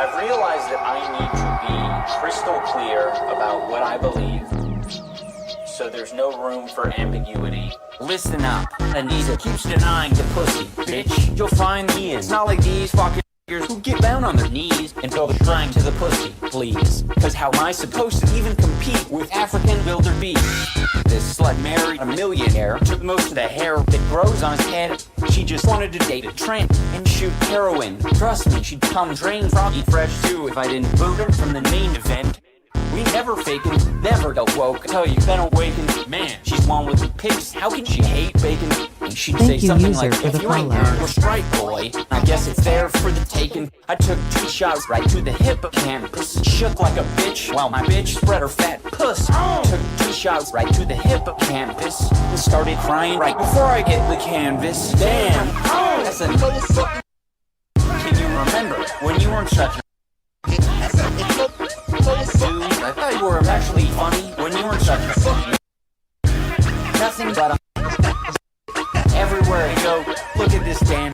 I've realized that I need to be crystal clear about what I believe, so there's no room for ambiguity. Listen up, Anita keeps denying the pussy, bitch. You'll find me it's not like these fucking niggas who get down on their knees and build a shrine to the pussy, please. Cause how am I supposed to even compete with African wildebeest? This slut married a millionaire, took most of the hair that grows on his head. She just wanted to date a tramp and shoot heroin. Trust me, she'd come drain Froggy Fresh too if I didn't boot her from the main event. We never faking, never go woke. I tell you, been awakened. Man, she's one with the pigs. How can she hate bacon? And she'd say something like, if you ain't earned your strike, boy, I guess it's there for the taking. I took 2 shots right to the hippocampus. Shook like a bitch while my bitch spread her fat puss. Took 2 shots right to the hippocampus and started crying right before I hit the canvas. Damn, that's a motherfucking. Can you remember when you weren't such a dude? I thought you were actually funny when you weren't such a nothing but a everywhere I go. Look at this damn.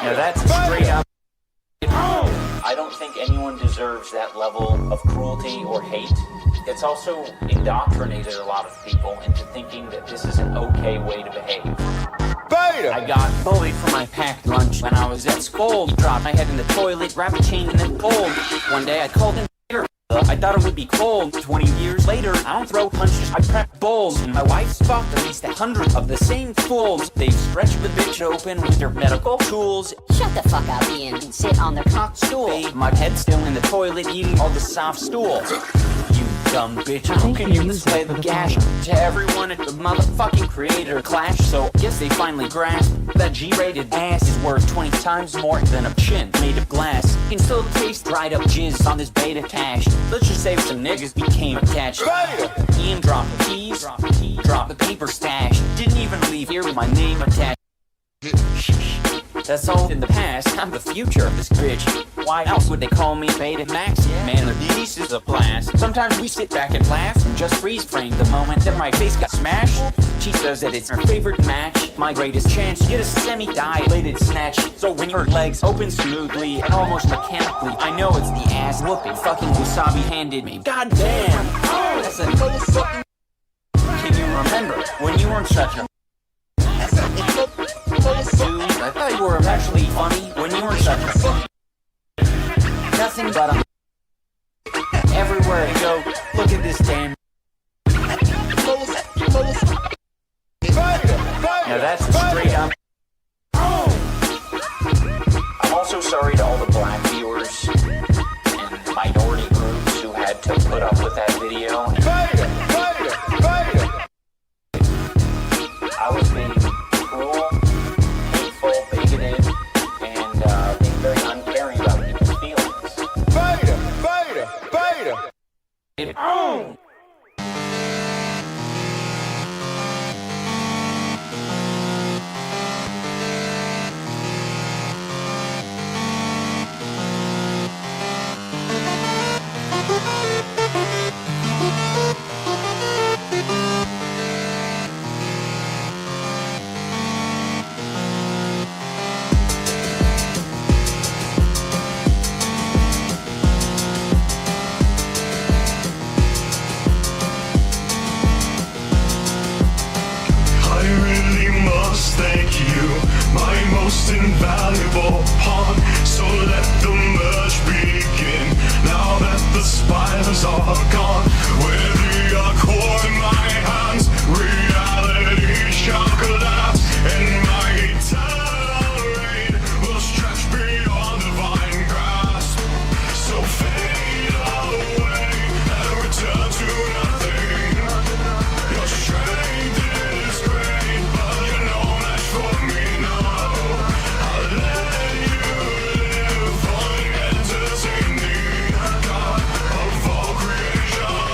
Now that's a straight up. I don't think anyone deserves that level of cruelty or hate. It's also indoctrinated a lot of people into thinking that this is an okay way to behave. I got bullied for my packed lunch when I was at school. Dropped my head in the toilet, wrapped a chain and then pulled. One day I called in later. I thought it would be cold. 20 years later, I don't throw punches, I prep bowls. And my wife's fucked at least 100 of the same fools. They've stretched the bitch open with their medical tools. Shut the fuck up, Ian, and sit on the cock stool. Babe, my head's still in the toilet eating all the soft stool. You dumb bitch, how can you display the gash to everyone at the motherfucking creator clash? So guess they finally grasped that G-rated ass is worth 20 times more than a chin made of glass. Can still taste dried up jizz on this beta cash. Let's just say some niggas became attached. Ian dropped the keys, dropped the paper stash. Didn't even leave here with my name attached. That's all in the past, I'm the future of this bitch. Why else would they call me Beta Max? Man, the beast is a blast. Sometimes we sit back and laugh and just freeze frame the moment that my face got smashed. She says that it's her favorite match, my greatest chance to get a semi-dilated snatch. So when your legs open smoothly and almost mechanically, I know it's the ass whooping fucking wasabi handed me. God damn, that's a motherfucking. Can you remember when you weren't such a dude? I thought you were actually funny when you weren't such a nothing but a everywhere I go. Look at this damn. Now that's straight up. I'm also sorry to all the black viewers and minority groups who had to put up with that video. I was being cruel, hateful, bigoted, and being very uncaring about people's feelings. Thank you, my most invaluable pawn. So let the merge begin. Now that the spiders are gone, with the core in my hands, reality shall collapse, and my eternal reign will stretch beyond divine grasp. So fade away and return to nothing. Your strength is great, but you know for me, no. I'll let you live on and entertain the God of all creation.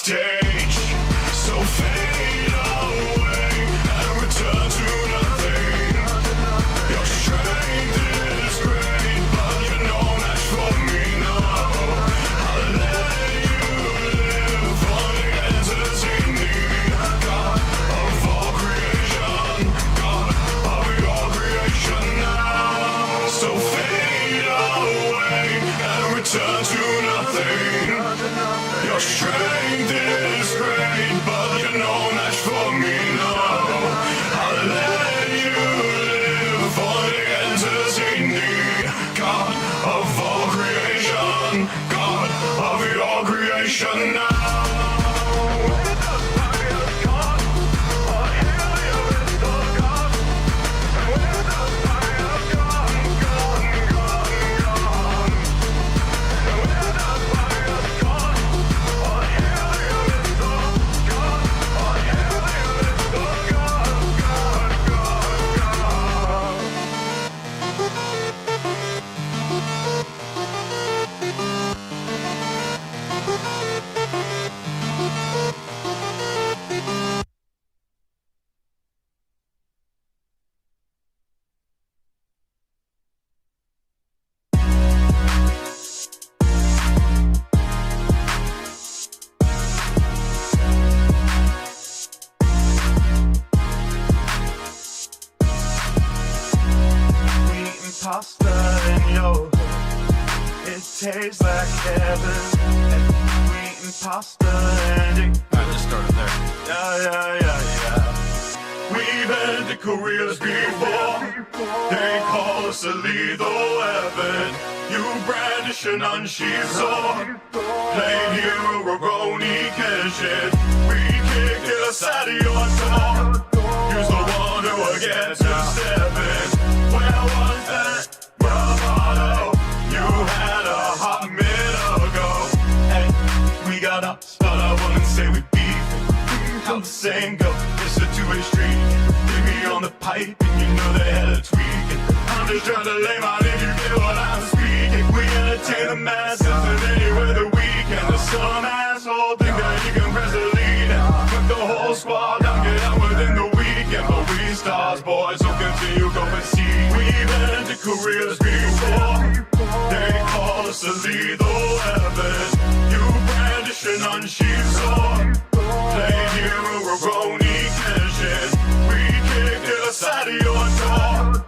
stage. So fade away and return to nothing. Your strength is great, but you're no match for me, no. I'll let you live for the entertaining. God of all creation, God of your creation now. So fade away and return to nothing. Your strength is great, but you're no match for me, no. I'll let you live for the entertaining. God of all creation, God of your creation now. Pasta in your hood, it tastes like heaven. And we eating pasta and it Alright, let's start it there. yeah. We've ended careers before. They call us a lethal weapon. You brandish an unsheathed sword. Played hero Roroni Kenshin. We kicked it aside of your door. Use the one who will get to step in. Where was that bravado you had a hot minute ago? Hey, we got up, but I wouldn't say we beef. How the saying go, it's a two-way street. Leave me on the pipe and you know they had a tweak. I'm just trying to lay my name, you get what I'm speaking. We entertain the masses and anywhere the weekend. There's some asshole think that you can press the lead and put the whole squad down, get out within the weekend. But we stars, boys, so continue go and see. We've ended careers before. They call us a lethal weapon. You brandish an unsheathed sword. Play hero Roroni Kenshin. We kicked it aside of your door.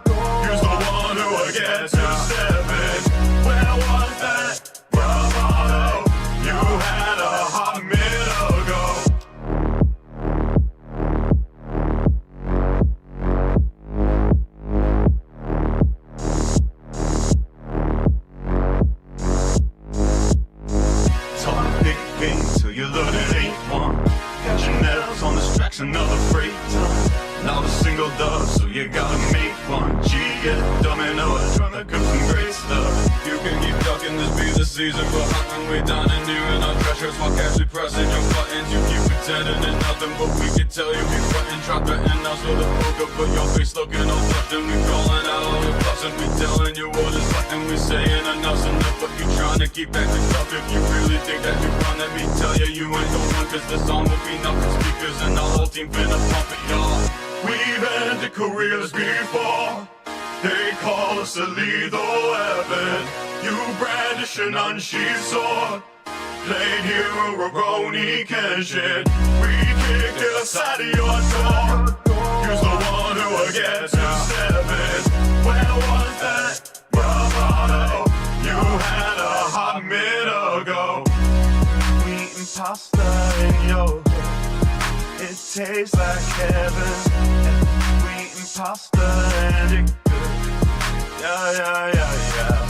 Use the one who will get to step in. Where was that bravado you had a hot minute ago? Talk big game till you learn it ain't one. Got your nails on this track's another freight ton. Not a single dub, so you gotta make one. G, get domino, trying to cook some great stuff. You can keep ducking, this be the season. We're hot when we done and new in our treasures while casually pressing your buttons. You keep pretending it's nothing, but we can tell you we frontin'. Try threatening us with a poker, but your face looking all flushed and we calling out all the bluffs and we telling you what is left and we saying enough's enough. But you trying to keep acting tough. If you really think that you run, let me tell you, you ain't the one. Cause the song will be nothing speakers and the whole team finna pump it, y'all. We've ended careers before. They call us a lethal weapon. You brandish an unsheathed sword. Played hero Roroni Kenshin. We kicked it aside of your door. Use the one who will get to step in. Where was that bravado you had a hot minute ago? we eating pasta in your hood, it tastes like heaven. And we eating pasta and it good. Yeah.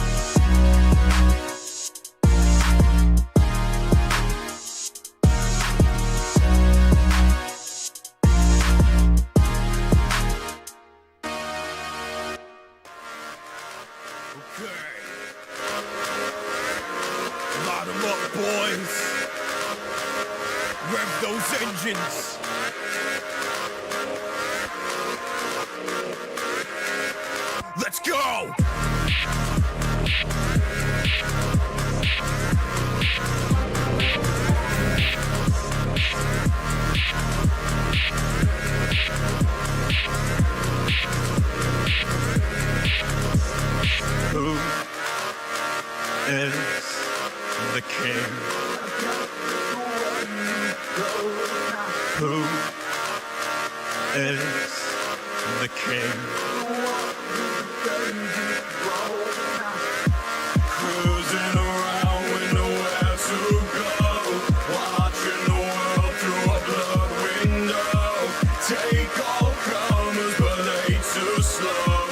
Light 'em up, boys. Rev those engines. Let's go! Who is the king? Cruising around with nowhere to go, watching the world through a blurred window. Take all comers, but they too slow,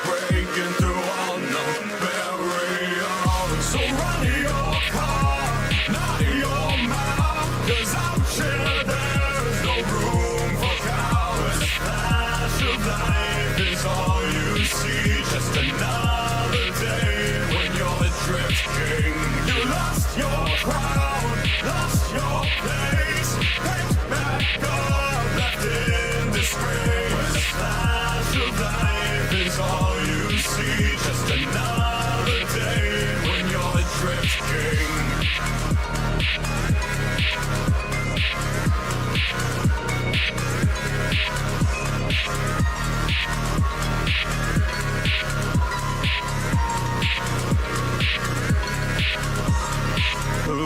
breaking through all known barriers. So run your car, not your mouth, 'cause out here there's no room for cowards. Flash of life is all you see, just another day when you're adrift king. You lost your crown, lost your place, picked back up, left in disgrace. Flash of life is all you see, just another day when you're adrift king. Who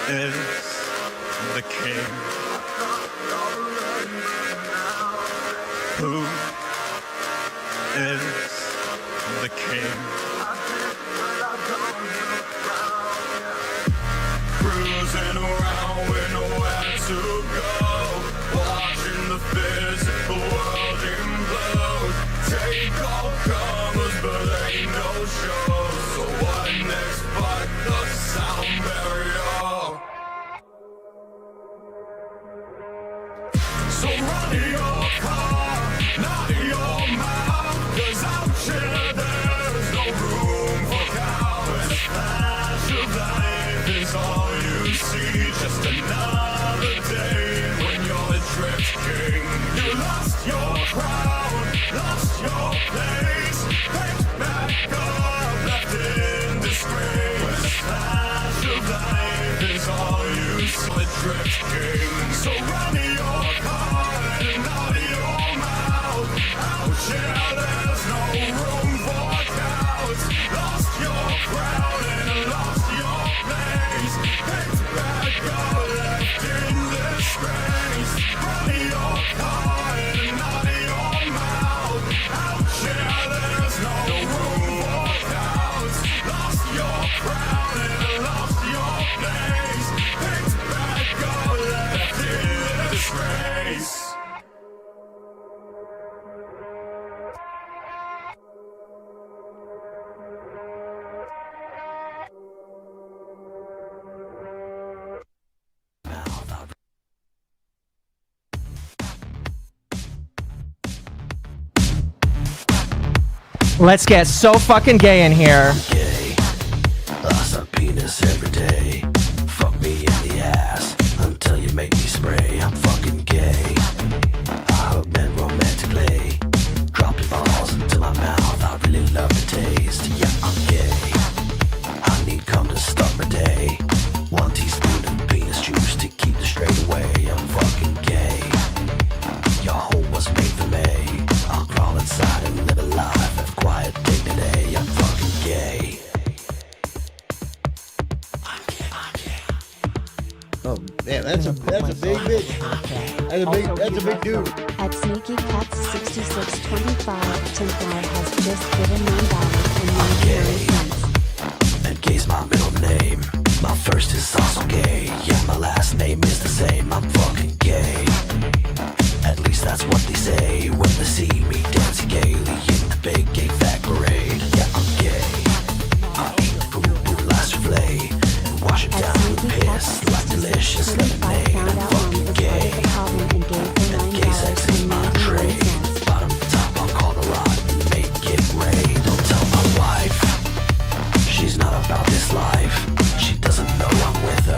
is the king? Who is the king? Cruising around with nowhere to go, watching the physical world implode. Take all comers, but ain't no show. So what next but the sound barrier? So run your car, not your mouth, 'cause out here there's no room for cowards. Flash of life is all you see, just another day when you're adrift king. You lost your crown, lost your place, picked back up, left in disgrace. Flash of life is all you see, adrift king. So run your car and not your mouth. Out here there's no room for cowards. Lost your crown and lost your place, picked back up, left in disgrace. Run your car and not your mouth. Out here there's no room for cowards. Lost your crown and lost your place, picked back up, left in disgrace. Let's get so fucking gay in here. Gay, I suck penis every day. Fuck me in the ass until you make me spray. I'm fucking gay. I hug men romantically. Drop your balls into my mouth. I really love the taste. Yeah, I'm gay. I need cum to start my day. 1 teaspoon of penis juice to keep the strain away. I'm fucking gay. Your home was made for me. I'll crawl inside and live a life of quiet dignity. I'm fucking gay. Oh man, that's a big bitch. That's a big dude. At Sneaky Cats 6625, Templar has just given $9.99. And gay's my middle name. My first is also gay. Yeah, my last name is the same. I'm fucking gay. At least that's what they say when they see me dancing gaily in the big gay fat parade. Yeah, I'm gay. I eat boo-boo last souffle and wash it down with piss like delicious lemonade. I'm fucking gay. And gay sex is my trade. Bottom to top, I'll call the lot and make it rain. Don't tell my wife, she's not about this life. She doesn't know I'm with her.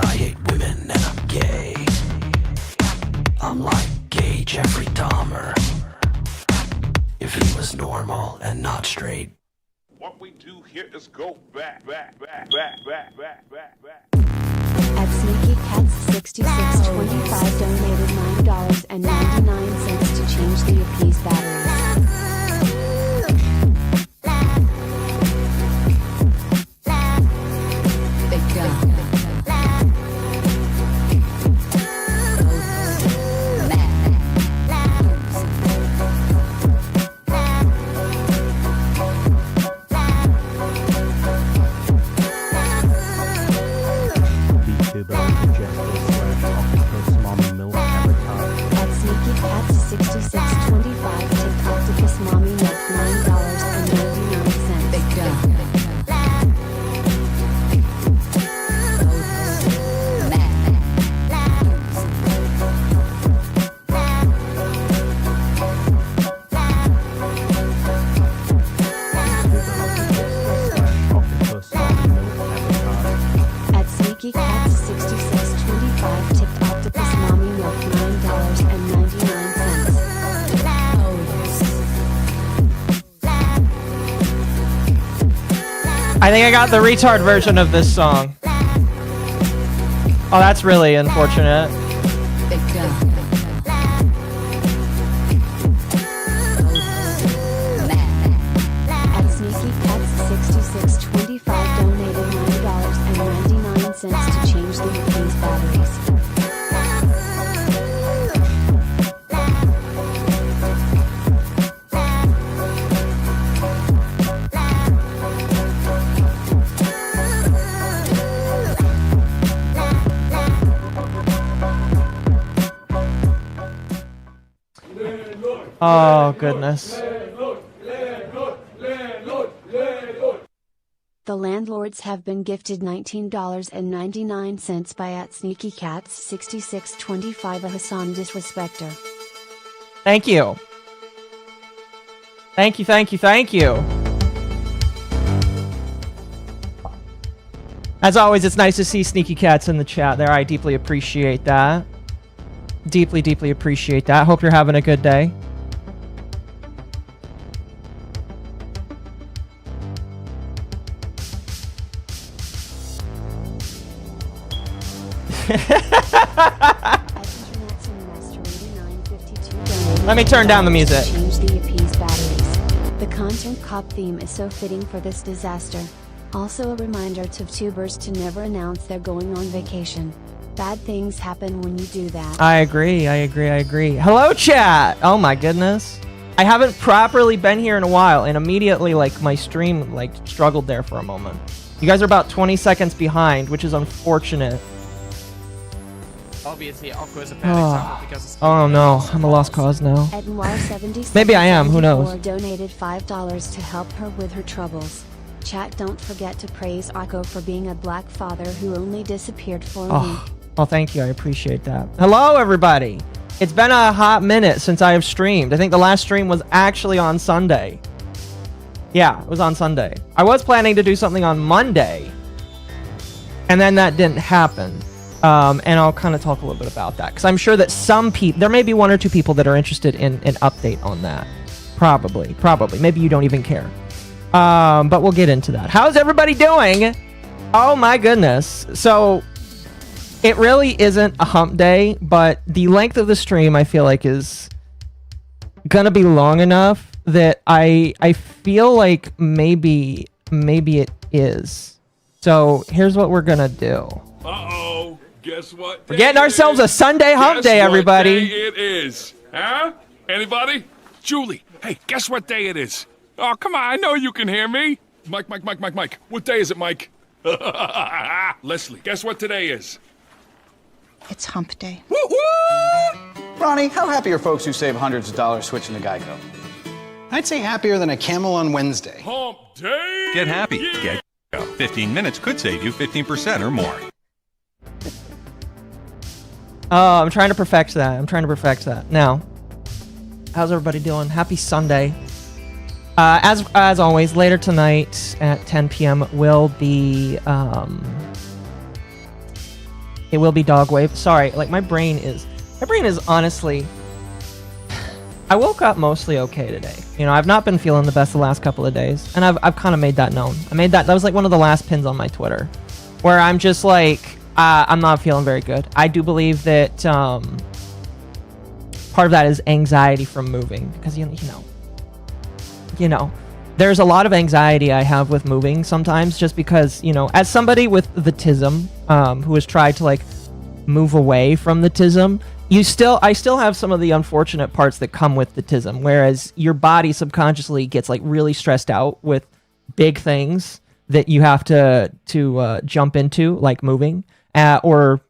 I hate women and I'm gay. I'm like gay Jeffrey Dahmer. If he was normal and not straight. What we do here is go back. At Sneaky Cats 6625 donated $9.99 to change the EP's batteries. Big gun. At Sneaky Cats 6625 tipped Octopus Mommy Milk $9.99. Big gun. At Sneaky Cats 6625 tipped Octopus Mommy Milk $9.99. I think I got the retard version of this song. Oh, that's really unfortunate. Big gun. At Sneaky Cats 6625 donated $9.99 to change the EP's batteries. Oh, goodness. The landlords have been gifted $19.99 by at Sneaky Cats 6625 a Hassan disrespecter. Thank you. Thank you, thank you, thank you. As always, it's nice to see Sneaky Cats in the chat there. I deeply appreciate that. Deeply, deeply appreciate that. Hope you're having a good day. Let me turn down the music. Change the EP's batteries. The content cop theme is so fitting for this disaster. Also a reminder to tubers to never announce they're going on vacation. Bad things happen when you do that. I agree. Hello, chat. Oh my goodness. I haven't properly been here in a while, and immediately, like, my stream, like, struggled there for a moment. You guys are about 20 seconds behind, which is unfortunate. Obviously, Occo is a bad example because it's... Oh no, I'm a lost cause now. Ednoir77 Maybe I am, who knows? donated $5 to help her with her troubles. Chat, don't forget to praise Occo for being a black father who only disappeared for a week. Well, thank you. I appreciate that. Hello, everybody. It's been a hot minute since I have streamed. I think the last stream was actually on Sunday. Yeah, it was on Sunday. I was planning to do something on Monday, and then that didn't happen. And I'll kind of talk a little bit about that, because I'm sure that some people, there may be one or two people that are interested in an update on that. Probably. Maybe you don't even care. But we'll get into that. How's everybody doing? Oh my goodness. So it really isn't a hump day, but the length of the stream I feel like is gonna be long enough that I feel like maybe it is. So here's what we're gonna do. Uh-oh. Guess what? We're getting ourselves a Sunday hump day, everybody. Guess what day it is? Huh? Anybody? Julie, hey, guess what day it is? Oh, come on, I know you can hear me. Mike. What day is it, Mike? Leslie, guess what today is? It's hump day. Woo-hoo! Ronnie, how happy are folks who save hundreds of dollars switching to Geico? I'd say happier than a camel on Wednesday. Hump day! Get happy. Get Geico. 15 minutes could save you 15% or more. Oh, I'm trying to perfect that. Now, how's everybody doing? Happy Sunday. As always, later tonight at 10 p.m. will be It will be dog wave. Sorry, like my brain is honestly, I woke up mostly okay today. You know, I've not been feeling the best the last couple of days, and I've kind of made that known. That was like one of the last pins on my Twitter, where I'm just like, I'm not feeling very good. I do believe that part of that is anxiety from moving, because you know, there's a lot of anxiety I have with moving sometimes, just because, you know, as somebody with the tism, who has tried to like move away from the tism, I still have some of the unfortunate parts that come with the tism, whereas your body subconsciously gets like really stressed out with big things that you have to jump into, like moving, or,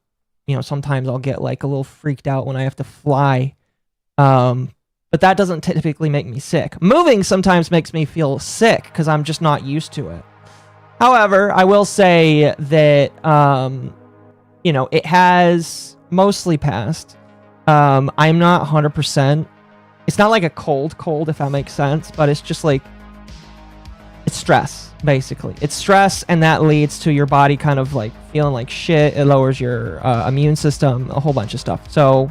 you know, sometimes I'll get like a little freaked out when I have to fly. But that doesn't typically make me sick. Moving sometimes makes me feel sick because I'm just not used to it. However, I will say that, you know, it has mostly passed. I'm not 100%. It's not like a cold, if that makes sense, but it's just like, it's stress, basically. It's stress, and that leads to your body kind of like feeling like shit. It lowers your immune system, a whole bunch of stuff. So,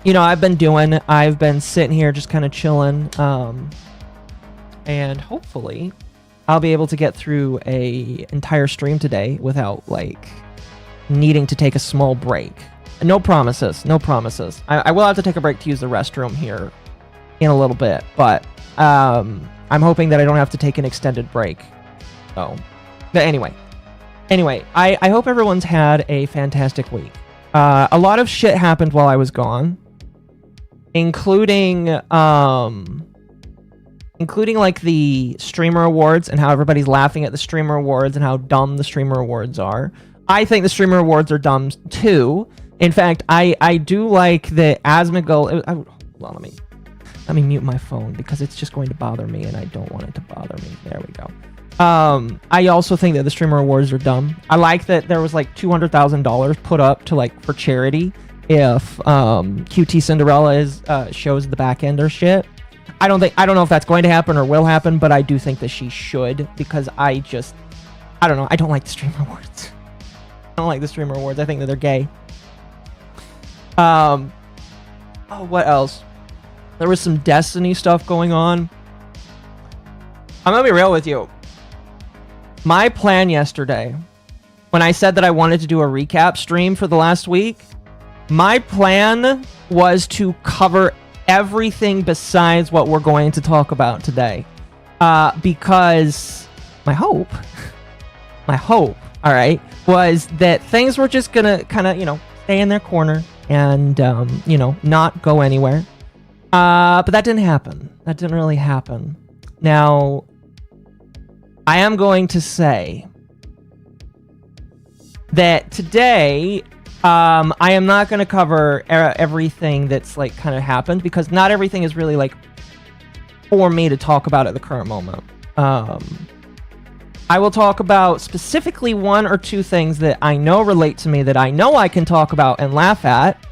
you know, I've been sitting here just kind of chilling, and hopefully I'll be able to get through a entire stream today without like needing to take a small break. No promises. I will have to take a break to use the restroom here in a little bit, but I'm hoping that I don't have to take an extended break. So, but anyway, I hope everyone's had a fantastic week. A lot of shit happened while I was gone, including like the streamer awards and how everybody's laughing at the streamer awards and how dumb the streamer awards are. I think the streamer awards are dumb too. In fact, I do like the Asmongold. Hold on, let me mute my phone because it's just going to bother me, and I don't want it to bother me. There we go. I also think that the streamer awards are dumb. I like that there was like $200,000 put up to like for charity if QT Cinderella shows the back end or shit. I don't know if that's going to happen or will happen, but I do think that she should, because I don't know. I don't like the streamer awards. I think that they're gay. Oh, what else? There was some Destiny stuff going on. I'm gonna be real with you. My plan yesterday, when I said that I wanted to do a recap stream for the last week, my plan was to cover everything besides what we're going to talk about today. Because my hope, all right, was that things were just gonna kind of, you know, stay in their corner and, you know, not go anywhere. But that didn't happen. That didn't really happen. Now, I am going to say that today, I am not going to cover everything that's like kind of happened, because not everything is really like for me to talk about at the current moment. I will talk about specifically one or two things that I know relate to me, that I know I can talk about and laugh at,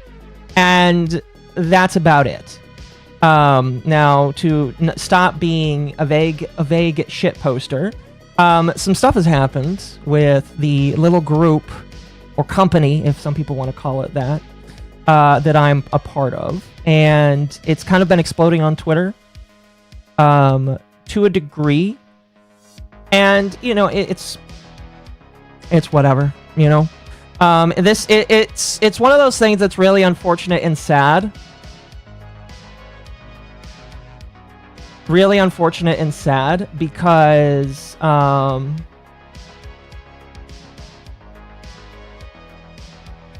and that's about it. Now, to stop being a vague shit poster, some stuff has happened with the little group or company, if some people want to call it that, that I'm a part of, and it's kind of been exploding on Twitter, to a degree. And, you know, it's whatever, you know. It's one of those things that's really unfortunate and sad. Really unfortunate and sad because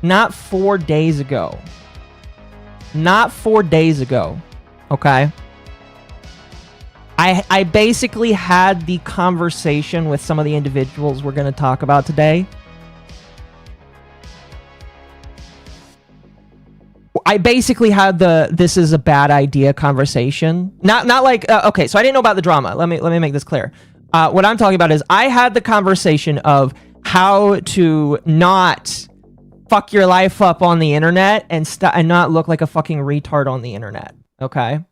not 4 days ago, okay, I basically had the conversation with some of the individuals we're going to talk about today. I basically had the "this is a bad idea" conversation. Not like okay, so I didn't know about the drama. Let me make this clear. What I'm talking about is I had the conversation of how to not fuck your life up on the internet and not look like a fucking retard on the internet. Okay.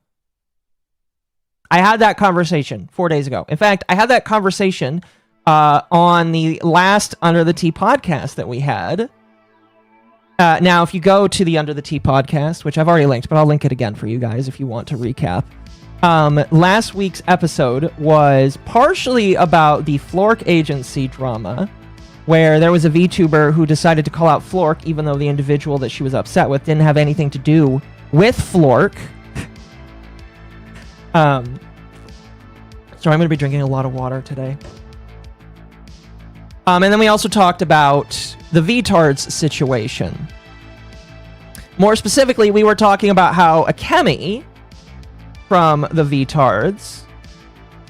I had that conversation 4 days ago. In fact, I had that conversation on the last Under the Tea podcast that we had. Now, if you go to the Under the Tea podcast, which I've already linked, but I'll link it again for you guys if you want to recap. Last week's episode was partially about the Flork agency drama, where there was a VTuber who decided to call out Flork, even though the individual that she was upset with didn't have anything to do with Flork. So I'm going to be drinking a lot of water today. And then we also talked about the Vtards situation. More specifically, we were talking about how Akemi from the Vtards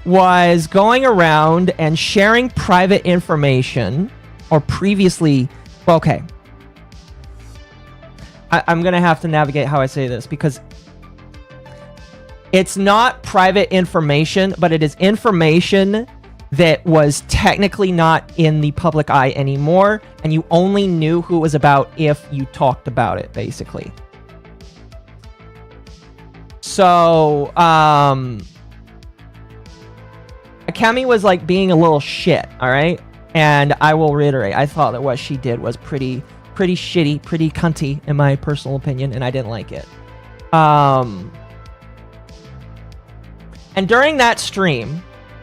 was going around and sharing private information, or previously... Well, okay. I'm going to have to navigate how I say this, because it's not private information, but it is information that was technically not in the public eye anymore, and you only knew who it was about if you talked about it, basically. So, Akemi was like being a little shit, alright? And I will reiterate, I thought that what she did was pretty shitty, pretty cunty, in my personal opinion, and I didn't like it. And during that stream,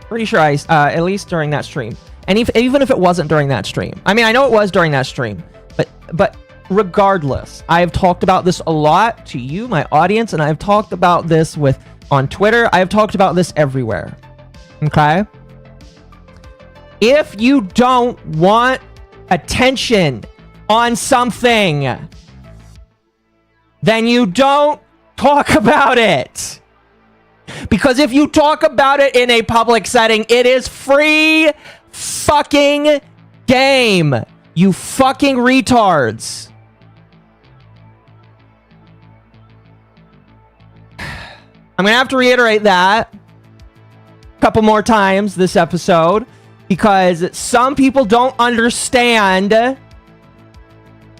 pretty sure at least during that stream, and even if it wasn't during that stream, I mean, I know it was during that stream, but regardless, I have talked about this a lot to you, my audience, and I have talked about this on Twitter. I have talked about this everywhere. Okay? If you don't want attention on something, then you don't talk about it. Because if you talk about it in a public setting, it is free fucking game. You fucking retards. I'm going to have to reiterate that a couple more times this episode, because some people don't understand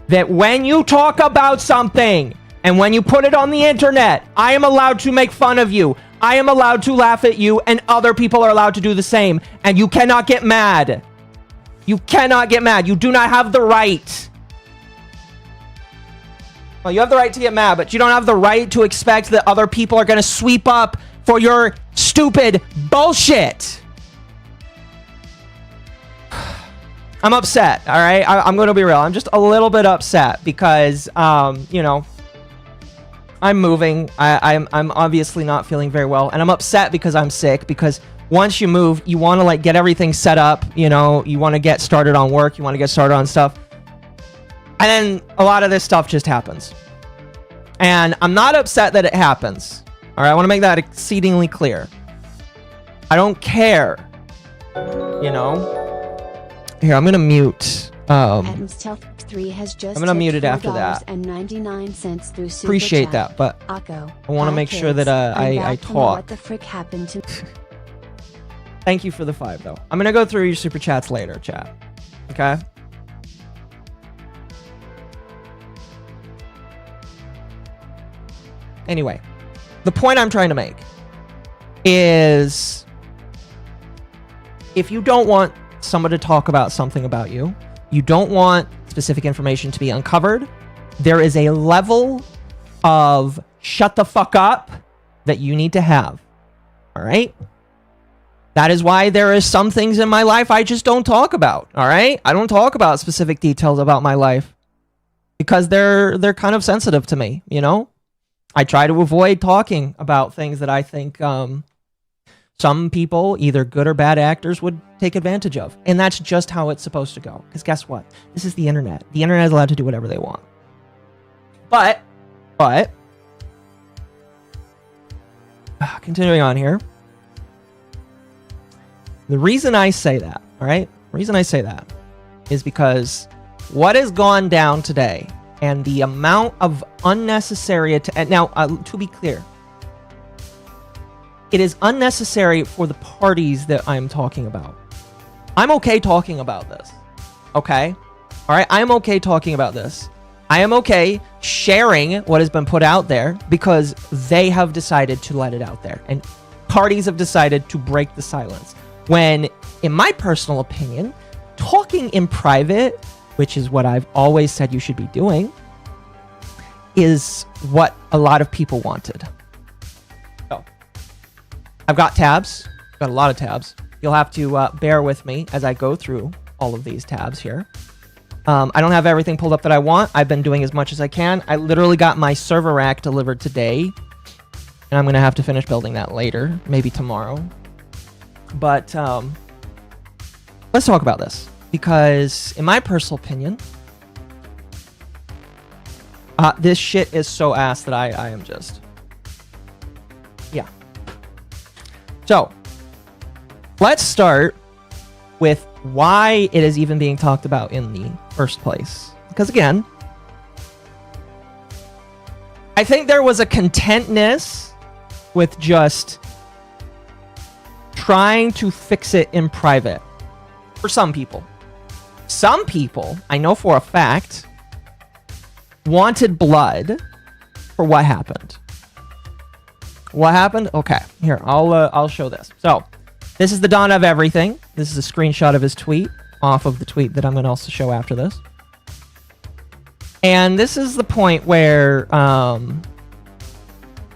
that when you talk about something and when you put it on the internet, I am allowed to make fun of you. I am allowed to laugh at you, and other people are allowed to do the same. And you cannot get mad. You cannot get mad. You do not have the right. Well, you have the right to get mad, but you don't have the right to expect that other people are going to sweep up for your stupid bullshit. I'm upset, all right? I'm going to be real. I'm just a little bit upset because, you know, I'm moving. I'm obviously not feeling very well, and I'm upset because I'm sick, because once you move, you want to like get everything set up, you know, you want to get started on work, you want to get started on stuff. And then a lot of this stuff just happens. And I'm not upset that it happens. All right, I want to make that exceedingly clear. I don't care. You know? Here, I'm going to mute. Has just I'm gonna mute it after that. $4.99 through Super Appreciate Chat. that, but Occo, I want to make sure that I talk. What the frick happened to? Thank you for the 5, though. I'm gonna go through your super chats later, chat. Okay. Anyway, the point I'm trying to make is, if you don't want someone to talk about something about you, you don't want specific information to be uncovered, there is a level of shut the fuck up that you need to have. All right? That is why there is some things in my life I just don't talk about. All right? I don't talk about specific details about my life because they're kind of sensitive to me, you know? I try to avoid talking about things that I think some people, either good or bad actors, would take advantage of. And that's just how it's supposed to go. Because guess what? This is the internet. The internet is allowed to do whatever they want. But, continuing on here. The reason I say that, all right? The reason I say that is because what has gone down today and the amount of unnecessary... Now, to be clear, it is unnecessary for the parties that I'm talking about. I'm okay talking about this. Okay? All right? I'm okay talking about this. I am okay sharing what has been put out there because they have decided to let it out there. And parties have decided to break the silence. When, in my personal opinion, talking in private, which is what I've always said you should be doing, is what a lot of people wanted. So, I've got tabs. Got a lot of tabs. You'll have to bear with me as I go through all of these tabs here. I don't have everything pulled up that I want. I've been doing as much as I can. I literally got my server rack delivered today, and I'm going to have to finish building that later, maybe tomorrow. But let's talk about this, because in my personal opinion, this shit is so ass that I am just... Yeah. So, let's start with why it is even being talked about in the first place. Because again, I think there was a contentness with just trying to fix it in private for some people. Some people, I know for a fact, wanted blood for what happened. What happened? Okay, here, I'll show this. So, this is the Dawn of Everything. This is a screenshot of his tweet, off of the tweet that I'm going to also show after this. And this is the point where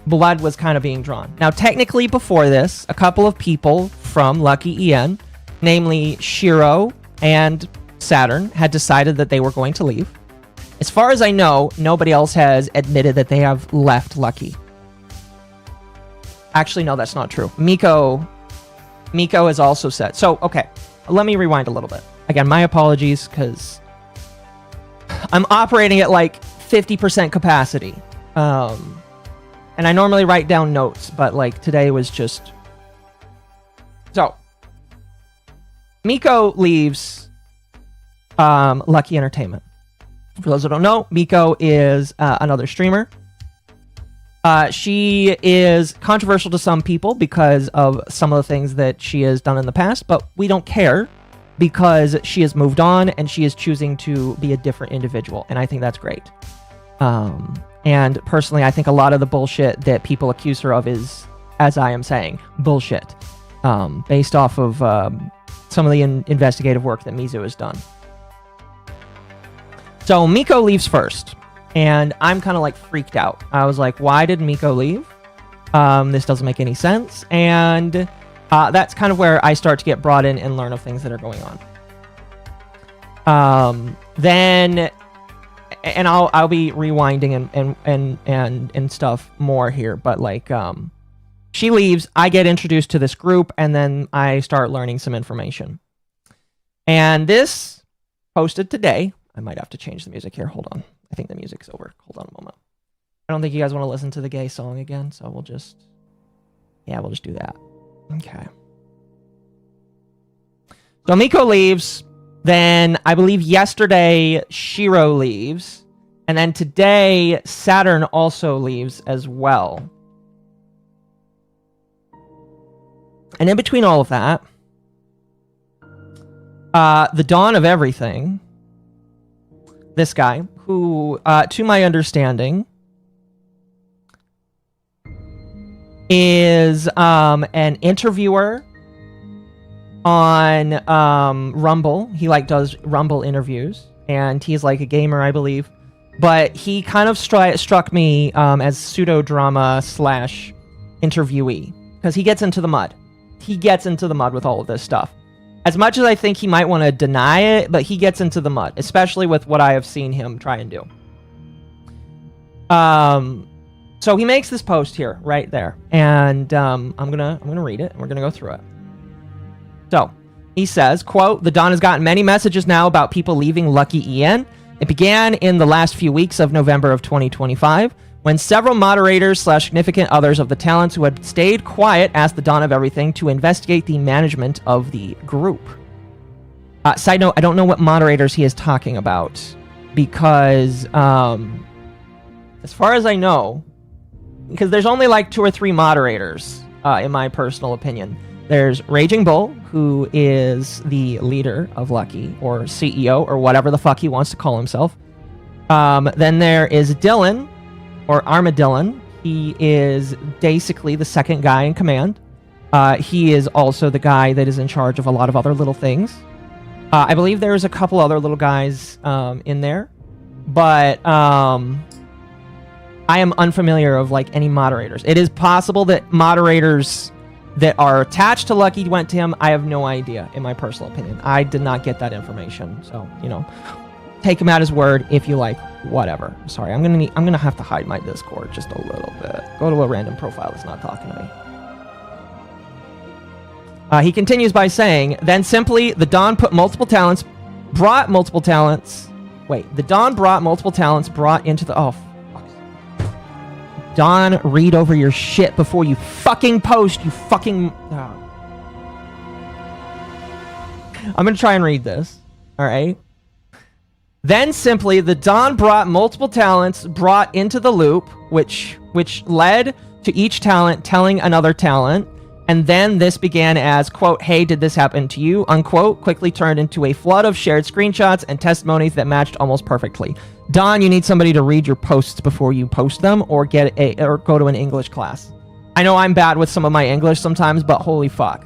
blood was kind of being drawn. Now, technically before this, a couple of people from LuckyEN, namely Shiro and Saturn, had decided that they were going to leave. As far as I know, nobody else has admitted that they have left Lucky. Actually, no, that's not true. Miko has also said... So, okay, let me rewind a little bit. Again, my apologies, because I'm operating at like 50% capacity. And I normally write down notes, but like today was just... So, Miko leaves Lucky Entertainment. For those who don't know, Miko is another streamer. She is controversial to some people because of some of the things that she has done in the past, but we don't care because she has moved on and she is choosing to be a different individual, and I think that's great. And personally, I think a lot of the bullshit that people accuse her of is, as I am saying, bullshit, based off of some of the investigative work that Mizu has done. So Miko leaves first. And I'm kind of like freaked out. I was like, why did Miko leave? This doesn't make any sense. And that's kind of where I start to get brought in and learn of things that are going on. Then, and I'll be rewinding and stuff more here. But like, she leaves, I get introduced to this group, and then I start learning some information. And this posted today. I might have to change the music here. Hold on. I think the music's over. Hold on a moment. I don't think you guys want to listen to the gay song again, so we'll just do that. Okay. So Miko leaves. Then I believe yesterday Shiro leaves. And then today Saturn also leaves as well. And in between all of that, the Dawn of Everything, this guy, who, to my understanding, is an interviewer on Rumble. He like does Rumble interviews, and he's like a gamer, I believe. But he kind of struck me as pseudo-drama / interviewee, because he gets into the mud. He gets into the mud with all of this stuff. As much as I think he might want to deny it, but he gets into the mud, especially with what I have seen him try and do. So he makes this post here, right there, and I'm gonna read it, and we're gonna go through it. So he says, quote, "The Dawn has gotten many messages now about people leaving LuckyEN. It began in the last few weeks of November of 2025, when several moderators / significant others of the talents who had stayed quiet asked the Dawn of Everything to investigate the management of the group." Side note, I don't know what moderators he is talking about, because as far as I know, because there's only like 2 or 3 moderators, in my personal opinion. There's Raging Bull, who is the leader of Lucky, or CEO, or whatever the fuck he wants to call himself. Then there is Dylan, or Armadillon. He is basically the second guy in command. He is also the guy that is in charge of a lot of other little things. I believe there's a couple other little guys in there, but I am unfamiliar of like any moderators. It is possible that moderators that are attached to Lucky went to him. I have no idea, in my personal opinion. I did not get that information, so take him at his word if you like. Whatever. Sorry, I'm gonna have to hide my Discord just a little bit. Go to a random profile that's not talking to me. He continues by saying, then simply, the Don brought multiple talents brought into the... Oh, fuck. Don, read over your shit before you fucking post, you fucking... Oh. I'm going to try and read this. All right. Then simply, the Don brought multiple talents brought into the loop, which led to each talent telling another talent. And then this began as, quote, hey, did this happen to you, unquote, quickly turned into a flood of shared screenshots and testimonies that matched almost perfectly. Don, you need somebody to read your posts before you post them or go to an English class. I know I'm bad with some of my English sometimes, but holy fuck.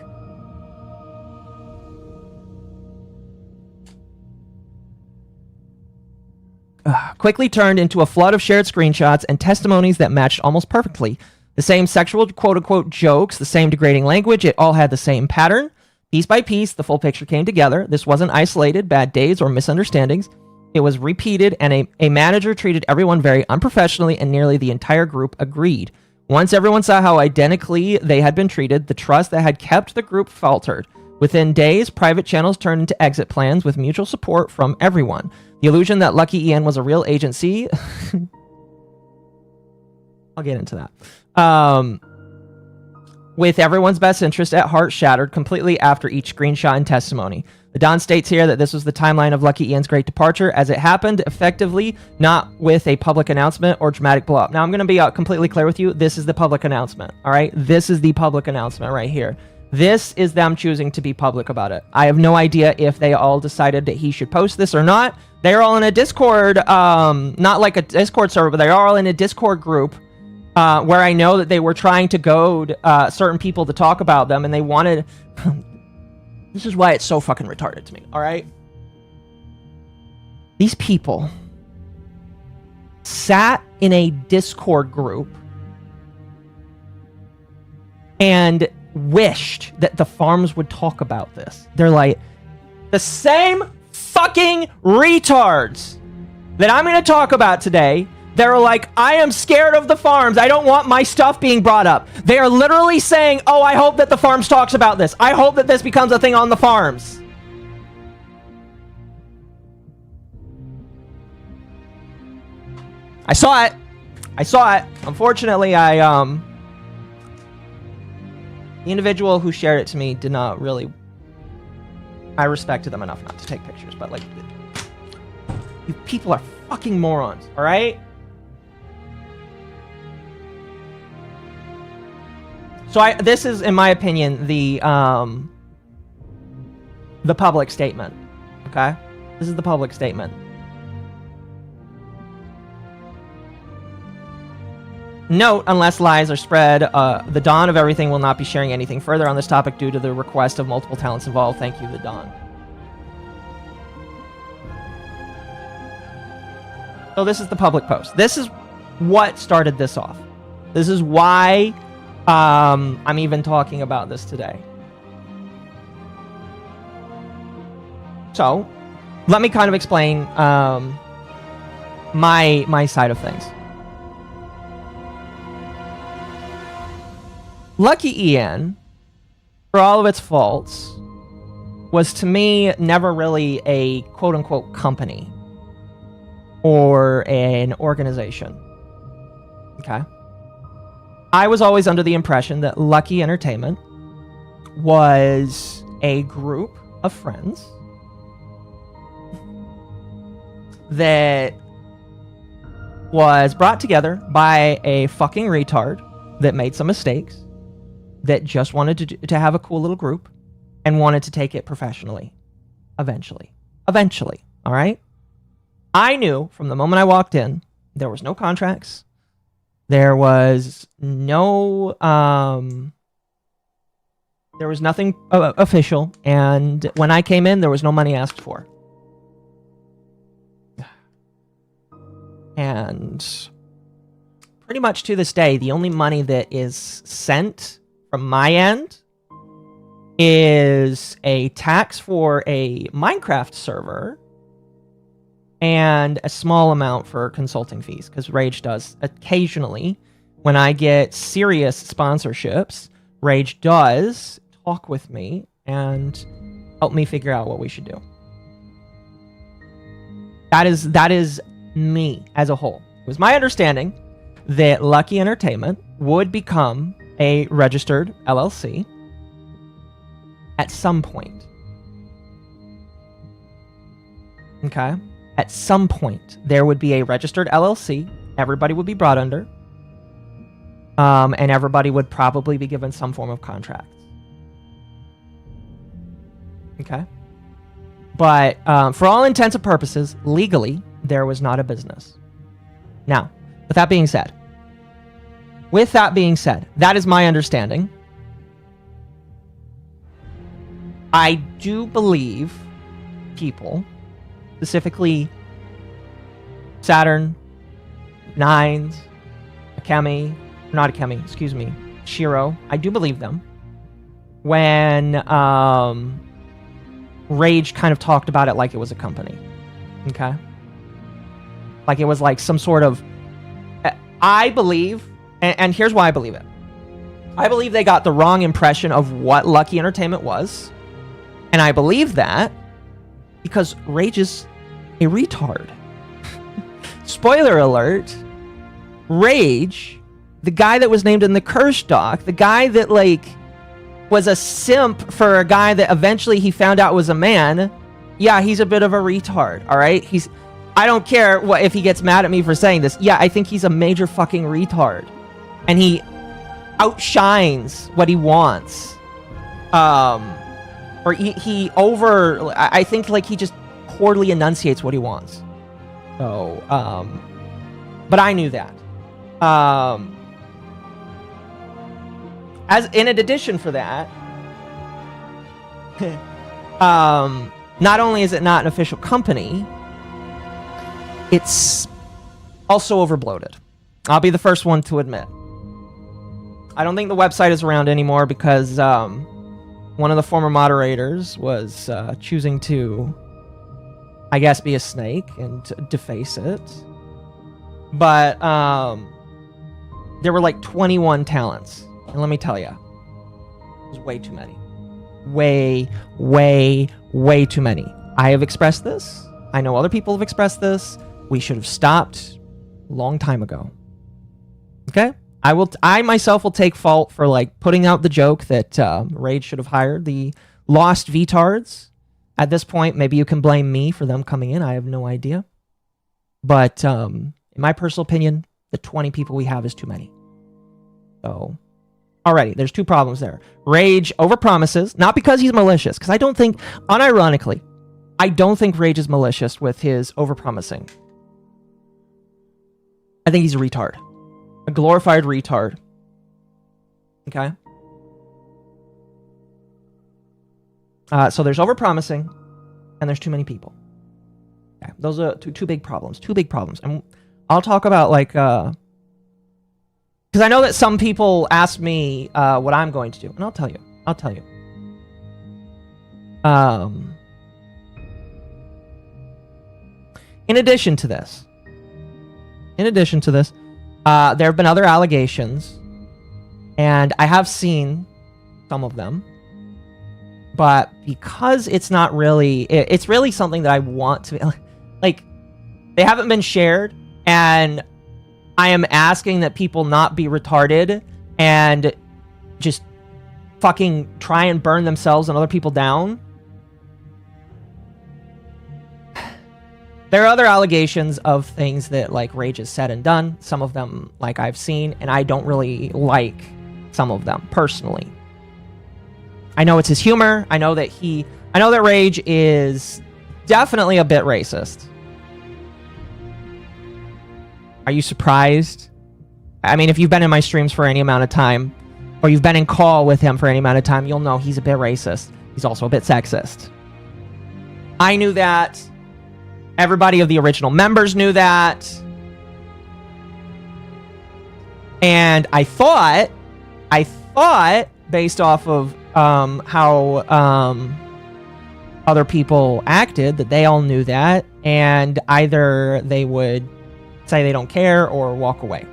Quickly turned into a flood of shared screenshots and testimonies that matched almost perfectly. The same sexual quote-unquote jokes, the same degrading language, it all had the same pattern. Piece by piece, the full picture came together. This wasn't isolated, bad days, or misunderstandings. It was repeated, and a manager treated everyone very unprofessionally, and nearly the entire group agreed. Once everyone saw how identically they had been treated, the trust that had kept the group faltered. Within days, private channels turned into exit plans with mutual support from everyone. The illusion that LuckyEN was a real agency... I'll get into that. With everyone's best interest at heart shattered completely after each screenshot and testimony. The Don states here that this was the timeline of LuckyEN's great departure as it happened effectively, not with a public announcement or dramatic blow-up. Now, I'm going to be completely clear with you. This is the public announcement, all right? This is the public announcement right here. This is them choosing to be public about it. I have no idea if they all decided that he should post this or not. They're all in a Discord, not like a Discord server, but they're all in a Discord group where I know that they were trying to goad certain people to talk about them, and they wanted... This is why it's so fucking retarded to me, all right? These people sat in a Discord group and wished that the farms would talk about this. They're like, the same fucking retards that I'm going to talk about today, they're like, I am scared of the farms. I don't want my stuff being brought up. They are literally saying, oh, I hope that the farms talks about this. I hope that this becomes a thing on the farms. I saw it. Unfortunately, the individual who shared it to me did not really... I respected them enough not to take pictures, but like, you people are fucking morons, all right? So this is, in my opinion, the public statement, okay? This is the public statement. Note, unless lies are spread, the Don of everything will not be sharing anything further on this topic due to the request of multiple talents involved. Thank you, the Don. So this is the public post. This is what started this off. This is why I'm even talking about this today. So, let me kind of explain my side of things. LuckyEN, for all of its faults, was to me never really a quote-unquote company or an organization. Okay? I was always under the impression that Lucky Entertainment was a group of friends that was brought together by a fucking retard that made some mistakes, that just wanted to have a cool little group and wanted to take it professionally. Eventually, all right? I knew from the moment I walked in, there was no contracts. There was no There was nothing official, and when I came in, there was no money asked for. And pretty much to this day, the only money that is sent from my end is a tax for a Minecraft server and a small amount for consulting fees, because Rage does occasionally, when I get serious sponsorships, Rage does talk with me and help me figure out what we should do. That is me as a whole. It was my understanding that Lucky Entertainment would become a registered LLC at some point. Okay? At some point, there would be a registered LLC. Everybody would be brought under. And everybody would probably be given some form of contract. Okay? But for all intents and purposes, legally, there was not a business. Now, with that being said, that is my understanding. I do believe people, specifically Saturn, Nines, Shiro, I do believe them. When Rage kind of talked about it like it was a company. Okay? Like it was like some sort of... I believe, and here's why I believe it. I believe they got the wrong impression of what Lucky Entertainment was. And I believe that because Rage is a retard. Spoiler alert. Rage, the guy that was named in the curse doc, the guy that like was a simp for a guy that eventually he found out was a man, yeah, he's a bit of a retard, all right? I don't care what if he gets mad at me for saying this. Yeah, I think he's a major fucking retard. And he outshines what he wants. Or I think like he just poorly enunciates what he wants. So, but I knew that. In addition for that, not only is it not an official company, it's also overbloated. I'll be the first one to admit. I don't think the website is around anymore because one of the former moderators was choosing to, I guess, be a snake and deface it. But there were like 21 talents. And let me tell you, it was way too many. Way too many. I have expressed this. I know other people have expressed this. We should have stopped a long time ago. Okay? I myself will take fault for like putting out the joke that Rage should have hired the lost Vtards. At this point, maybe you can blame me for them coming in. I have no idea. But in my personal opinion, the 20 people we have is too many. So, alrighty, there's two problems there. Rage overpromises, not because he's malicious, because I don't think, unironically, I don't think Rage is malicious with his overpromising. I think he's a retard. A glorified retard. Okay? So there's overpromising, and there's too many people. Okay, those are two big problems. Two big problems. And I'll talk about, like, because I know that some people ask me what I'm going to do, and I'll tell you. In addition to this, there have been other allegations, and I have seen some of them, but because it's not really, it's really something that I want to, like, they haven't been shared, and I am asking that people not be retarded and just fucking try and burn themselves and other people down. There are other allegations of things that, like, Rage has said and done. Some of them, like, I've seen, and I don't really like some of them, personally. I know it's his humor. I know that Rage is definitely a bit racist. Are you surprised? I mean, if you've been in my streams for any amount of time, or you've been in call with him for any amount of time, you'll know he's a bit racist. He's also a bit sexist. I knew that. Everybody of the original members knew that. And I thought, based off of how other people acted, that they all knew that, and either they would say they don't care or walk away.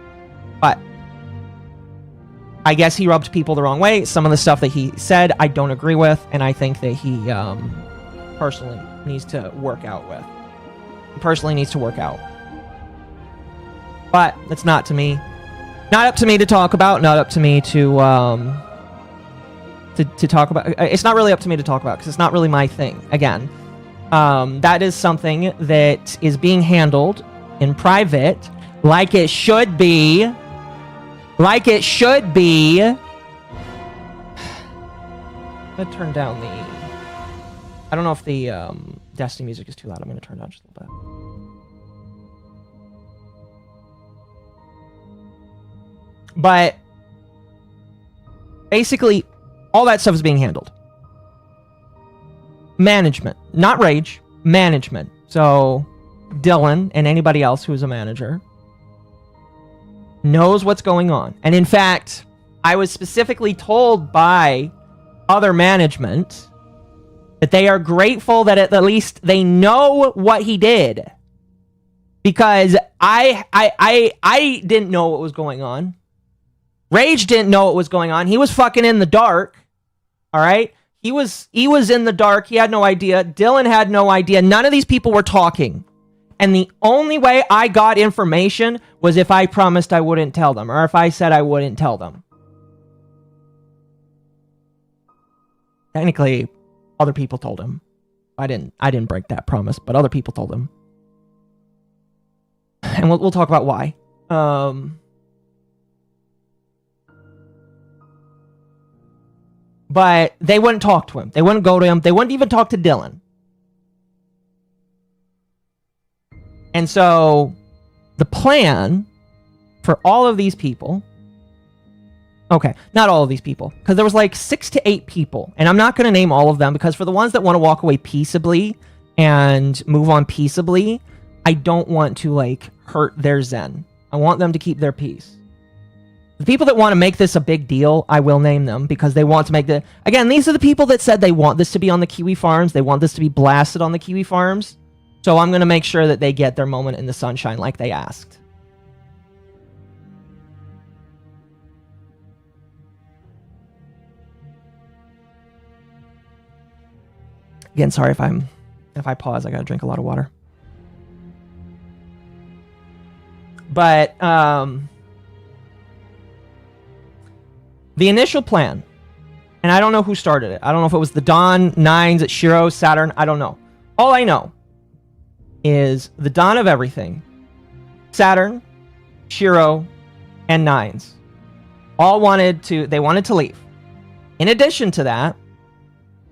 But I guess he rubbed people the wrong way. Some of the stuff that he said I don't agree with, and I think that he personally needs to work out with. He personally needs to work out. But that's not up to me to talk about, not up to me to talk about. It's not really up to me to talk about because it's not really my thing. Again, that is something that is being handled in private, like it should be. Like it should be. I'm gonna turn down the... I don't know if the Destiny music is too loud. I'm gonna turn it down just a little bit. But basically, all that stuff is being handled. Management, not Rage, management. So Dylan and anybody else who is a manager knows what's going on. And in fact, I was specifically told by other management that they are grateful that at least they know what he did. Because I didn't know what was going on. Rage didn't know what was going on. He was fucking in the dark. All right? He was in the dark. He had no idea. Dylan had no idea. None of these people were talking. And the only way I got information was if I promised I wouldn't tell them, or if I said I wouldn't tell them. Technically, other people told him. I didn't break that promise, but other people told him. And we'll talk about why. But they wouldn't talk to him. They wouldn't go to him. They wouldn't even talk to Dylan. And so the plan for all of these people... Okay, not all of these people. Because there was like 6 to 8 people. And I'm not going to name all of them because for the ones that want to walk away peaceably and move on peaceably, I don't want to like hurt their zen. I want them to keep their peace. The people that want to make this a big deal, I will name them because they want to make the... Again, these are the people that said they want this to be on the Kiwi farms. They want this to be blasted on the Kiwi farms. So I'm going to make sure that they get their moment in the sunshine like they asked. Again, sorry if I pause. I got to drink a lot of water. But the initial plan, and I don't know who started it. I don't know if it was the Dawn, Nines, Shiro, Saturn. I don't know. All I know is the dawn of everything, Saturn, Shiro, and Nines all wanted to leave. In addition to that,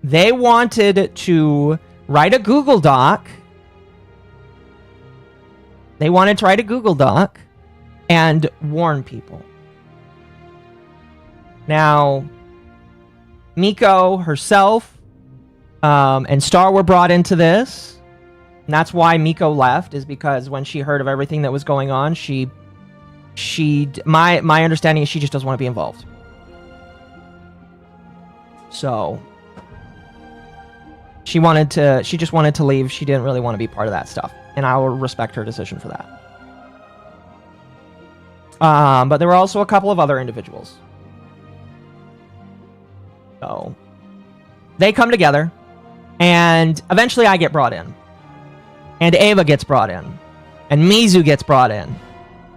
they wanted to write a Google Doc. They wanted to write a Google Doc and warn people. Now, Miko herself and Star were brought into this. And that's why Miko left, is because when she heard of everything that was going on, my understanding is she just doesn't want to be involved. So she just wanted to leave. She didn't really want to be part of that stuff. And I will respect her decision for that. But there were also a couple of other individuals. So they come together, and eventually I get brought in. And Ava gets brought in. And Mizu gets brought in.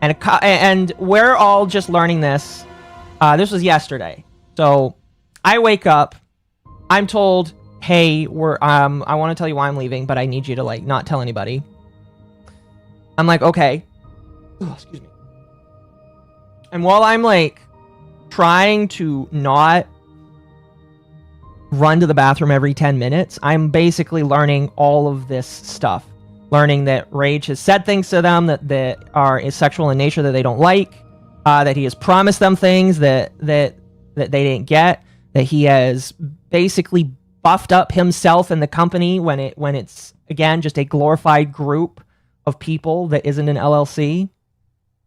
And we're all just learning this. This was yesterday. So I wake up. I'm told, hey, I want to tell you why I'm leaving, but I need you to like not tell anybody. I'm like, okay. Oh, excuse me. And while I'm like trying to not run to the bathroom every 10 minutes, I'm basically learning all of this stuff. Learning that Rage has said things to them that are sexual in nature that they don't like. That he has promised them things that that they didn't get, that he has basically buffed up himself and the company when it's again just a glorified group of people that isn't an LLC.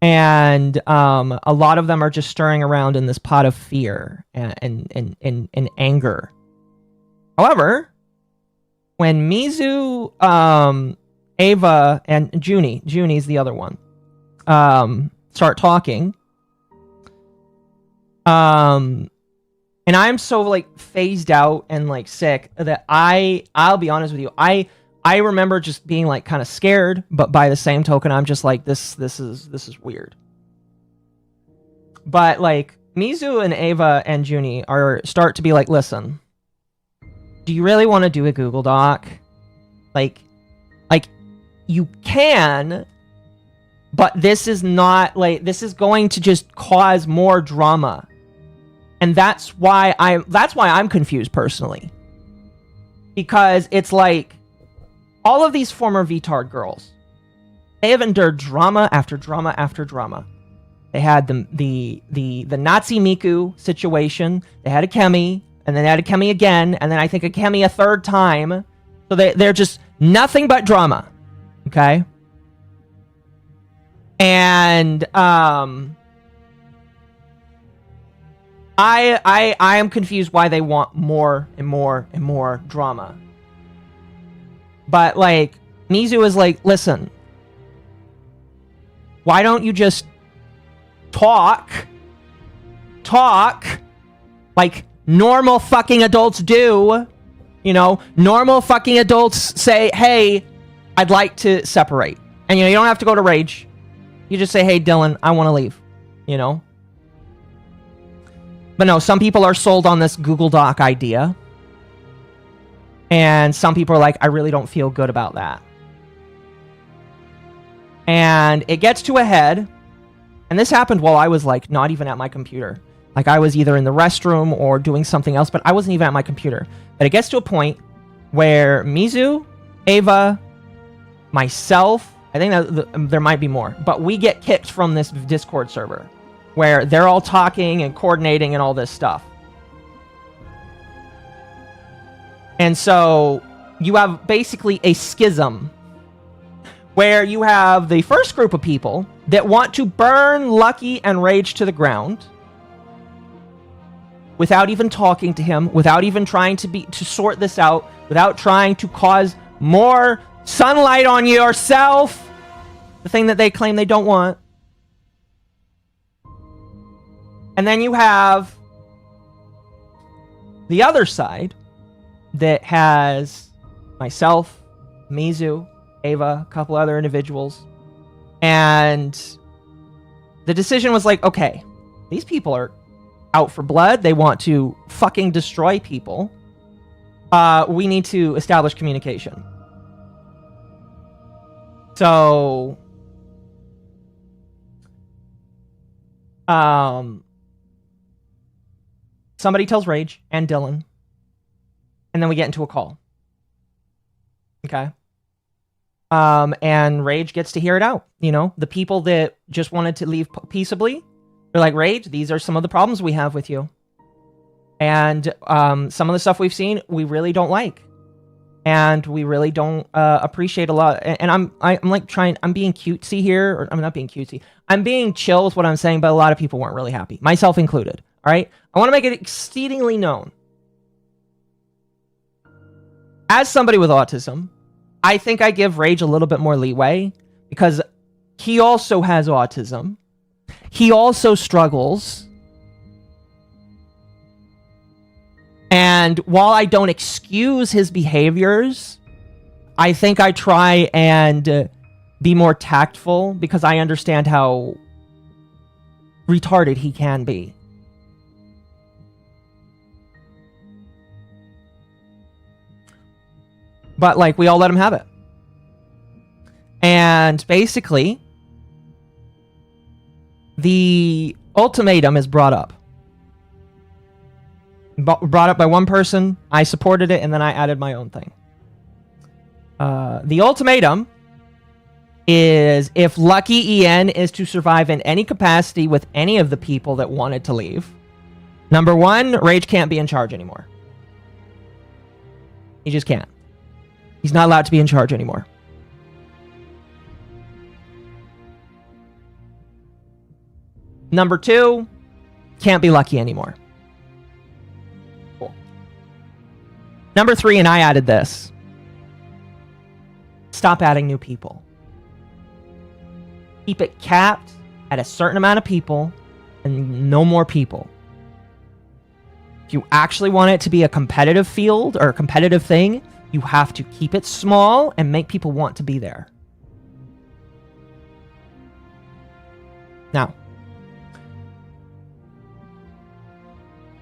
And a lot of them are just stirring around in this pot of fear and anger. However, when Mizu, Ava, and Junie's the other one, start talking, and I'm so like phased out and like sick that I'll be honest with you, I remember just being like kind of scared, but by the same token, I'm just like, this is weird. But like Mizu and Ava and Junie start to be like, listen, do you really want to do a Google Doc? Like you can, but this is not like, this is going to just cause more drama. And that's why I'm confused personally. Because it's like, all of these former VTard girls, they have endured drama after drama after drama. They had the Nazi Miku situation. They had Akemi, and then they had Akemi again, and then I think Akemi a third time. So they're just nothing but drama. Okay? And I am confused why they want more and more and more drama. But, like, Mizu is like, listen, why don't you just talk like normal fucking adults do? You know, normal fucking adults say, hey, I'd like to separate. And, you know, you don't have to go to Rage. You just say, hey, Dylan, I want to leave, you know? But no, some people are sold on this Google Doc idea. And some people are like, I really don't feel good about that. And it gets to a head. And this happened while I was like not even at my computer. Like I was either in the restroom or doing something else, but I wasn't even at my computer. But it gets to a point where Mizu, Ava, myself, I think that there might be more, but we get kicked from this Discord server where they're all talking and coordinating and all this stuff. And so you have basically a schism where you have the first group of people that want to burn Lucky and Rage to the ground without even talking to him, without even trying to sort this out, without trying to cause more sunlight on yourself, the thing that they claim they don't want. And then you have the other side that has myself, Mizu, Ava, a couple other individuals. And the decision was like, okay, these people are out for blood. They want to fucking destroy people. We need to establish communication. So, somebody tells Rage and Dylan. And then we get into a call. Okay. And Rage gets to hear it out. You know, the people that just wanted to leave peaceably, they're like, Rage, these are some of the problems we have with you. And some of the stuff we've seen, we really don't like. And we really don't appreciate a lot. And I'm like I'm being cutesy here. Or I'm not being cutesy. I'm being chill with what I'm saying, but a lot of people weren't really happy. Myself included. All right? I want to make it exceedingly known. As somebody with autism, I think I give Rage a little bit more leeway because he also has autism. He also struggles. And while I don't excuse his behaviors, I think I try and be more tactful because I understand how retarded he can be. But, like, we all let him have it. And basically, the ultimatum is brought up. Brought up by one person, I supported it, and then I added my own thing. The ultimatum is if LuckyEN is to survive in any capacity with any of the people that wanted to leave, Number one, Rage can't be in charge anymore. He just can't. He's not allowed to be in charge anymore. Number two, can't be Lucky anymore. Cool. Number three, and I added this. Stop adding new people. Keep it capped at a certain amount of people and no more people. If you actually want it to be a competitive field or a competitive thing, you have to keep it small and make people want to be there. Now,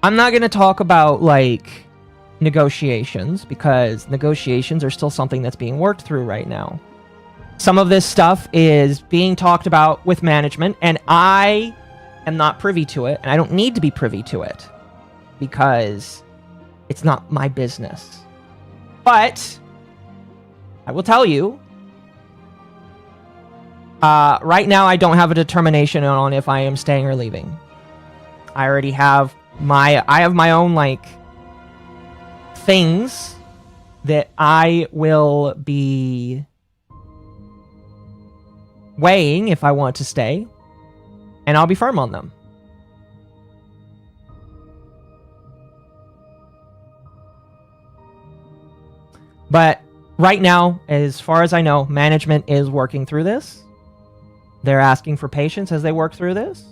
I'm not going to talk about, like, negotiations, because negotiations are still something that's being worked through right now. Some of this stuff is being talked about with management, and I am not privy to it, and I don't need to be privy to it, because it's not my business. But I will tell you, right now I don't have a determination on if I am staying or leaving. I already have my own, like, things that I will be weighing if I want to stay, and I'll be firm on them. But right now, as far as I know, management is working through this. They're asking for patience as they work through this.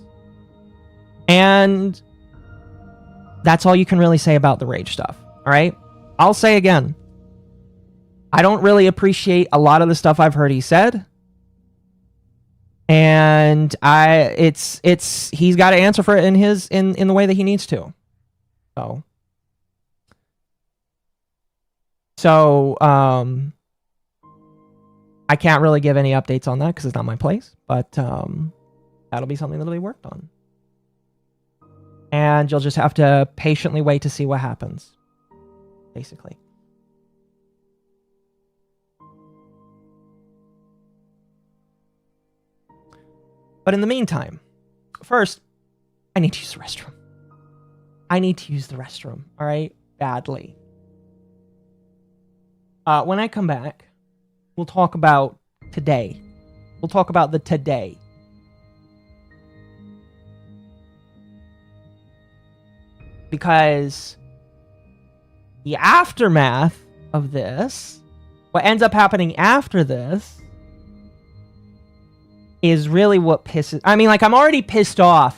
And that's all you can really say about the Rage stuff. All right? I'll say again, I don't really appreciate a lot of the stuff I've heard he said. And he's got to answer for it in the way that he needs to. So I can't really give any updates on that because it's not my place, but that'll be something that'll be worked on. And you'll just have to patiently wait to see what happens, basically. But in the meantime, first, I need to use the restroom. All right? Badly. When I come back, we'll talk about today. We'll talk about the today. Because the aftermath of this, what ends up happening after this, is really what pisses... I mean, like, I'm already pissed off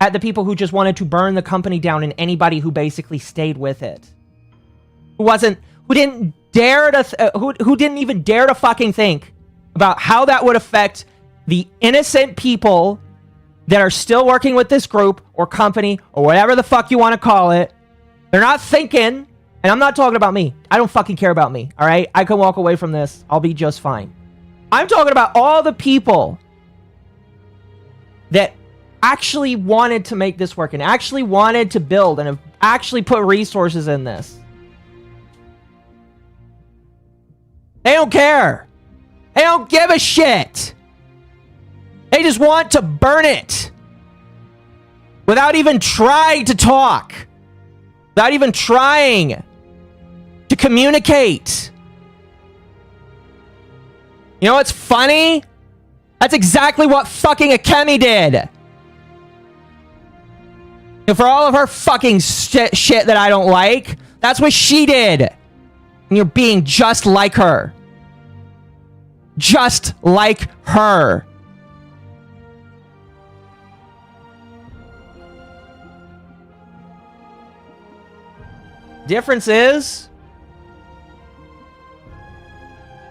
at the people who just wanted to burn the company down and anybody who basically stayed with it. Who didn't even dare to fucking think about how that would affect the innocent people that are still working with this group or company or whatever the fuck you want to call it. They're not thinking, and I'm not talking about me. I don't fucking care about me, all right? I can walk away from this. I'll be just fine. I'm talking about all the people that actually wanted to make this work and actually wanted to build and have actually put resources in this. They don't care. They don't give a shit. They just want to burn it without even trying to talk, without even trying to communicate. You know what's funny? That's exactly what fucking Akemi did. And for all of her fucking shit that I don't like, that's what she did. And you're being just like her. Just like her. Difference is,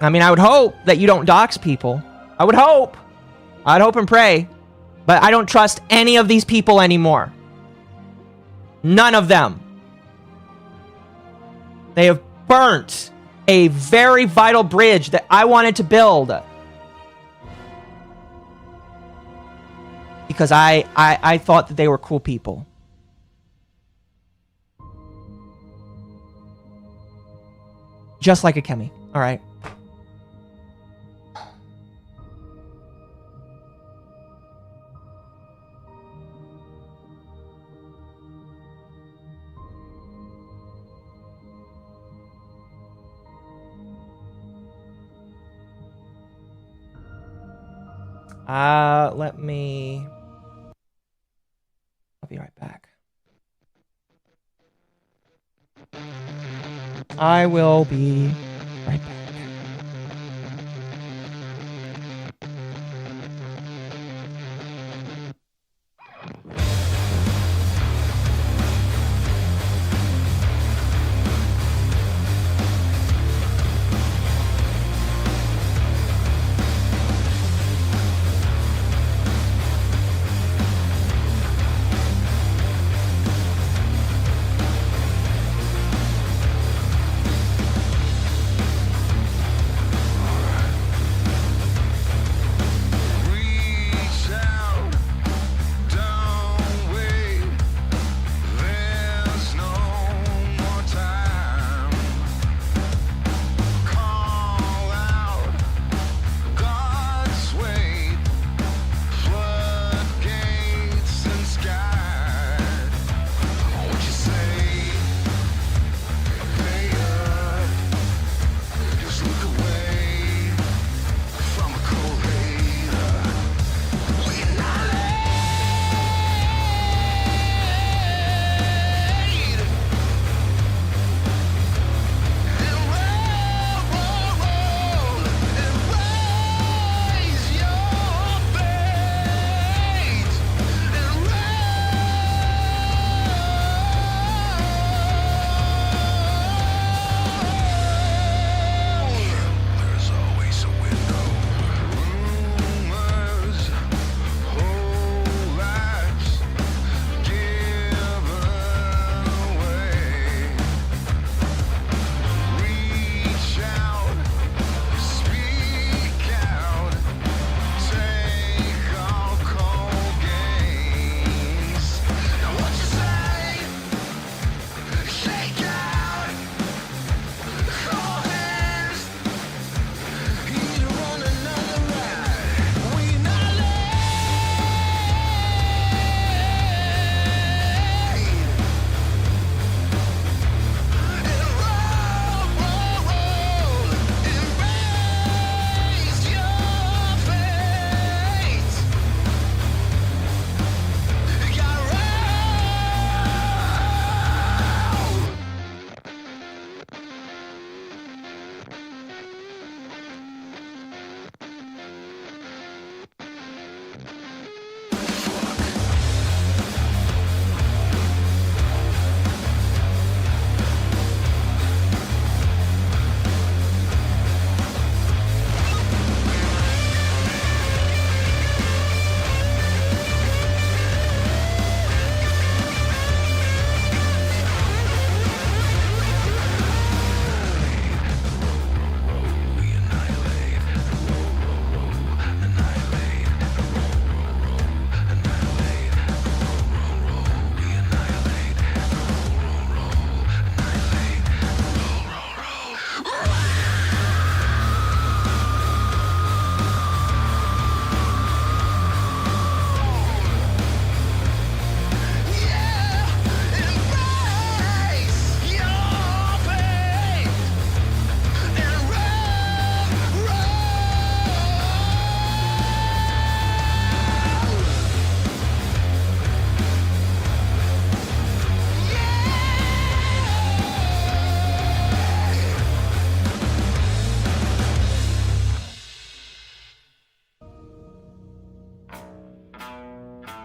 I mean, I would hope that you don't dox people. I would hope. I'd hope and pray. But I don't trust any of these people anymore. None of them. They have burnt a very vital bridge that I wanted to build. Because I thought that they were cool people. Just like Akemi. All right. Let me... I'll be right back. I will be right back.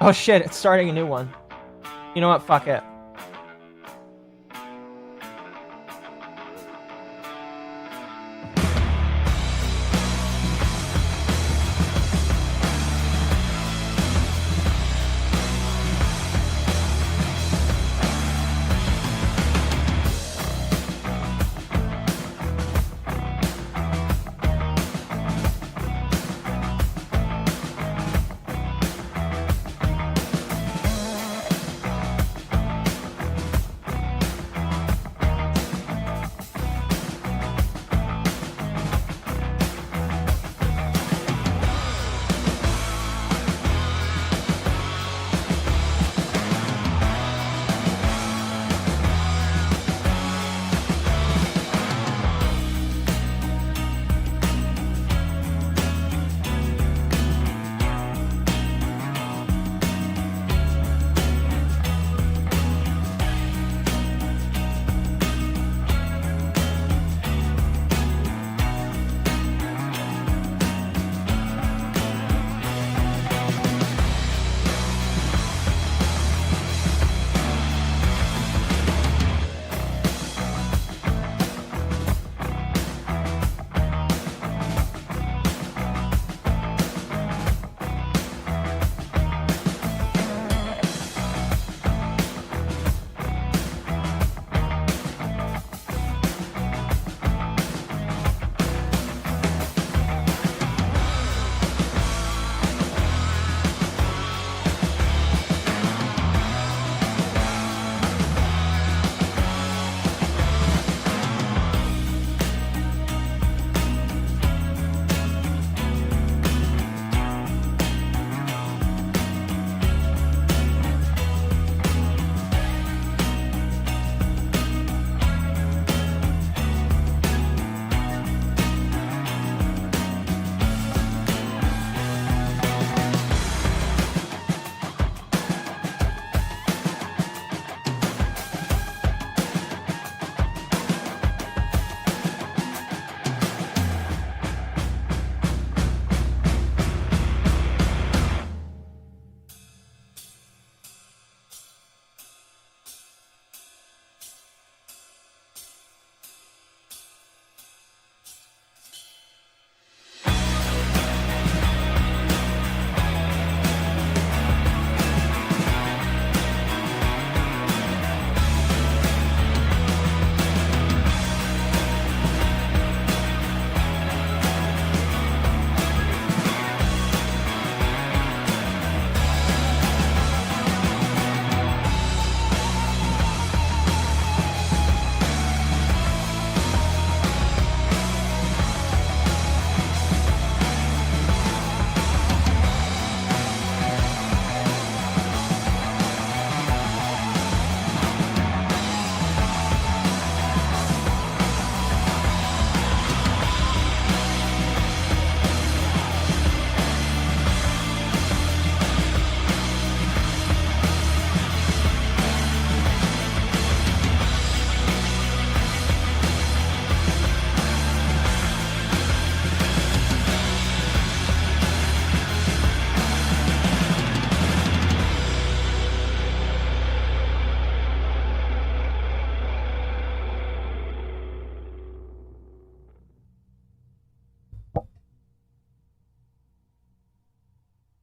Oh shit, it's starting a new one. You know what? Fuck it.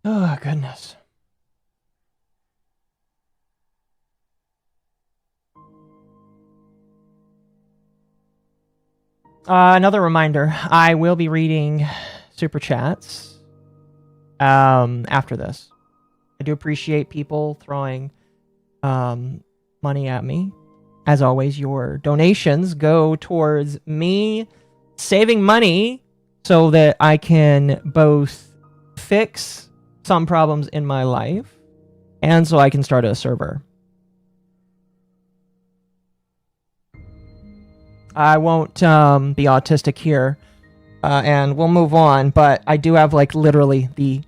Oh, goodness. Another reminder, I will be reading super chats after this. I do appreciate people throwing money at me. As always, your donations go towards me saving money so that I can both fix some problems in my life and so I can start a server. I won't be autistic here, and we'll move on, but I do have, like, literally the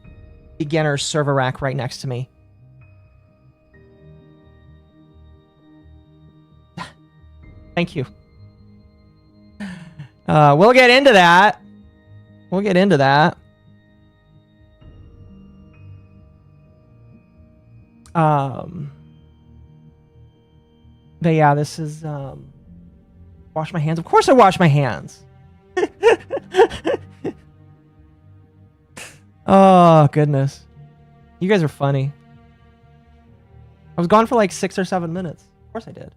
beginner server rack right next to me. Thank you. We'll get into that. We'll get into that. But yeah, this is, wash my hands. Of course I wash my hands. Oh, goodness. You guys are funny. I was gone for like 6 or 7 minutes. Of course I did.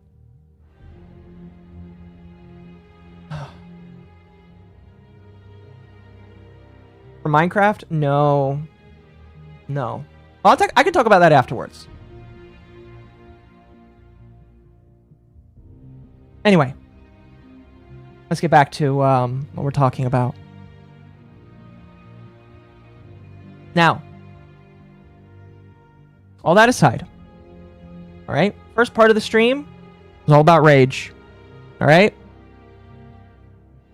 For Minecraft? No. No. I can talk about that afterwards. Anyway. Let's get back to what we're talking about. Now, all that aside, all right? First part of the stream is all about rage, all right?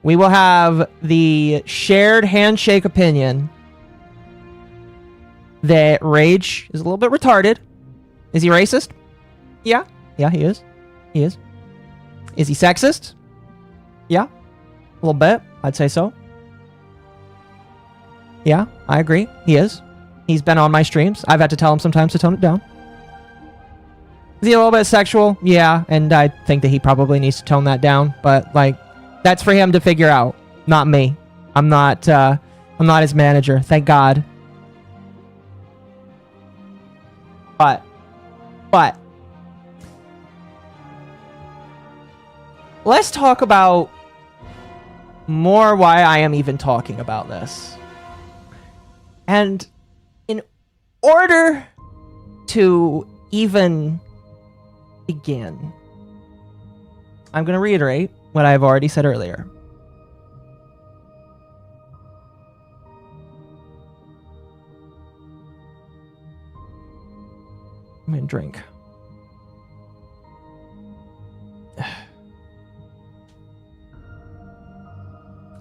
We will have the shared handshake opinion that Rage is a little bit retarded. Is he racist? Yeah. Yeah, he is. He is. Is he sexist? Yeah. A little bit. I'd say so. Yeah, I agree. He is. He's been on my streams. I've had to tell him sometimes to tone it down. Is he a little bit sexual? Yeah, and I think that he probably needs to tone that down. But, like, that's for him to figure out, not me. I'm not his manager. Thank God. But let's talk about more why I am even talking about this. And in order to even begin, I'm going to reiterate what I've already said earlier. I'm going to drink.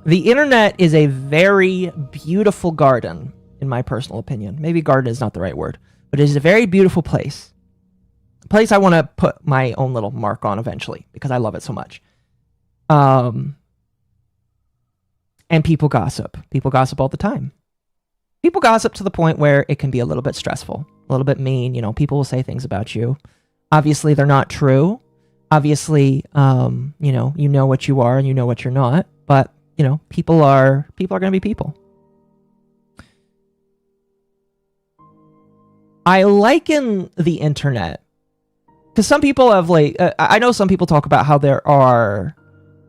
The internet is a very beautiful garden, in my personal opinion. Maybe garden is not the right word, but it is a very beautiful place. A place I want to put my own little mark on eventually, because I love it so much. And people gossip. People gossip all the time. People gossip to the point where it can be a little bit stressful, a little bit mean. You know, people will say things about you. Obviously, they're not true. Obviously, you know what you are and you know what you're not. But, you know, people are going to be people. I liken the internet because some people have, like, I know some people talk about how there are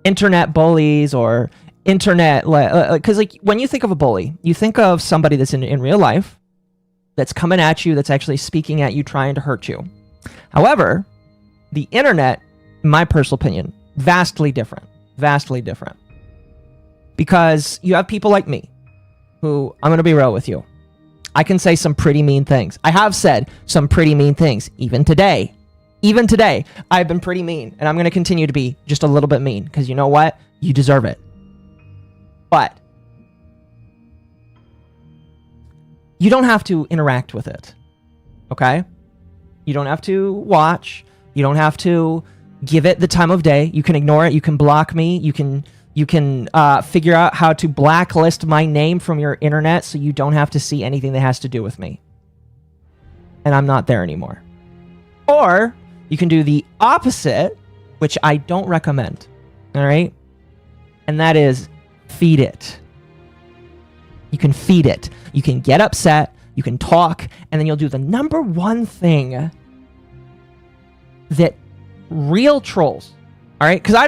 internet bullies or internet, because, like, when you think of a bully, you think of somebody that's in real life, that's coming at you, that's actually speaking at you, trying to hurt you. However, the internet, in my personal opinion, vastly different. Because you have people like me, who, I'm going to be real with you, I can say some pretty mean things. I have said some pretty mean things, even today. Even today, I've been pretty mean, and I'm going to continue to be just a little bit mean, because you know what? You deserve it. But you don't have to interact with it, okay? You don't have to watch. You don't have to give it the time of day. You can ignore it. You can block me. You can figure out how to blacklist my name from your internet so you don't have to see anything that has to do with me. And I'm not there anymore. Or you can do the opposite, which I don't recommend, all right? And that is feed it. You can feed it. You can get upset. you can talk, and then you'll do the number one thing that real trolls, all right? Because I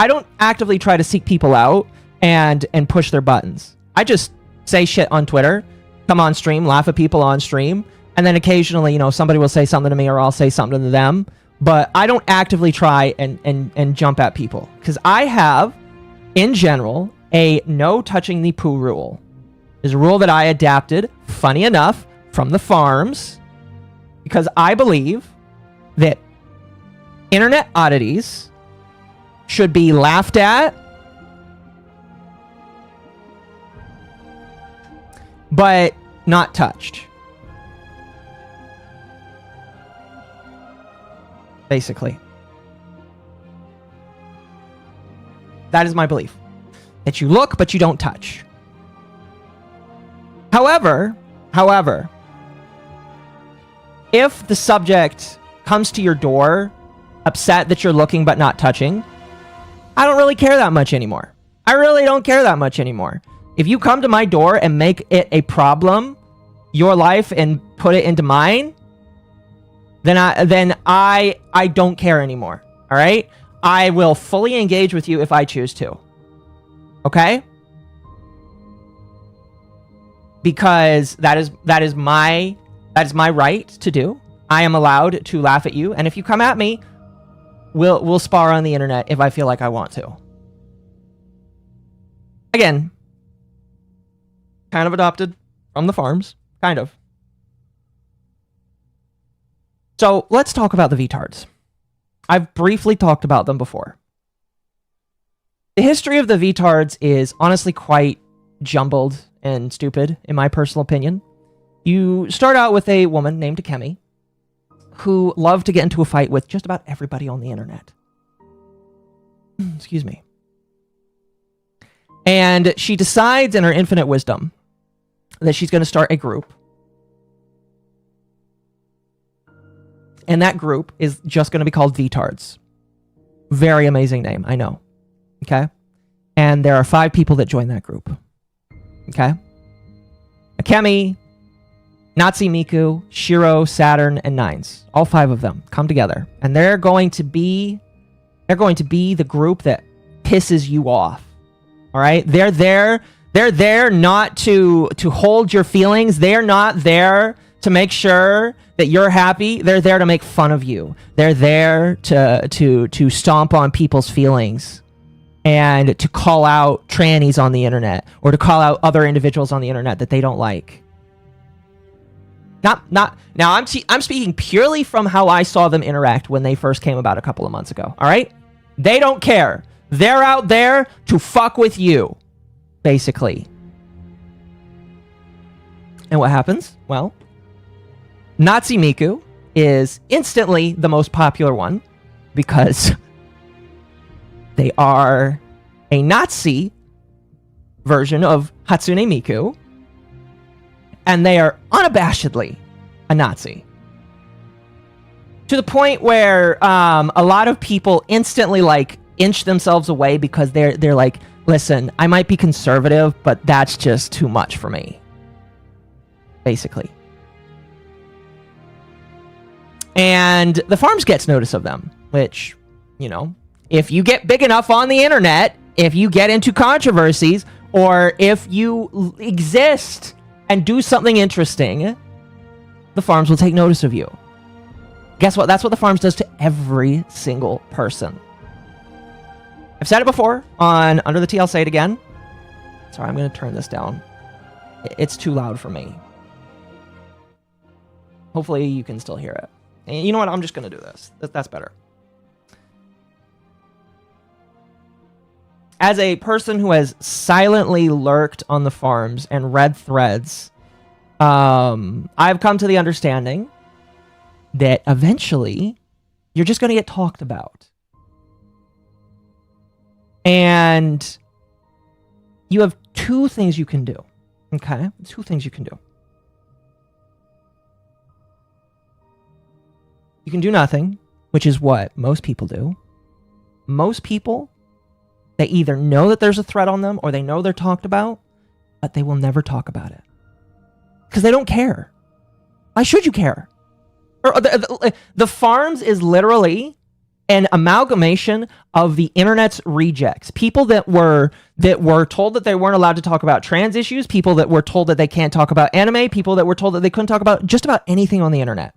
don't actively try to seek people out and push their buttons. I just say shit on Twitter, come on stream, laugh at people on stream, and then occasionally, you know, somebody will say something to me or I'll say something to them. But I don't actively try and jump at people. Because I have, in general, a no touching the poo rule. Is a rule that I adapted, funny enough, from the farms. Because I believe that internet oddities should be laughed at, but not touched. Basically. That is my belief. That you look, but you don't touch. However, if the subject comes to your door upset that you're looking but not touching, I don't really care that much anymore. I really don't care that much anymore. If you come to my door and make it a problem, your life, and put it into mine, then I don't care anymore. All right? I will fully engage with you if I choose to. Okay? Because that is my right to do. I am allowed to laugh at you, and if you come at me, we'll spar on the internet if I feel like I want to. Again, kind of adopted from the farms, kind of. So let's talk about the Vtards. I've briefly talked about them before. The history of the Vtards is honestly quite jumbled and stupid, in my personal opinion. You start out with a woman named Akemi, who loved to get into a fight with just about everybody on the internet. Excuse me. And she decides in her infinite wisdom that she's going to start a group. And that group is just going to be called Vtards. Very amazing name, I know. Okay? And there are 5 people that join that group. Okay? Akemi, Natsu Miku, Shiro, Saturn, and Nines. All 5 of them come together. And they're going to be the group that pisses you off. All right? They're there not to hold your feelings. They're not there to make sure that you're happy. They're there to make fun of you. They're there to stomp on people's feelings and to call out trannies on the internet or to call out other individuals on the internet that they don't like. Now I'm speaking purely from how I saw them interact when they first came about a couple of months ago. All right? They don't care. They're out there to fuck with you, basically. And what happens? Well, Natsu Miku is instantly the most popular one because they are a Nazi version of Hatsune Miku, and they are unabashedly a Nazi. To the point where a lot of people instantly inch themselves away because they're like, listen, I might be conservative, but that's just too much for me. Basically. And the farms gets notice of them, which, you know, if you get big enough on the internet, if you get into controversies, or if you exist and do something interesting, the farms will take notice of you. Guess what? That's what the farms does to every single person. I've said it before on Under the Tea. I'll say it again. Sorry, I'm going to turn this down. It's too loud for me. Hopefully you can still hear it. And you know what? I'm just going to do this. That's better. As a person who has silently lurked on the farms and read threads, I've come to the understanding that eventually you're just going to get talked about. And you have 2 things you can do. Okay? 2 things you can do. You can do nothing, which is what most people do. Most people, they either know that there's a threat on them or they know they're talked about, but they will never talk about it. Because they don't care. Why should you care? The farms is literally an amalgamation of the internet's rejects. People that were told that they weren't allowed to talk about trans issues, people that were told that they can't talk about anime, people that were told that they couldn't talk about just about anything on the internet.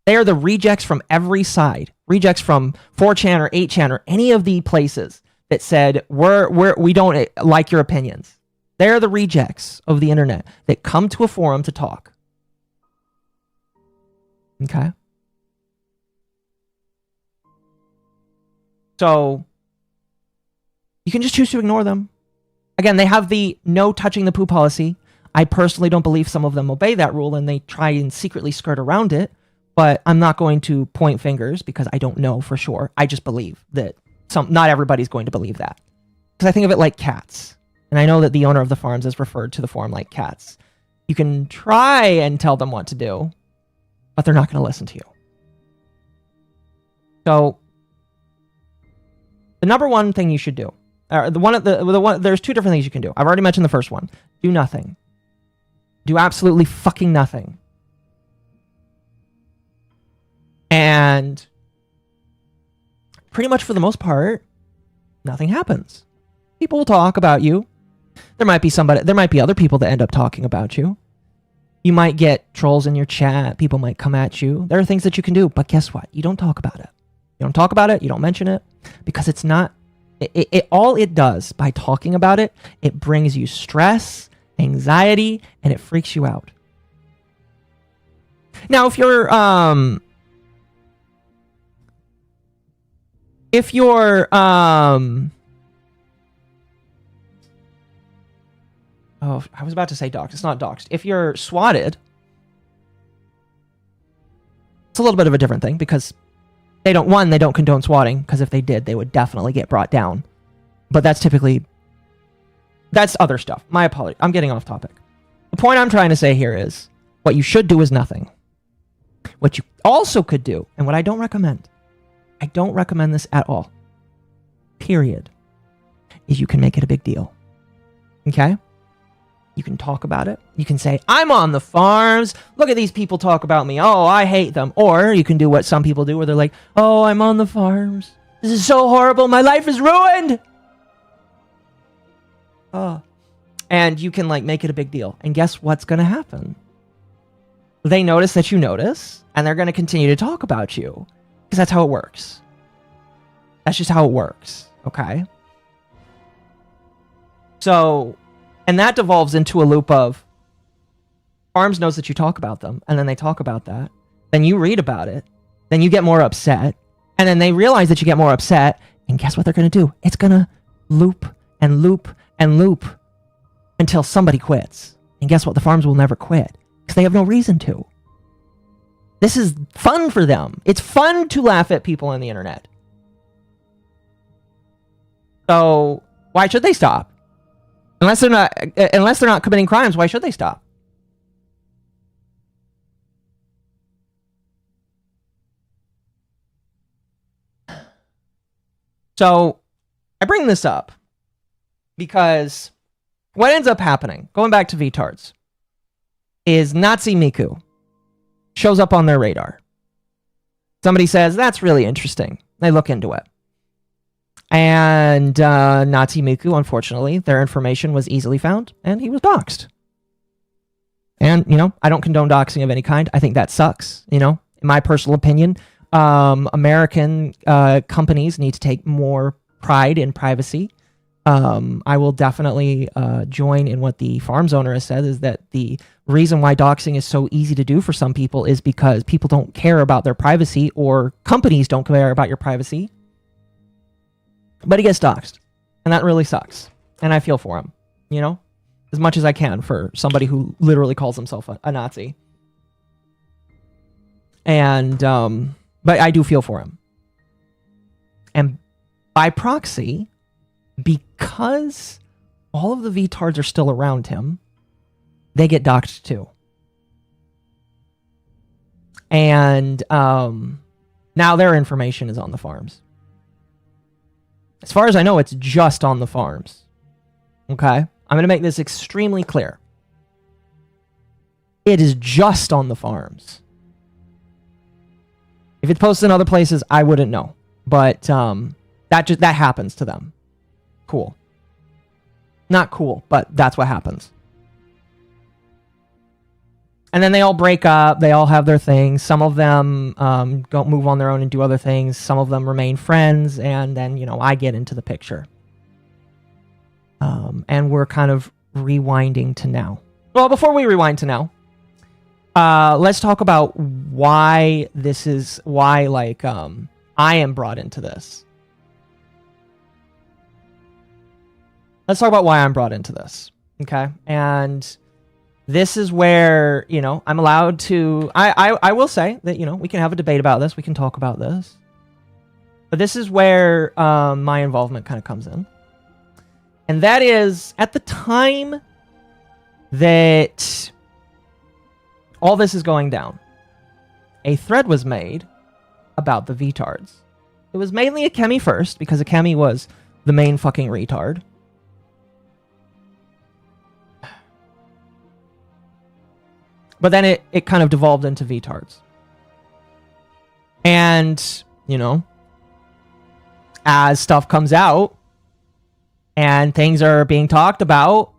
They are the rejects from every side. Rejects from 4chan or 8chan or any of the places that said we don't like your opinions. They're the rejects of the internet that come to a forum to talk. Okay? So, you can just choose to ignore them. Again, they have the no touching the poo policy. I personally don't believe some of them obey that rule and they try and secretly skirt around it, but I'm not going to point fingers because I don't know for sure. I just believe that not everybody's going to believe that. Because I think of it like cats. And I know that the owner of the farms has referred to the forum like cats. You can try and tell them what to do, but they're not going to listen to you. So, the number one thing you should do, there's two different things you can do. I've already mentioned the first one. Do nothing. Do absolutely fucking nothing. And pretty much for the most part, nothing happens. People will talk about you. There might be other people that end up talking about you. You might get trolls in your chat. People might come at you. There are things that you can do, but guess what? You don't talk about it. You don't talk about it. You don't mention it because it's not. All it does by talking about it, it brings you stress, anxiety, and it freaks you out. Now, if you're I was about to say doxed. It's not doxed. If you're swatted, it's a little bit of a different thing because they don't condone swatting, because if they did, they would definitely get brought down. But that's other stuff. My apology. I'm getting off topic. The point I'm trying to say here is what you should do is nothing. What you also could do, and what I don't recommend this at all, period, is you can make it a big deal. Okay? You can talk about it. You can say, I'm on the farms. Look at these people talk about me. Oh, I hate them. Or you can do what some people do where they're like, oh, I'm on the farms. This is so horrible. My life is ruined. Oh. And you can make it a big deal. And guess what's going to happen? They notice that you notice, and they're going to continue to talk about you. Because that's how it works. That's just how it works. Okay? So, and that devolves into a loop of farms knows that you talk about them, and then they talk about that. Then you read about it. Then you get more upset. And then they realize that you get more upset, and guess what they're going to do? It's going to loop and loop and loop until somebody quits. And guess what? The farms will never quit because they have no reason to. This is fun for them. It's fun to laugh at people on the internet. So why should they stop? Unless they're not committing crimes, why should they stop? So I bring this up because what ends up happening, going back to Vtards, is Nazi Miku shows up on their radar. Somebody says, that's really interesting. They look into it. And Nazi Miku, unfortunately, their information was easily found, and he was doxxed. And, I don't condone doxing of any kind. I think that sucks, in my personal opinion. American companies need to take more pride in privacy. I will definitely join in what the farms owner has said, is that the reason why doxing is so easy to do for some people is because people don't care about their privacy, or companies don't care about your privacy. But he gets doxed, and that really sucks. And I feel for him, as much as I can for somebody who literally calls himself a Nazi. And, but I do feel for him. And by proxy, because all of the Vtards are still around him, they get doxed too. And now their information is on the farms. As far as I know, it's just on the farms. Okay? I'm going to make this extremely clear. It is just on the farms. If it's posted in other places, I wouldn't know. But that happens to them. Cool. Not cool, but that's what happens. And then they all break up. They all have their things. Some of them go move on their own and do other things. Some of them remain friends. And then, I get into the picture. And we're kind of rewinding to now. Well, before we rewind to now, let's talk about why I am brought into this. Let's talk about why I'm brought into this. Okay? And this is where, I'm allowed to... I will say that, we can have a debate about this. We can talk about this. But this is where my involvement kind of comes in. And that is, at the time that all this is going down, a thread was made about the Vtards. It was mainly Akemi first, because Akemi was the main fucking retard. But then it kind of devolved into Vtards. And, as stuff comes out and things are being talked about,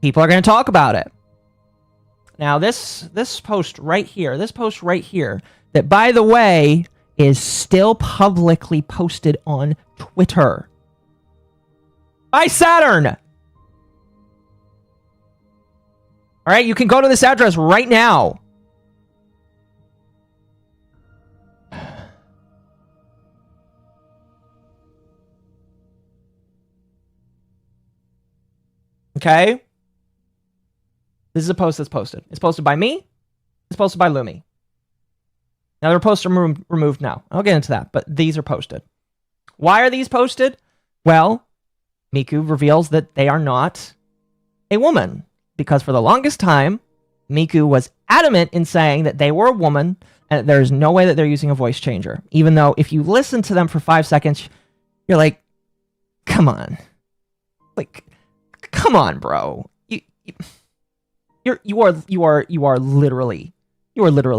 people are going to talk about it. Now, this post right here, that, by the way, is still publicly posted on Twitter by Saturn. All right, you can go to this address right now. Okay? This is a post that's posted. It's posted by me. It's posted by Lumi. Now, their posts are removed now. I'll get into that, but these are posted. Why are these posted? Well, Miku reveals that they are not a woman. Because for the longest time, Miku was adamant in saying that they were a woman and there's no way that they're using a voice changer. Even though if you listen to them for 5 seconds, you're like, come on. Like, come on, bro. You are literally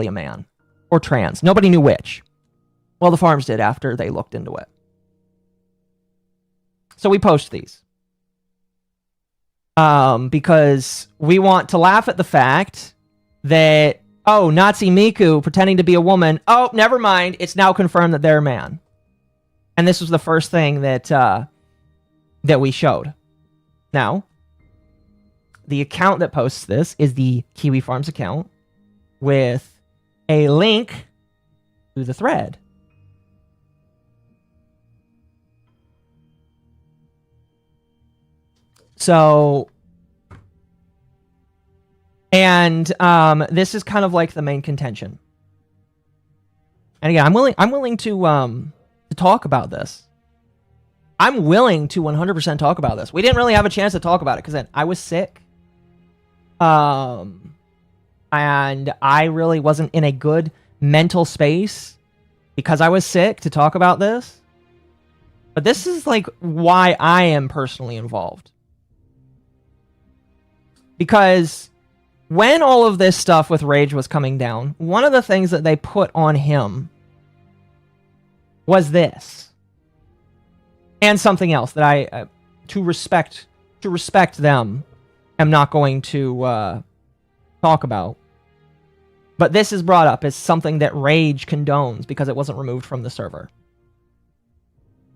a man. Or trans. Nobody knew which. Well, the farms did after they looked into it. So we post these. Because we want to laugh at the fact that, oh, Nazi Miku pretending to be a woman. Oh, never mind. It's now confirmed that they're a man. And this was the first thing that we showed. Now, the account that posts this is the Kiwi Farms account with a link to the thread. So, and this is kind of like the main contention. And again, I'm willing to talk about this. I'm willing to 100% talk about this. We didn't really have a chance to talk about it because then I was sick. And I really wasn't in a good mental space because I was sick to talk about this. But this is like why I am personally involved. Because when all of this stuff with Rage was coming down, one of the things that they put on him was this. And something else that I, to respect them, am not going to talk about. But this is brought up as something that Rage condones because it wasn't removed from the server.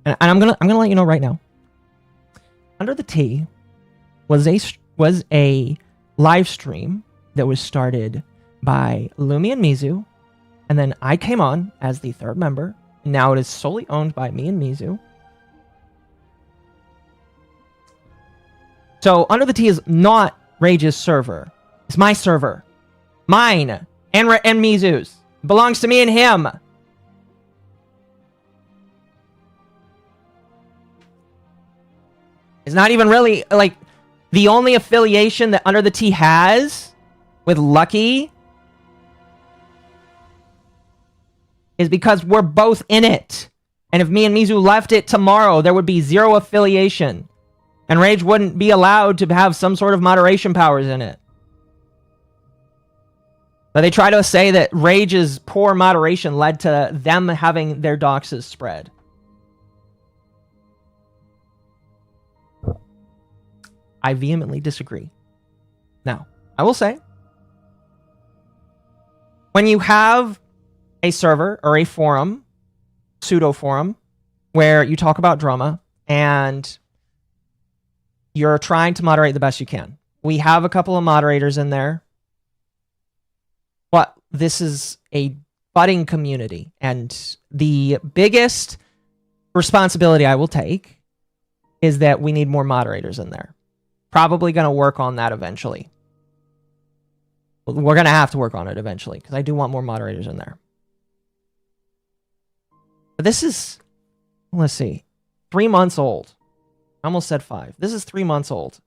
And I'm gonna let you know right now. Under the T was a live stream that was started by Lumi and Mizu, and then I came on as the third member. Now it is solely owned by me and Mizu. So Under the T is not Rage's server. It's my server. Mine. And Mizu's. It belongs to me and him. It's not even really, like, the only affiliation that Under the T has with Lucky is because we're both in it. And if me and Mizu left it tomorrow, there would be zero affiliation. And Rage wouldn't be allowed to have some sort of moderation powers in it. But they try to say that Rage's poor moderation led to them having their doxes spread. I vehemently disagree. Now, I will say, when you have a server or a forum, pseudo forum, where you talk about drama and you're trying to moderate the best you can. We have a couple of moderators in there, but this is a budding community, and the biggest responsibility I will take is that we need more moderators in there. Probably going to work on that eventually. We're going to have to work on it eventually, because I do want more moderators in there. But this is, let's see, 3 months old. I almost said 5. This is 3 months old.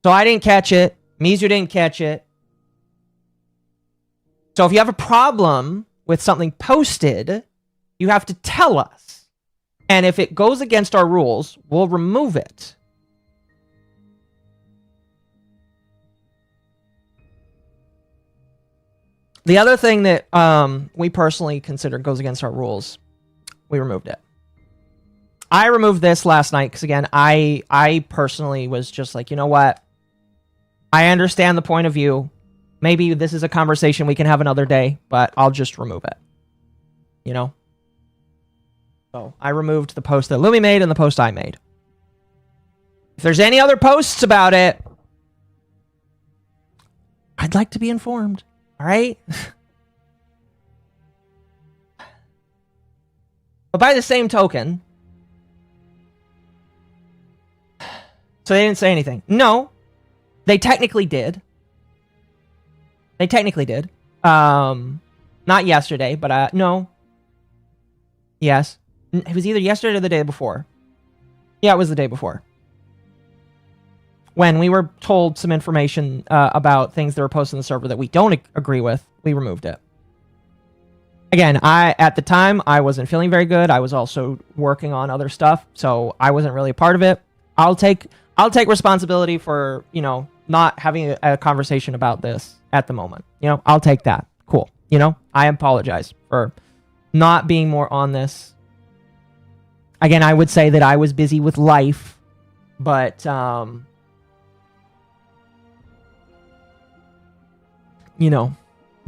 So I didn't catch it. Mizu didn't catch it. So if you have a problem with something posted, you have to tell us. And if it goes against our rules, we'll remove it. The other thing that we personally consider goes against our rules, we removed it. I removed this last night because, again, I personally was just like, you know what? I understand the point of view. Maybe this is a conversation we can have another day, but I'll just remove it. You know? So I removed the post that Lumi made and the post I made. If there's any other posts about it, I'd like to be informed. All right? But by the same token, so they didn't say anything. No, they technically did. They technically did. Not yesterday, but no. Yes. It was either yesterday or the day before. Yeah, it was the day before. When we were told some information about things that were posted on the server that we don't agree with, we removed it. Again, at the time, I wasn't feeling very good. I was also working on other stuff, so I wasn't really a part of it. I'll take responsibility for, you know, not having a conversation about this at the moment. You know, I'll take that. Cool. You know, I apologize for not being more on this. Again, I would say that I was busy with life, but you know,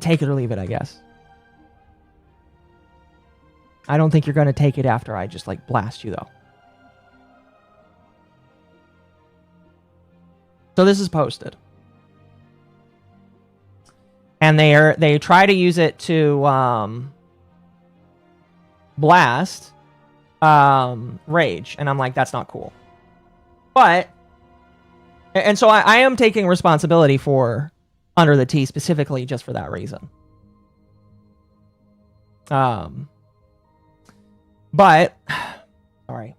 take it or leave it, I guess. I don't think you're going to take it after I just, like, blast you, though. So this is posted. And they try to use it to blast Rage. And I'm like, that's not cool. But, and so I am taking responsibility for Under the Tea specifically just for that reason. But, sorry.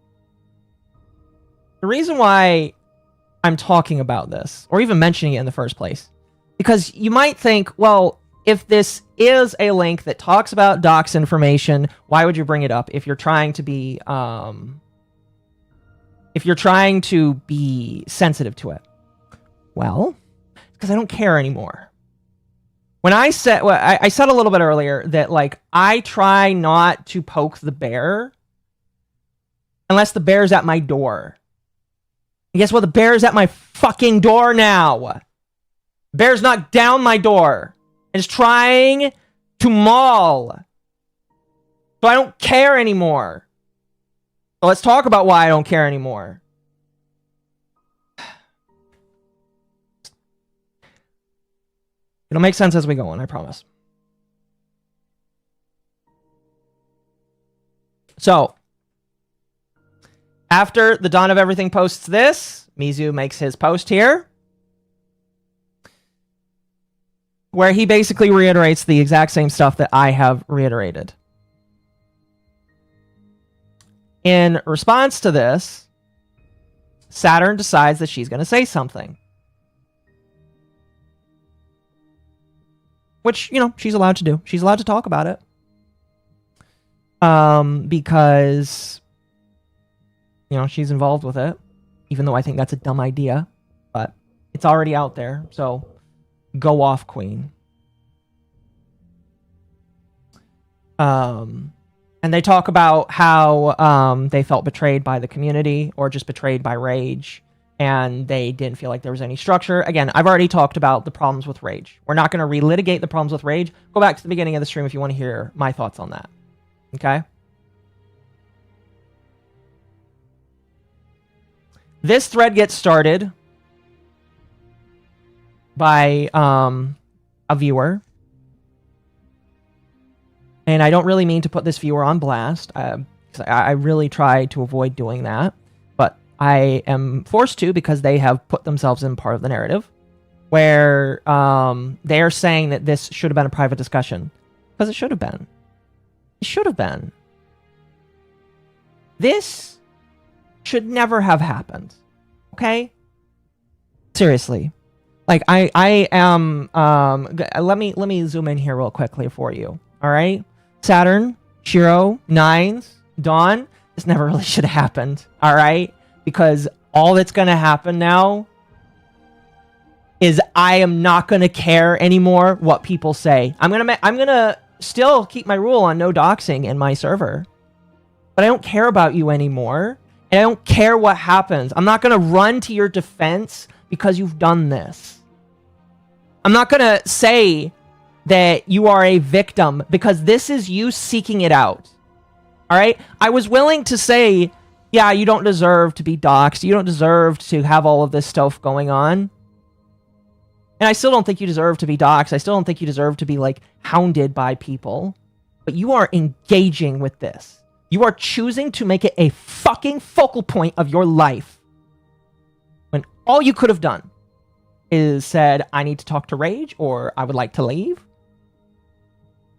The reason why I'm talking about this, or even mentioning it in the first place, because you might think, well, if this is a link that talks about docs information, why would you bring it up if you're trying to be, sensitive to it? Well, because I don't care anymore. When I said, well, I said a little bit earlier that, like, I try not to poke the bear unless the bear's at my door. And guess what? The bear's at my fucking door now. The bear's knocked down my door and is trying to maul. So I don't care anymore. So let's talk about why I don't care anymore. It'll make sense as we go on, I promise. So, after the Dawn of Everything posts this, Mizu makes his post here, where he basically reiterates the exact same stuff that I have reiterated. In response to this, Saturn decides that she's going to say something. Which, you know, she's allowed to do. She's allowed to talk about it. Because, you know, she's involved with it. Even though I think that's a dumb idea. But it's already out there. So, go off, Queen. And they talk about how they felt betrayed by the community or just betrayed by Rage, and they didn't feel like there was any structure. Again, I've already talked about the problems with Rage. We're not going to relitigate the problems with Rage. Go back to the beginning of the stream if you want to hear my thoughts on that. Okay? This thread gets started by a viewer. And I don't really mean to put this viewer on blast. I really try to avoid doing that. But I am forced to because they have put themselves in part of the narrative where they are saying that this should have been a private discussion. Because it should have been. It should have been. This should never have happened. Okay? Seriously. Like, I am... let me zoom in here real quickly for you. Alright? Saturn, Shiro, Nines, Dawn, this never really should have happened, alright? Because all that's gonna happen now is I am not gonna care anymore what people say. I'm gonna still keep my rule on no doxing in my server. But I don't care about you anymore. And I don't care what happens. I'm not gonna run to your defense because you've done this. I'm not gonna say that you are a victim because this is you seeking it out. All right? I was willing to say, yeah, you don't deserve to be doxxed. You don't deserve to have all of this stuff going on. And I still don't think you deserve to be doxxed. I still don't think you deserve to be, like, hounded by people. But you are engaging with this. You are choosing to make it a fucking focal point of your life. When all you could have done is said, I need to talk to Rage, or I would like to leave.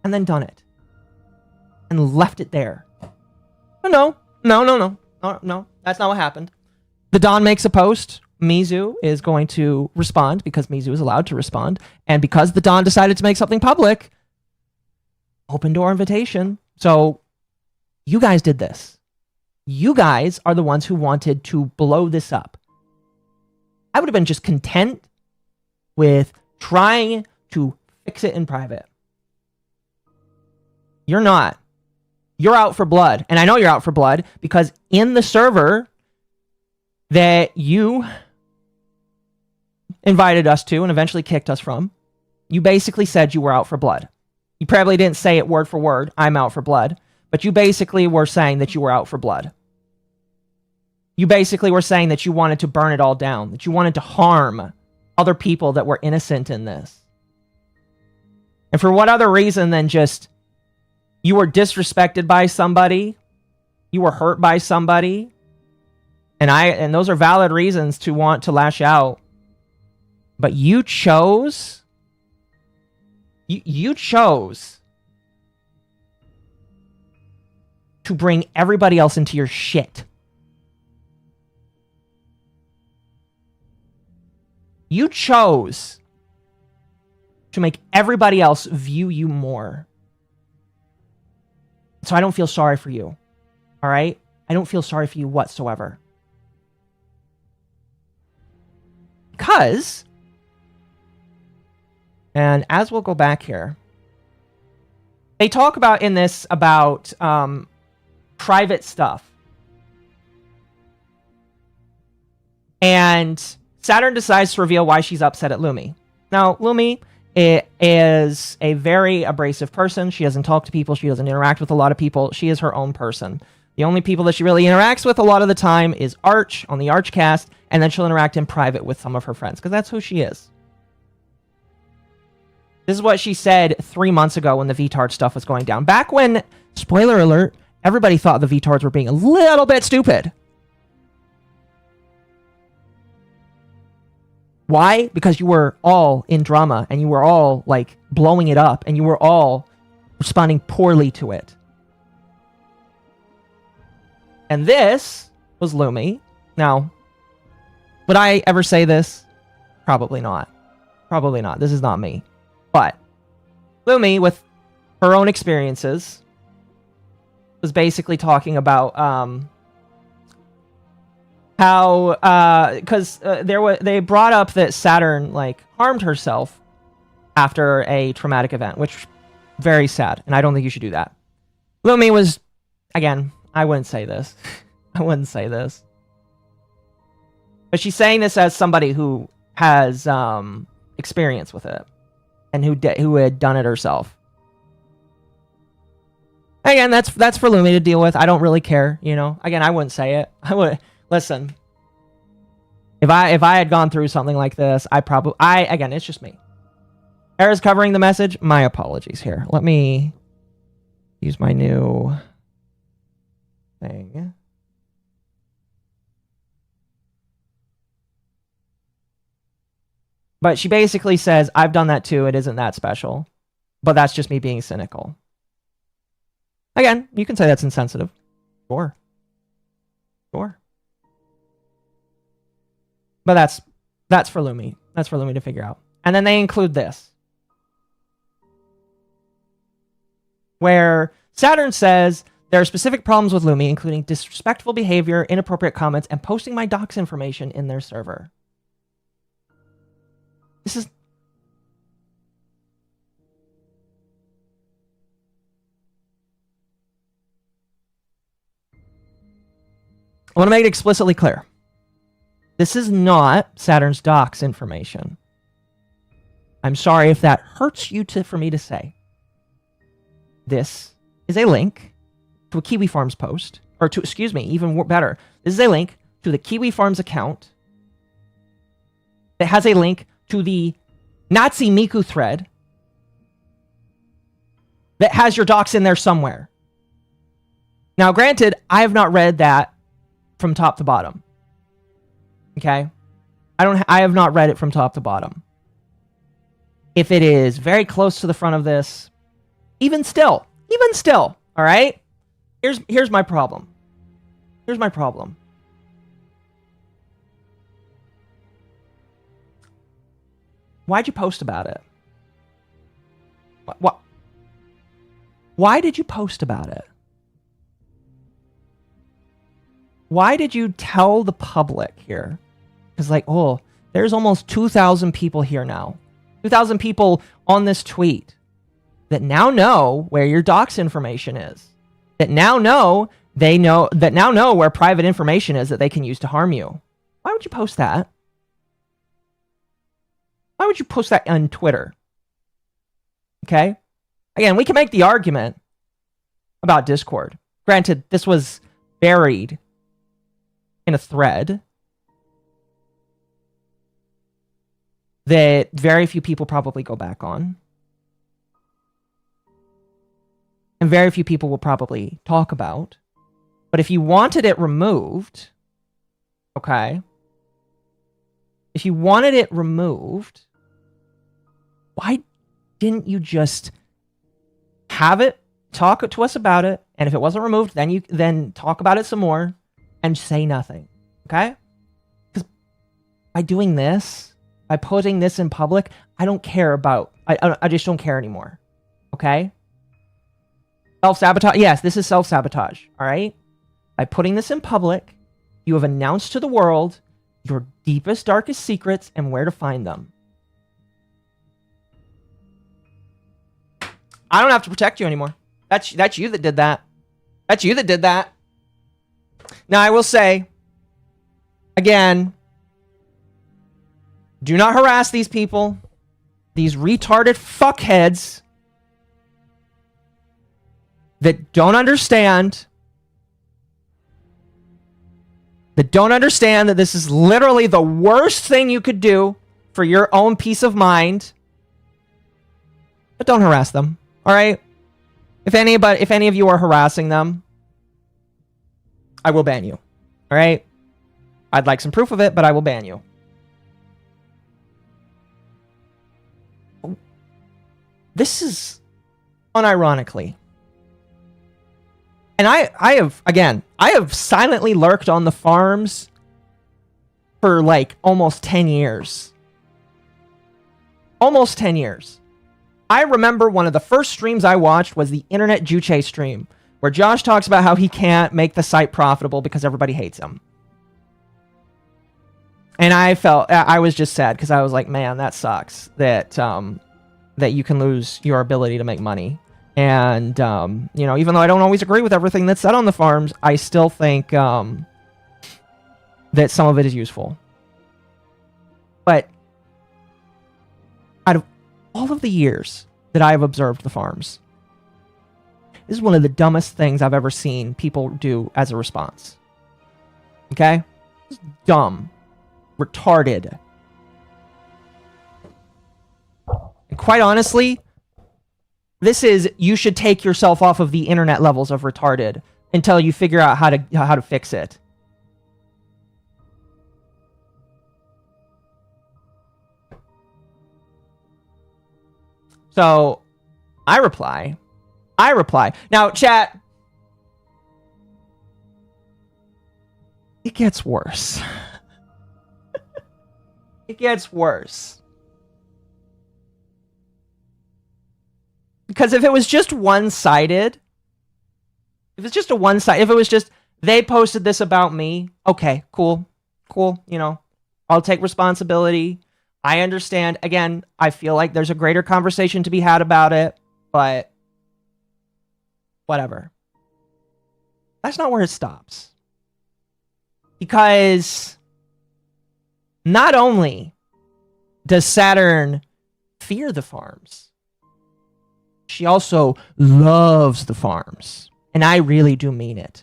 And then done it. And left it there. No. That's not what happened. The Don makes a post. Mizu is going to respond because Mizu is allowed to respond. And because the Don decided to make something public, open door invitation. So you guys did this. You guys are the ones who wanted to blow this up. I would have been just content with trying to fix it in private. You're not. You're out for blood. And I know you're out for blood because in the server that you invited us to and eventually kicked us from, you basically said you were out for blood. You probably didn't say it word for word, I'm out for blood, but you basically were saying that you were out for blood. You basically were saying that you wanted to burn it all down, that you wanted to harm other people that were innocent in this. And for what other reason than just you were disrespected by somebody, you were hurt by somebody, and those are valid reasons to want to lash out. But you chose you chose to bring everybody else into your shit. You chose to make everybody else view you more. So I don't feel sorry for you. All right? I don't feel sorry for you whatsoever. Because, and as we'll go back here, they talk about in this about private stuff. And Saturn decides to reveal why she's upset at Lumi. Now, Lumi is a very abrasive person. She doesn't talk to people. She doesn't interact with a lot of people. She is her own person. The only people that she really interacts with a lot of the time is Arch on the Archcast, and then she'll interact in private with some of her friends, because that's who she is. This is what she said 3 months ago when the Vtard stuff was going down. Back when, spoiler alert, everybody thought the Vtards were being a little bit stupid. Why? Because you were all in drama, and you were all, like, blowing it up, and you were all responding poorly to it. And this was Lumi. Now, would I ever say this? Probably not. Probably not. This is not me. But Lumi, with her own experiences, was basically talking about how because they brought up that Saturn like harmed herself after a traumatic event, which very sad, and I don't think you should do that. Lumi was, again, I wouldn't say this. I wouldn't say this. But she's saying this as somebody who has experience with it and who had done it herself. Again, that's for Lumi to deal with. I don't really care, you know. Again, I wouldn't say it. I would listen. If I had gone through something like this, again, it's just me. Hara's covering the message. My apologies here. Let me use my new thing. But she basically says, I've done that too. It isn't that special. But that's just me being cynical. Again, you can say that's insensitive. Sure. Sure. But that's for Lumi. That's for Lumi to figure out. And then they include this. Where Saturn says, there are specific problems with Lumi, including disrespectful behavior, inappropriate comments, and posting my docs information in their server. This is... I want to make it explicitly clear. This is not Saturn's docs information. I'm sorry if that hurts you for me to say. This is a link to a Kiwi Farms post, or to, excuse me, even better. This is a link to the Kiwi Farms account that has a link to the Nazi Miku thread that has your docs in there somewhere. Now, granted, I have not read that from top to bottom. Okay? I have not read it from top to bottom. If it is very close to the front of this, even still, all right? Here's my problem. Here's my problem. Why'd you post about it? What? Why did you post about it? Why did you tell the public here? Because like, oh, there's almost 2,000 people here now. 2,000 people on this tweet that now know where your docs information is. That now know where private information is that they can use to harm you. Why would you post that? Why would you post that on Twitter? Okay? Again, we can make the argument about Discord. Granted, this was buried in a thread that very few people probably go back on. And very few people will probably talk about. But if you wanted it removed, okay? If you wanted it removed, why didn't you just have it, talk to us about it, and if it wasn't removed, then talk about it some more and say nothing, okay? Because by doing this, by putting this in public, I don't care about, I just don't care anymore, okay? Self-sabotage, yes, this is self-sabotage, all right? By putting this in public, you have announced to the world your deepest, darkest secrets and where to find them. I don't have to protect you anymore. That's you that did that. That's you that did that. Now, I will say, again, do not harass these people. These retarded fuckheads that don't understand that this is literally the worst thing you could do for your own peace of mind. But don't harass them, all right? If any of you are harassing them, I will ban you, all right? I'd like some proof of it, but I will ban you. This is unironically. And I have silently lurked on the farms for like almost 10 years. Almost 10 years. I remember one of the first streams I watched was the Internet Juche stream, where Josh talks about how he can't make the site profitable because everybody hates him. And I was just sad because I was like, man, that sucks that you can lose your ability to make money. And, you know, even though I don't always agree with everything that's said on the farms, I still think that some of it is useful. But out of all of the years that I have observed the farms, this is one of the dumbest things I've ever seen people do as a response. Okay? It's dumb. Retarded. And quite honestly, this is, you should take yourself off of the internet levels of retarded until you figure out how to fix it. So, I reply. Now, chat, it gets worse. It gets worse. Because if it was just one-sided, if it was just, they posted this about me, okay, cool, you know, I'll take responsibility. I understand. Again, I feel like there's a greater conversation to be had about it, but whatever. That's not where it stops. Because not only does Saturn fear the farms, she also loves the farms. And I really do mean it.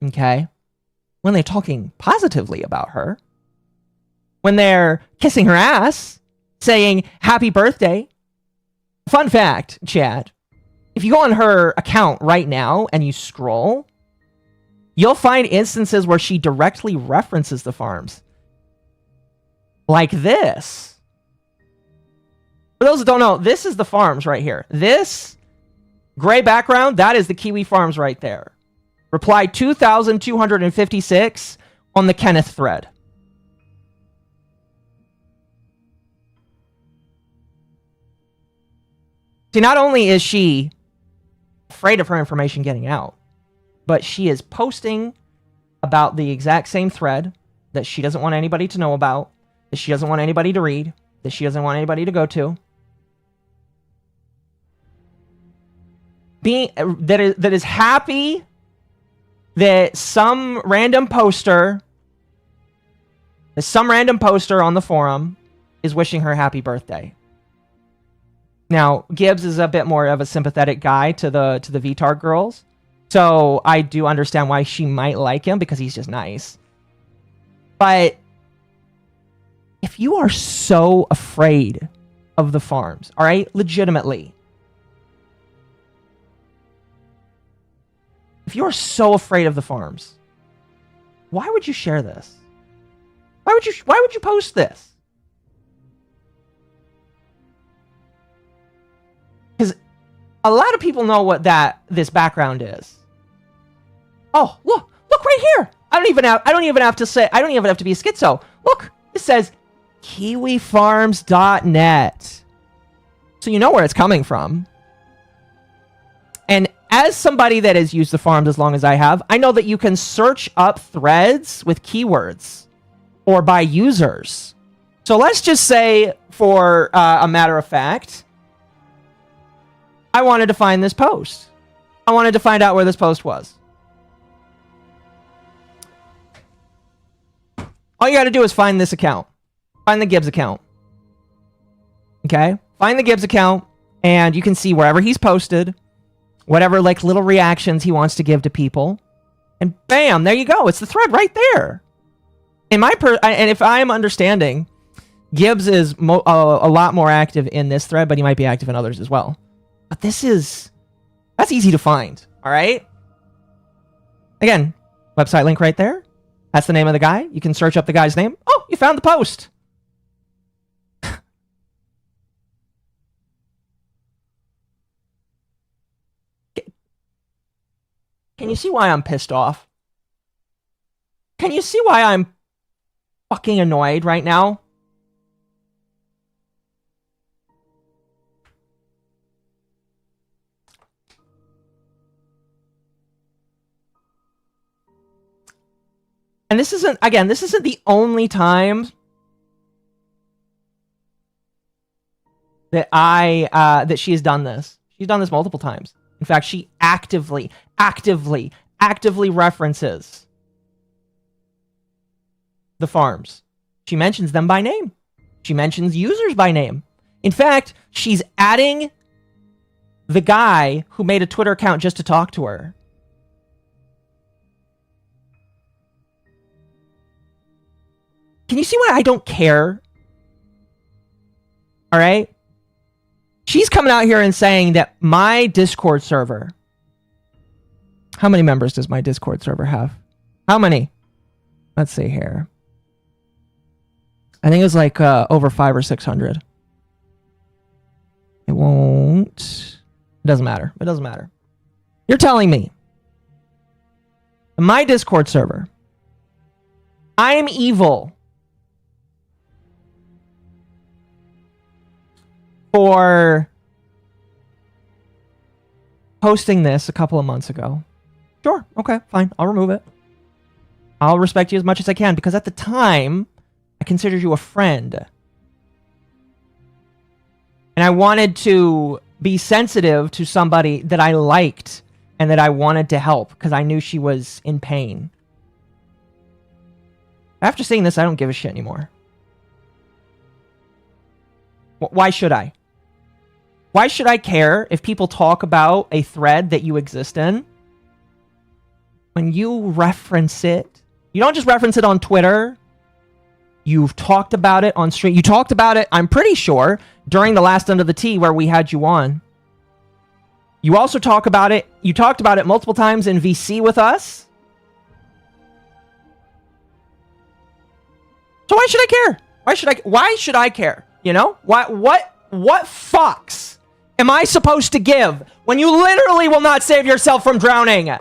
Okay? When they're talking positively about her, when they're kissing her ass, saying happy birthday. Fun fact, chat, if you go on her account right now and you scroll, you'll find instances where she directly references the farms. Like this. For those that don't know, this is the farms right here. This gray background, that is the Kiwi farms right there. Reply 2,256 on the Kenneth thread. See, not only is she afraid of her information getting out, but she is posting about the exact same thread that she doesn't want anybody to know about, that she doesn't want anybody to read, that she doesn't want anybody to go to. That is happy that some random poster on the forum is wishing her happy birthday. Now, Gibbs is a bit more of a sympathetic guy to the Vtard girls, so I do understand why she might like him, because he's just nice. But if you are so afraid of the farms, all right, legitimately, if you are so afraid of the farms, why would you share this? Why would you post this? Because a lot of people know what this background is. Oh, look right here. I don't even have to be a schizo. Look, it says kiwifarms.net. So you know where it's coming from. And as somebody that has used the farms as long as I have, I know that you can search up threads with keywords or by users. So let's just say, for a matter of fact, I wanted to find this post. I wanted to find out where this post was. All you got to do is find this account. Find the Gibbs account. Okay? Find the Gibbs account, and you can see wherever he's posted, whatever like little reactions he wants to give to people, and bam, there you go. It's the thread right there. And if I'm understanding, Gibbs is a lot more active in this thread, but he might be active in others as well. But that's easy to find, all right? Again, website link right there. That's the name of the guy. You can search up the guy's name. Oh, you found the post. Can you see why I'm pissed off? Can you see why I'm fucking annoyed right now? And this isn't the only time that that she has done this. She's done this multiple times. In fact, she actively references the farms. She mentions them by name. She mentions users by name. In fact, she's adding the guy who made a Twitter account just to talk to her. Can you see why I don't care? All right? She's coming out here and saying that my Discord server... How many members does my Discord server have? How many? Let's see here. I think it was like over 500 or 600. It won't... It doesn't matter. It doesn't matter. You're telling me my Discord server, I am evil for posting this a couple of months ago. Sure. Okay, fine. I'll remove it. I'll respect you as much as I can because at the time, I considered you a friend. And I wanted to be sensitive to somebody that I liked and that I wanted to help because I knew she was in pain. After seeing this, I don't give a shit anymore. Why should I? Why should I care if people talk about a thread that you exist in? When you reference it, you don't just reference it on Twitter. You've talked about it on stream. You talked about it, I'm pretty sure, during the last Under the Tea where we had you on. You also talk about it. You talked about it multiple times in VC with us. So why should I care? Why should I care? You know? What fucks am I supposed to give when you literally will not save yourself from drowning?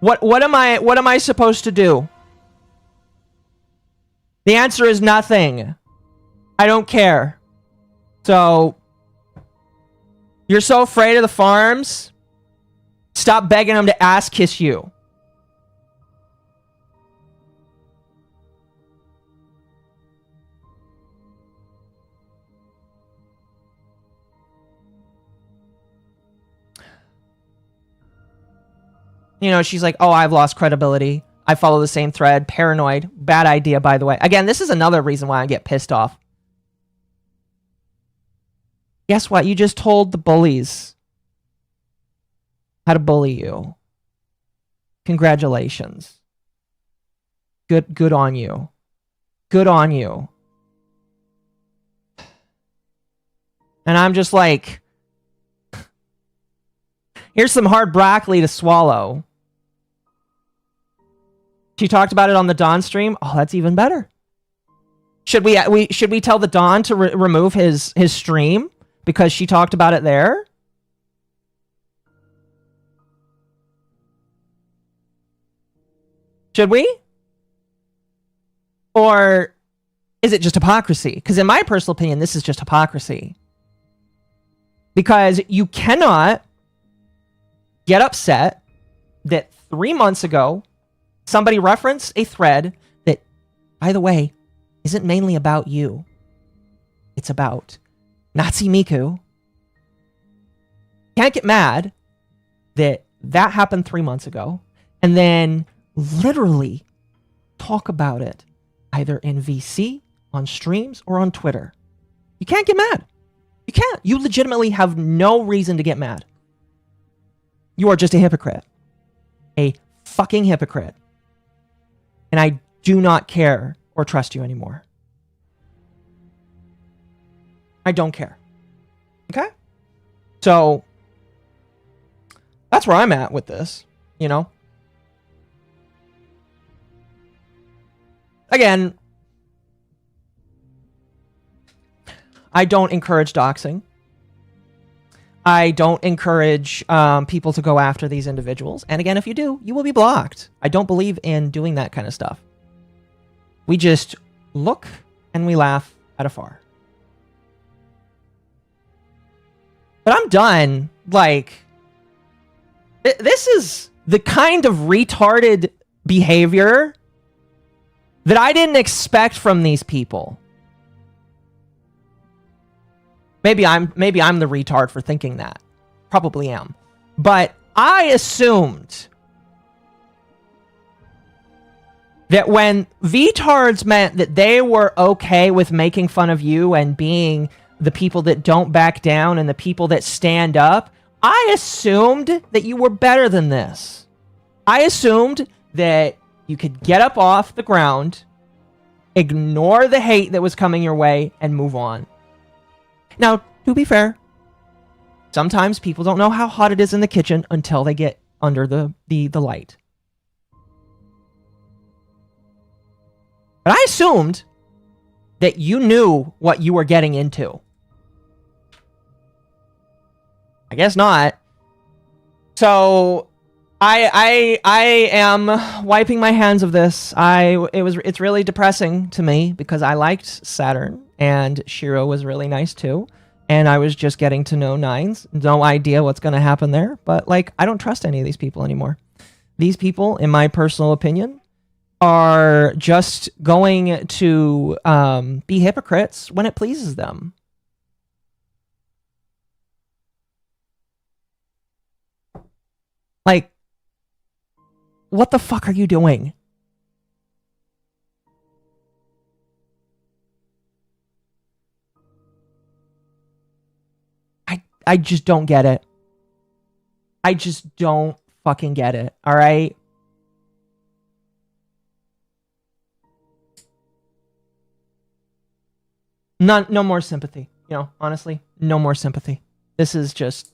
What am I supposed to do? The answer is nothing. I don't care. So you're so afraid of the farms? Stop begging them to ass kiss you. You know, she's like, oh, I've lost credibility. I follow the same thread. Paranoid. Bad idea, by the way. Again, this is another reason why I get pissed off. Guess what? You just told the bullies how to bully you. Congratulations. Good on you. Good on you. And I'm just like, here's some hard broccoli to swallow. She talked about it on the Don stream. Oh, that's even better. Should we tell the Don to remove his stream because she talked about it there? Should we? Or is it just hypocrisy? Because in my personal opinion, this is just hypocrisy. Because you cannot get upset that 3 months ago, somebody referenced a thread that, by the way, isn't mainly about you. It's about Nazi Miku. Can't get mad that that happened 3 months ago and then literally talk about it either in VC, on streams, or on Twitter. You can't get mad. You can't. You legitimately have no reason to get mad. You are just a hypocrite. A fucking hypocrite. And I do not care or trust you anymore. I don't care. Okay? So, that's where I'm at with this, you know? Again, I don't encourage doxing. I don't encourage people to go after these individuals. And again, if you do, you will be blocked. I don't believe in doing that kind of stuff. We just look and we laugh at afar. But I'm done. Like, this is the kind of retarded behavior that I didn't expect from these people. Maybe I'm the retard for thinking that. Probably am. But I assumed that when Vtards meant that they were okay with making fun of you and being the people that don't back down and the people that stand up, I assumed that you were better than this. I assumed that you could get up off the ground, ignore the hate that was coming your way, and move on. Now, to be fair, sometimes people don't know how hot it is in the kitchen until they get under the light. But I assumed that you knew what you were getting into. I guess not. So I am wiping my hands of this. It's really depressing to me because I liked Saturn and Shiro was really nice too. And I was just getting to know Nines. No idea what's going to happen there. But like, I don't trust any of these people anymore. These people, in my personal opinion, are just going to be hypocrites when it pleases them. Like, what the fuck are you doing? I just don't get it. I just don't fucking get it, alright? No more sympathy. You know, honestly, no more sympathy. This is just...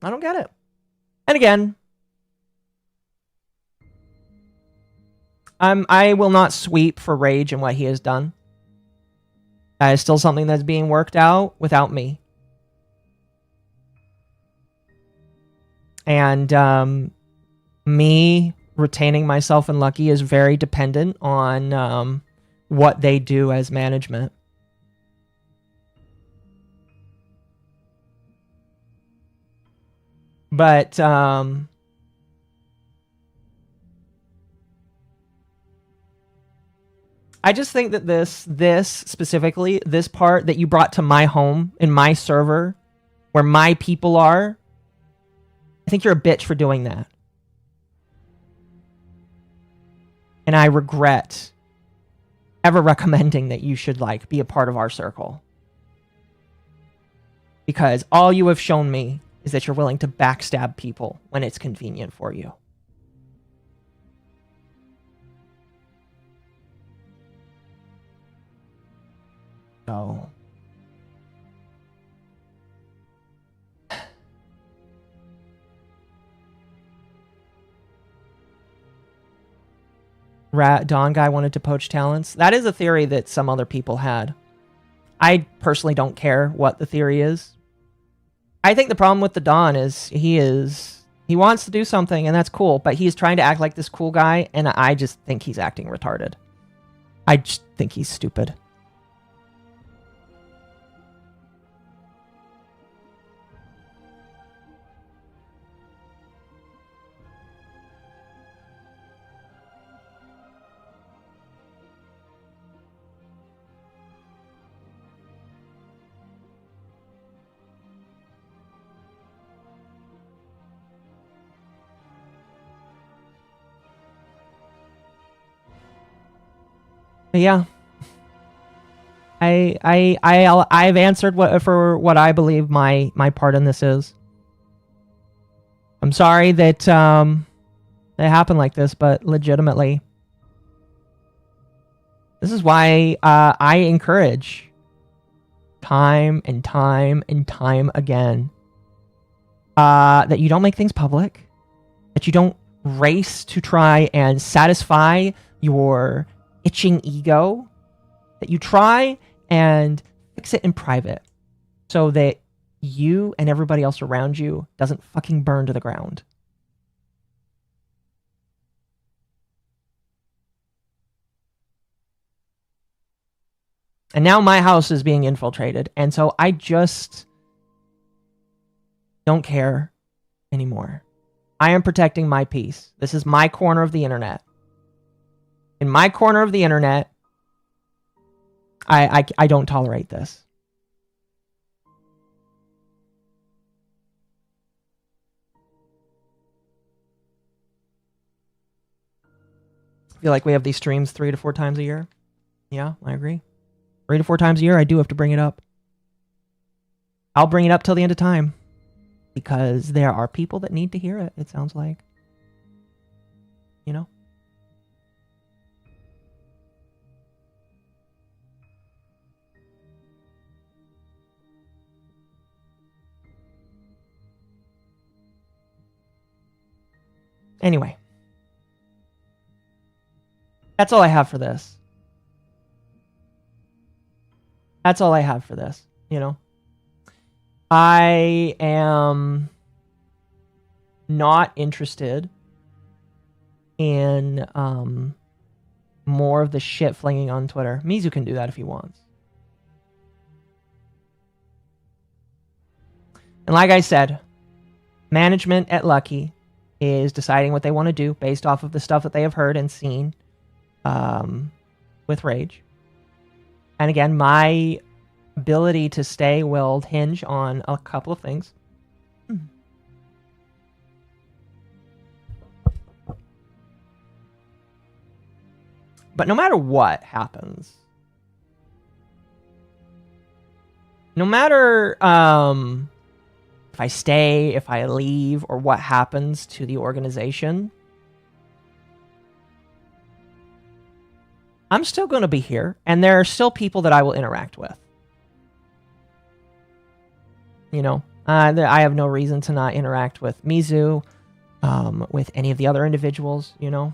I don't get it. And again, I will not sweep for Rage and what he has done. That is still something that's being worked out without me. And me retaining myself and Lucky is very dependent on what they do as management. But I just think that this specifically, this part that you brought to my home in my server where my people are, I think you're a bitch for doing that. And I regret ever recommending that you should like be a part of our circle. Because all you have shown me is that you're willing to backstab people when it's convenient for you. So... Dawn guy wanted to poach talents. That is a theory that some other people had. I personally don't care what the theory is. I think the problem with the Dawn is he wants to do something and that's cool, but he's trying to act like this cool guy and I just think he's acting retarded. I just think he's stupid. But yeah, I've answered for what I believe my part in this is. I'm sorry that it happened like this, but legitimately, this is why I encourage time and time and time again that you don't make things public, that you don't race to try and satisfy your itching ego, that you try and fix it in private so that you and everybody else around you doesn't fucking burn to the ground. And now my house is being infiltrated, and so I just don't care anymore. I am protecting my peace. This is my corner of the internet. In my corner of the internet, I don't tolerate this. I feel like we have these streams 3 to 4 times a year. Yeah, I agree. 3 to 4 times a year, I do have to bring it up. I'll bring it up till the end of time. Because there are people that need to hear it, it sounds like. You know? Anyway. That's all I have for this. That's all I have for this, you know? I am not interested in more of the shit flinging on Twitter. Mizu can do that if he wants. And like I said, management at Lucky is deciding what they want to do based off of the stuff that they have heard and seen with Rage. And again, my ability to stay will hinge on a couple of things. But no matter what happens, no matter if I stay, if I leave, or what happens to the organization, I'm still going to be here, and there are still people that I will interact with. You know, I have no reason to not interact with Mizu, with any of the other individuals, you know.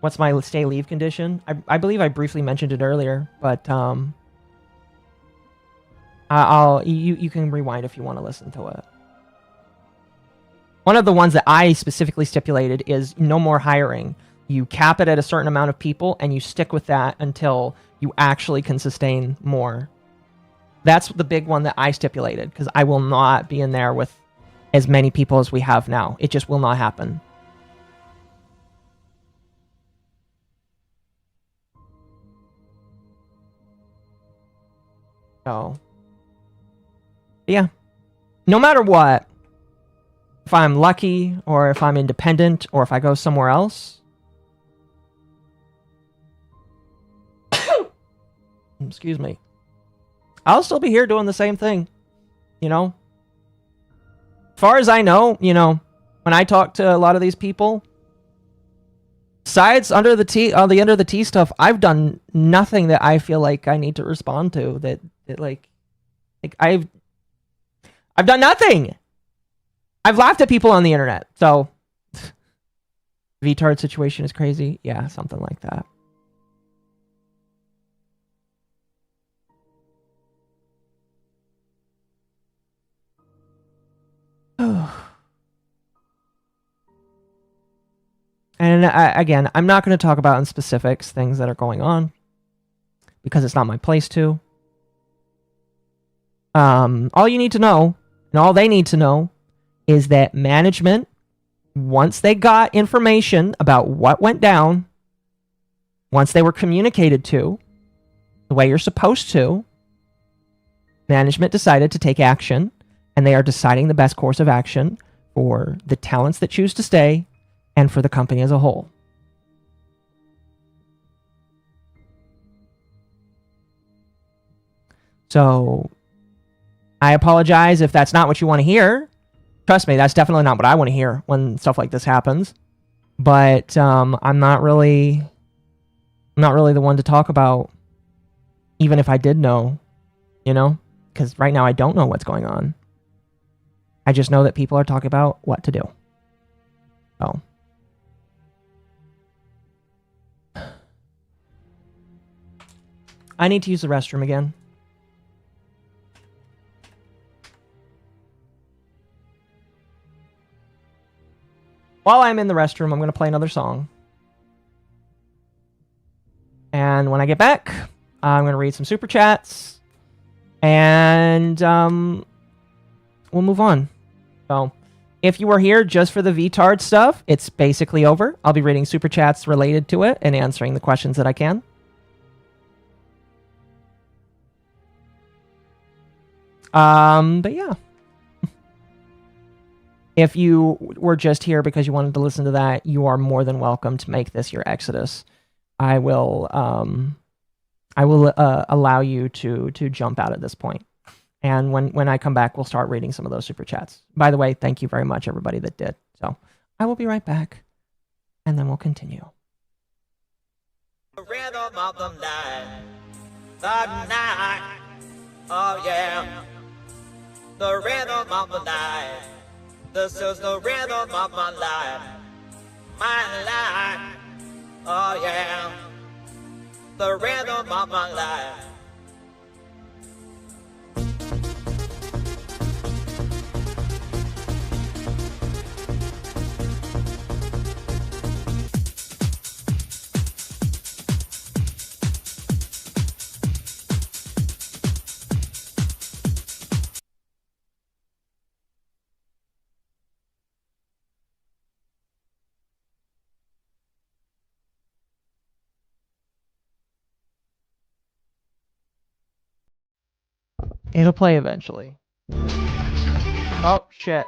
What's my stay leave condition? I believe I briefly mentioned it earlier, but you can rewind if you want to listen to it. One of the ones that I specifically stipulated is no more hiring. You cap it at a certain amount of people, and you stick with that until you actually can sustain more. That's the big one that I stipulated, because I will not be in there with as many people as we have now. It just will not happen. So, yeah. No matter what, if I'm Lucky, or if I'm independent, or if I go somewhere else, excuse me, I'll still be here doing the same thing, you know? As far as I know, you know, when I talk to a lot of these people, besides under the T stuff, I've done nothing that I feel like I need to respond to. That like I've done nothing. I've laughed at people on the internet. So, Vtarded situation is crazy. Yeah, something like that. And again, I'm not going to talk about in specifics things that are going on because it's not my place to. All you need to know, and all they need to know, is that management, once they got information about what went down, once they were communicated to, the way you're supposed to, management decided to take action, and they are deciding the best course of action for the talents that choose to stay and for the company as a whole. So, I apologize if that's not what you want to hear. Trust me, that's definitely not what I want to hear when stuff like this happens. But I'm not really the one to talk about, even if I did know, you know? Because right now I don't know what's going on. I just know that people are talking about what to do. So. I need to use the restroom again. While I'm in the restroom, I'm going to play another song. And when I get back, I'm going to read some super chats. And we'll move on. So, If you were here just for the VTard stuff, it's basically over. I'll be reading super chats related to it and answering the questions that I can. But yeah. If you were just here because you wanted to listen to that, you are more than welcome to make this your exodus. I will allow you to jump out at this point. And when I come back, we'll start reading some of those super chats. By the way, thank you very much, everybody that did. So I will be right back, and then we'll continue. The rhythm of the night, oh yeah. The rhythm of the night, this is the rhythm of my life, oh yeah. The rhythm of my life. It'll play eventually. Oh, shit.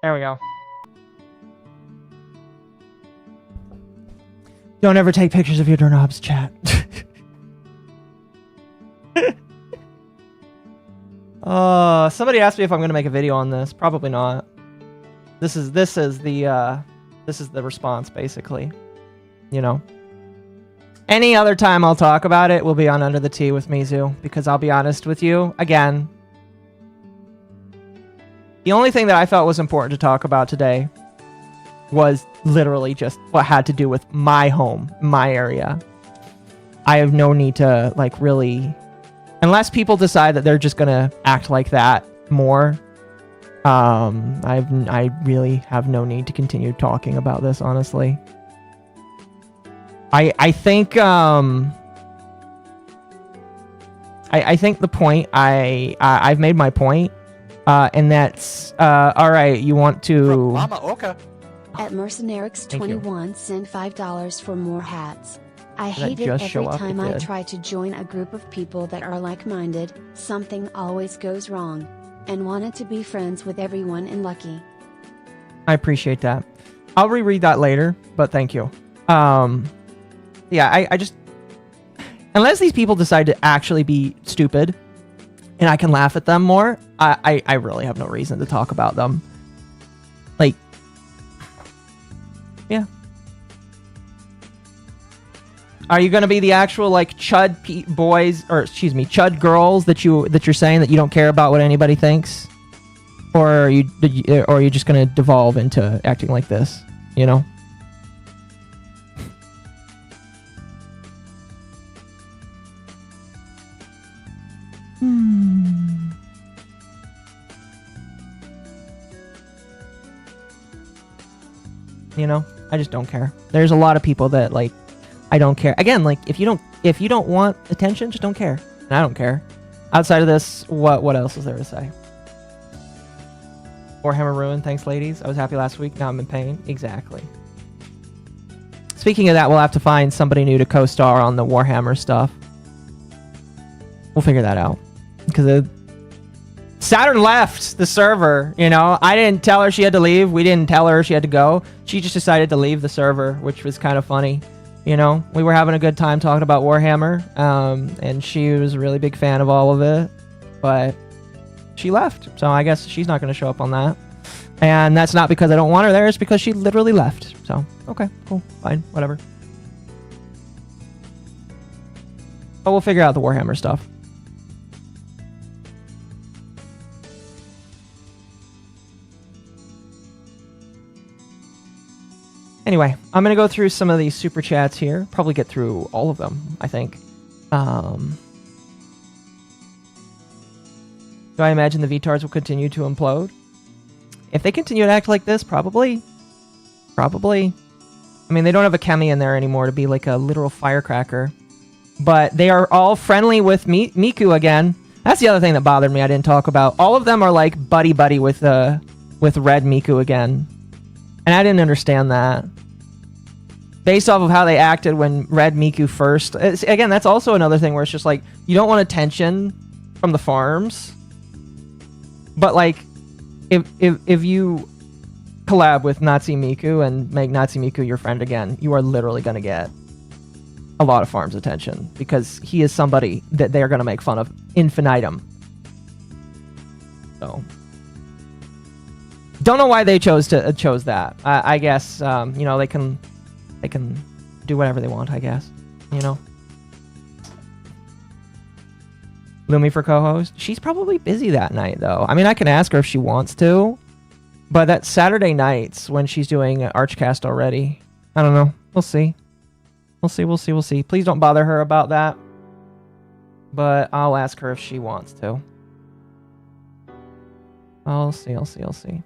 There we go. Don't ever take pictures of your doorknobs, chat. Somebody asked me if I'm going to make a video on this. Probably not. This is the response, basically. You know. Any other time I'll talk about it will be on Under the Tea with Mizu, because I'll be honest with you, again, the only thing that I felt was important to talk about today was literally just what had to do with my home, my area. I have no need to, like, really, unless people decide that they're just gonna act like that more, I really have no need to continue talking about this, honestly. I think I think the point I've made my point, and that's all right. You want to MommaOcco at Mercenarix21 send $5 for more hats. I hate it just every show up? time It I did. try to join a group of people that are like-minded. Something always goes wrong, and wanted to be friends with everyone in Lucky. I appreciate that. I'll reread that later, but thank you. Yeah, I just, unless these people decide to actually be stupid and I can laugh at them more, I really have no reason to talk about them. Like, yeah. Are you going to be the actual, like, chud boys, or excuse me, chud girls that you're saying that you don't care about what anybody thinks? Or are you just going to devolve into acting like this, you know? You know, I just don't care. There's a lot of people that, like, I don't care. Again, like, if you don't want attention, just don't care. And I don't care. Outside of this, what else is there to say? Warhammer Ruin, thanks ladies. I was happy last week, now I'm in pain. Exactly. Speaking of that, we'll have to find somebody new to co-star on the Warhammer stuff. We'll figure that out. Because Saturn left the server, you know? I didn't tell her she had to leave. We didn't tell her she had to go. She just decided to leave the server, which was kind of funny. You know, we were having a good time talking about Warhammer, and she was a really big fan of all of it, but she left. So I guess she's not going to show up on that. And that's not because I don't want her there. It's because she literally left. So, okay, cool, fine, whatever. But we'll figure out the Warhammer stuff. Anyway, I'm going to go through some of these super chats here. Probably get through all of them, I think. Do I imagine the VTards will continue to implode? If they continue to act like this, probably. Probably. I mean, they don't have a Chemi in there anymore to be like a literal firecracker. But they are all friendly with Miku again. That's the other thing that bothered me I didn't talk about. All of them are like buddy-buddy with with Red Miku again. And I didn't understand that. Based off of how they acted when Red Miku first... Again, that's also another thing where it's just like, you don't want attention from the farms. But like, if you collab with Natsu Miku and make Natsu Miku your friend again, you are literally going to get a lot of farms' attention. Because he is somebody that they are going to make fun of infinitum. So... Don't know why they chose that. I guess you know, they can do whatever they want, I guess. You know. Lumi for co-host. She's probably busy that night though. I mean, I can ask her if she wants to, but that's Saturday nights when she's doing Archcast already. I don't know. We'll see. We'll see. Please don't bother her about that. But I'll ask her if she wants to. I'll see.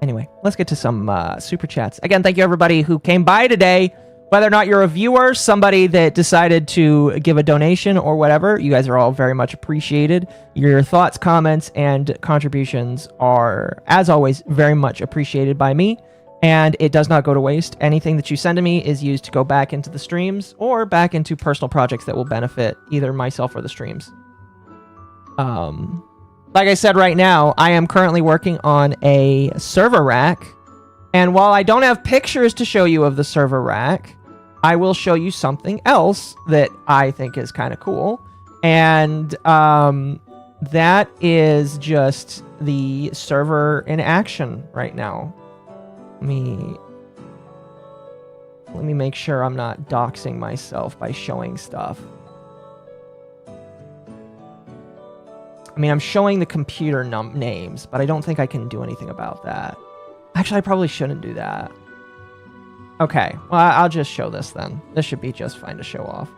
Anyway, let's get to some super chats. Again, thank you everybody who came by today. Whether or not you're a viewer, somebody that decided to give a donation or whatever, you guys are all very much appreciated. Your thoughts, comments, and contributions are, as always, very much appreciated by me. And it does not go to waste. Anything that you send to me is used to go back into the streams or back into personal projects that will benefit either myself or the streams. Like I said, right now, I am currently working on a server rack. And while I don't have pictures to show you of the server rack, I will show you something else that I think is kind of cool. And that is just the server in action right now. Let me make sure I'm not doxing myself by showing stuff. I mean, I'm showing the computer names, but I don't think I can do anything about that. Actually, I probably shouldn't do that. Okay, well, I'll just show this then. This should be just fine to show off.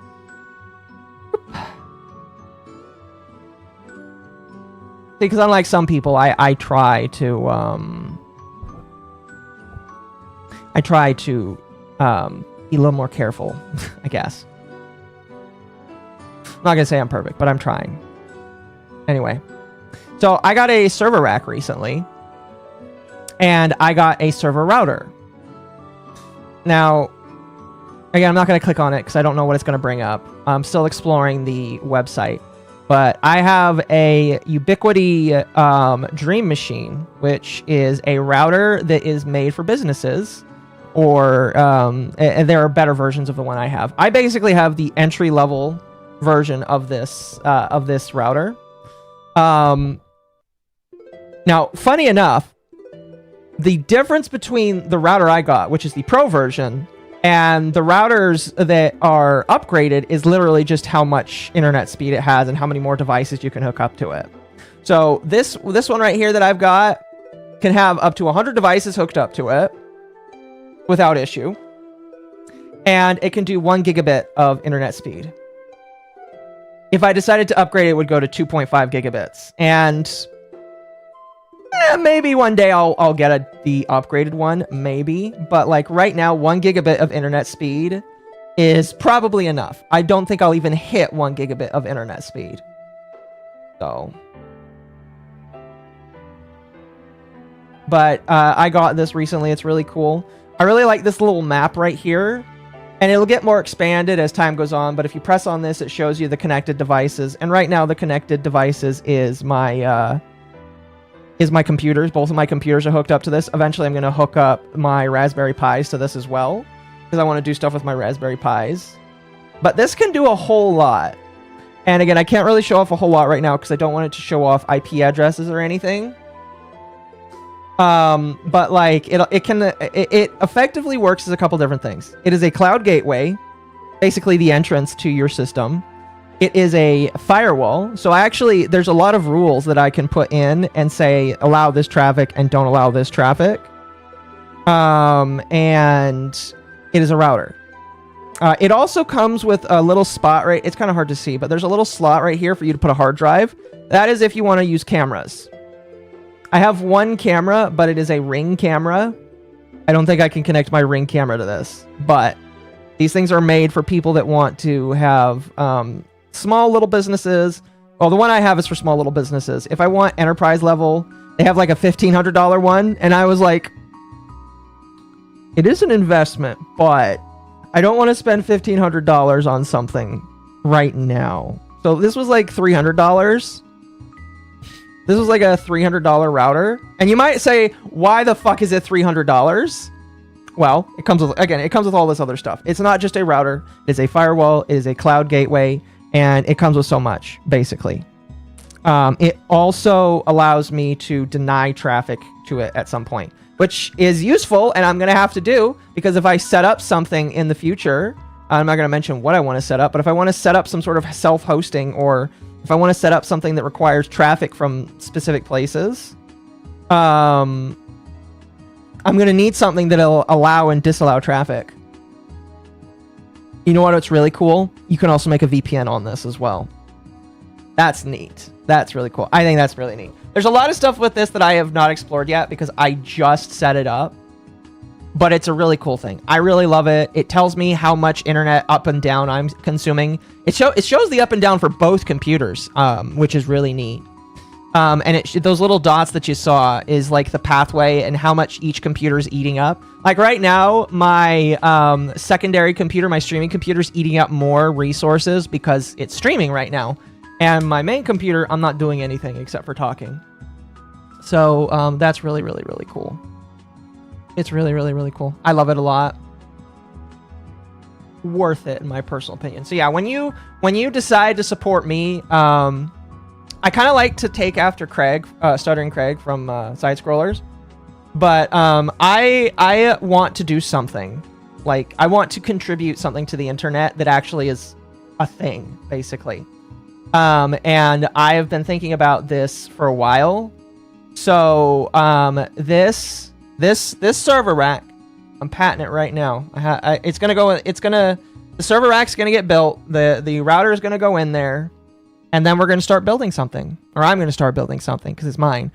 Because unlike some people, I try to be a little more careful, I guess. I'm not gonna say I'm perfect, but I'm trying. Anyway, so I got a server rack recently, and I got a server router. Now, again, I'm not going to click on it because I don't know what it's going to bring up. I'm still exploring the website, but I have a Ubiquity Dream Machine, which is a router that is made for businesses, or and there are better versions of the one I have. I basically have the entry-level version of this router. Now, funny enough, the difference between the router I got, which is the Pro version, and the routers that are upgraded is literally just how much internet speed it has and how many more devices you can hook up to it. So this one right here that I've got can have up to 100 devices hooked up to it without issue. And it can do 1 gigabit of internet speed. If I decided to upgrade, it would go to 2.5 gigabits. And maybe one day I'll get the upgraded one, maybe. But like right now, 1 gigabit of internet speed is probably enough. I don't think I'll even hit 1 gigabit of internet speed. So. But I got this recently. It's really cool. I really like this little map right here. And it'll get more expanded as time goes on, but if you press on this, it shows you the connected devices. And right now, the connected devices is my computers. Both of my computers are hooked up to this. Eventually, I'm going to hook up my Raspberry Pis to this as well, because I want to do stuff with my Raspberry Pis. But this can do a whole lot. And again, I can't really show off a whole lot right now, because I don't want it to show off IP addresses or anything. But like it effectively works as a couple different things. It is a cloud gateway, basically the entrance to your system. It is a firewall. So there's a lot of rules that I can put in and say allow this traffic and don't allow this traffic. And it is a router. It also comes with a little spot right. It's kind of hard to see, but there's a little slot right here for you to put a hard drive. That is if you want to use cameras. I have one camera, but it is a Ring camera. I don't think I can connect my Ring camera to this, but These things are made for people that want to have small little businesses. Well, the one I have is for small little businesses. If I want enterprise level, they have like a $1,500 one, and I was like, it is an investment, but I don't want to spend $1,500 on something right now. So this was like $300. This was like a $300 router. And you might say, why the fuck is it $300? Well, it comes with all this other stuff. It's not just a router. It is a firewall. It is a cloud gateway. And it comes with so much, basically. It also allows me to deny traffic to it at some point, which is useful, and I'm going to have to do, because if I set up something in the future, I'm not going to mention what I want to set up, but if I want to set up some sort of self-hosting, or if I want to set up something that requires traffic from specific places, I'm going to need something that'll allow and disallow traffic. You know what's really cool? You can also make a VPN on this as well. That's neat. That's really cool. I think that's really neat. There's a lot of stuff with this that I have not explored yet because I just set it up. But it's a really cool thing. I really love it. It tells me how much internet up and down I'm consuming. It shows the up and down for both computers, which is really neat. And those little dots that you saw is like the pathway and how much each computer is eating up. Like right now, my secondary computer, my streaming computer, is eating up more resources because it's streaming right now. And my main computer, I'm not doing anything except for talking. So that's really, really, really cool. It's really, really, really cool. I love it a lot. Worth it, in my personal opinion. So yeah, when you decide to support me, I kind of like to take after Craig, Stuttering Craig from Side Scrollers. But I want to do something. Like, I want to contribute something to the internet that actually is a thing, basically. And I have been thinking about this for a while. So this server rack, I'm patenting it right now. The server rack's gonna get built. The router is gonna go in there, and then we're gonna start building something, or I'm gonna start building something because it's mine.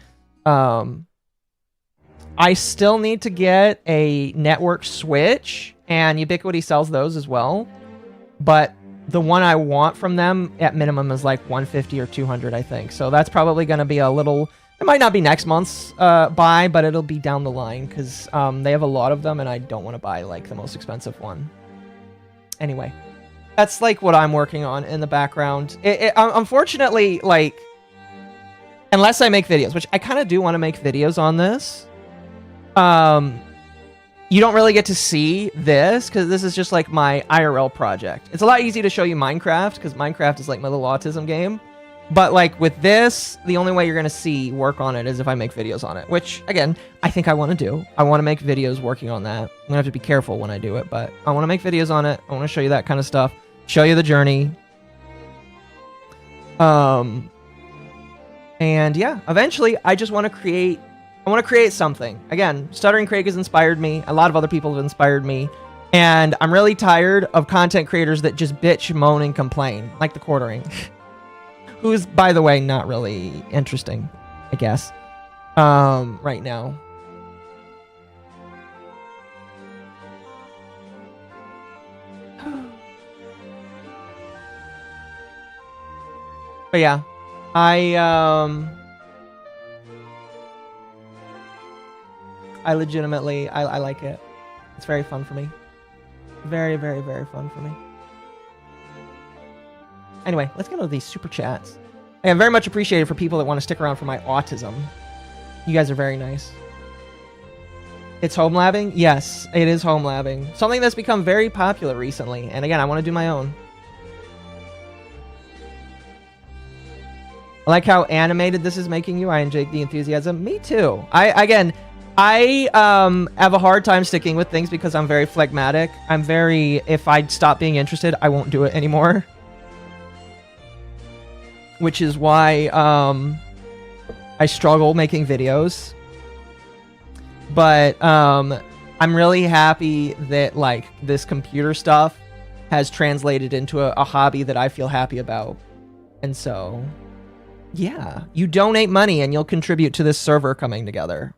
I still need to get a network switch, and Ubiquiti sells those as well. But the one I want from them at minimum is like 150 or 200, I think. So that's probably gonna be a little. It might not be next month's buy, but it'll be down the line because they have a lot of them, and I don't want to buy like the most expensive one. Anyway, that's like what I'm working on in the background. Unfortunately, like, unless I make videos, which I kind of do want to make videos on this, you don't really get to see this because this is just like my IRL project. It's a lot easier to show you Minecraft because Minecraft is like my little autism game. But like with this, the only way you're going to see work on it is if I make videos on it, which again, I think I want to do. I want to make videos working on that. I'm going to have to be careful when I do it, but I want to make videos on it. I want to show you that kind of stuff, show you the journey. And yeah, eventually I just want to create something. Again, Stuttering Craig has inspired me. A lot of other people have inspired me. And I'm really tired of content creators that just bitch, moan, and complain, like the Quartering. Who's, by the way, not really interesting, I guess, right now. But yeah, I legitimately, I like it. It's very fun for me. Very, very, very fun for me. Anyway, let's get into these super chats. I am very much appreciated for people that want to stick around for my autism. You guys are very nice. It's home labbing? Yes, it is home labbing. Something that's become very popular recently. And again, I want to do my own. I like how animated this is making you. I enjoy the enthusiasm. Me too. I have a hard time sticking with things because I'm very phlegmatic. If I stop being interested, I won't do it anymore. Which is why I struggle making videos. But I'm really happy that like this computer stuff has translated into a hobby that I feel happy about. And so, yeah, you donate money and you'll contribute to this server coming together.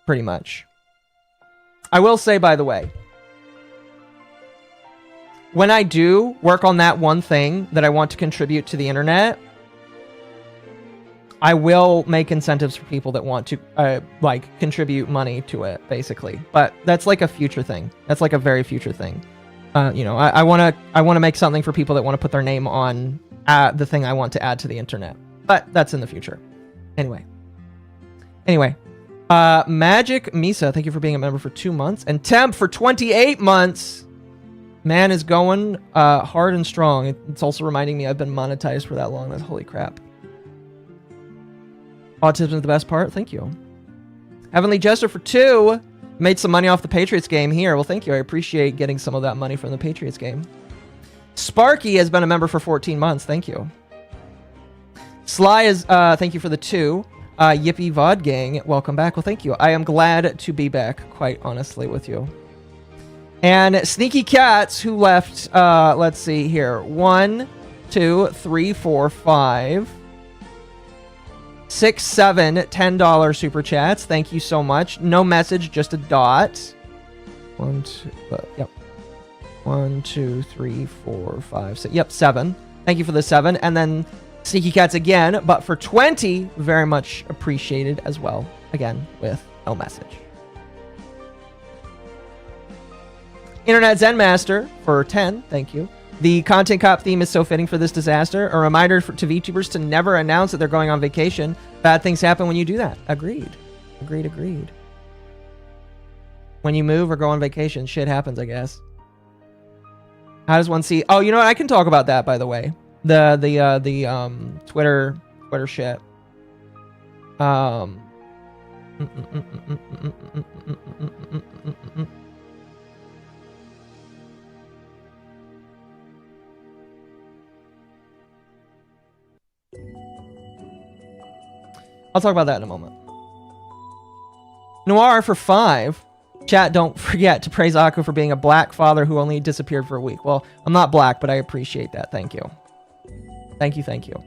Pretty much. I will say, by the way, when I do work on that one thing that I want to contribute to the internet, I will make incentives for people that want to like contribute money to it, basically. But that's like a future thing. That's like a very future thing. You know, I want to make something for people that want to put their name on the thing I want to add to the internet. But that's in the future. Anyway, Magic Misa, thank you for being a member for 2 months, and Temp for 28 months. Man is going hard and strong. It's also reminding me I've been monetized for that long. That's holy crap. Autism is the best part. Thank you. Heavenly Jester for 2. Made some money off the Patriots game here. Well, thank you. I appreciate getting some of that money from the Patriots game. Sparky has been a member for 14 months. Thank you. Sly is, thank you for the 2. Yippee Vod Gang, welcome back. Well, thank you. I am glad to be back, quite honestly, with you. And Sneaky Cats, who left, let's see here. 1, 2, 3, 4, 5, 6, 7 $10 super chats. Thank you so much. No message, just a dot. 1, 2, yep. 1, 2, 3, 4, 5, 6. Yep, 7. Thank you for the 7. And then Sneaky Cats again, but for 20, very much appreciated as well. Again, with no message. Internet Zen Master for 10. Thank you. The Content Cop theme is so fitting for this disaster. A reminder to VTubers to never announce that they're going on vacation. Bad things happen when you do that. Agreed. Agreed. When you move or go on vacation, shit happens, I guess. How does one see? Oh, you know what? I can talk about that, by the way. The Twitter shit. I'll talk about that in a moment. Noir for 5. Chat, don't forget to praise Akko for being a black father who only disappeared for a week. Well, I'm not black, but I appreciate that. Thank you. Thank you.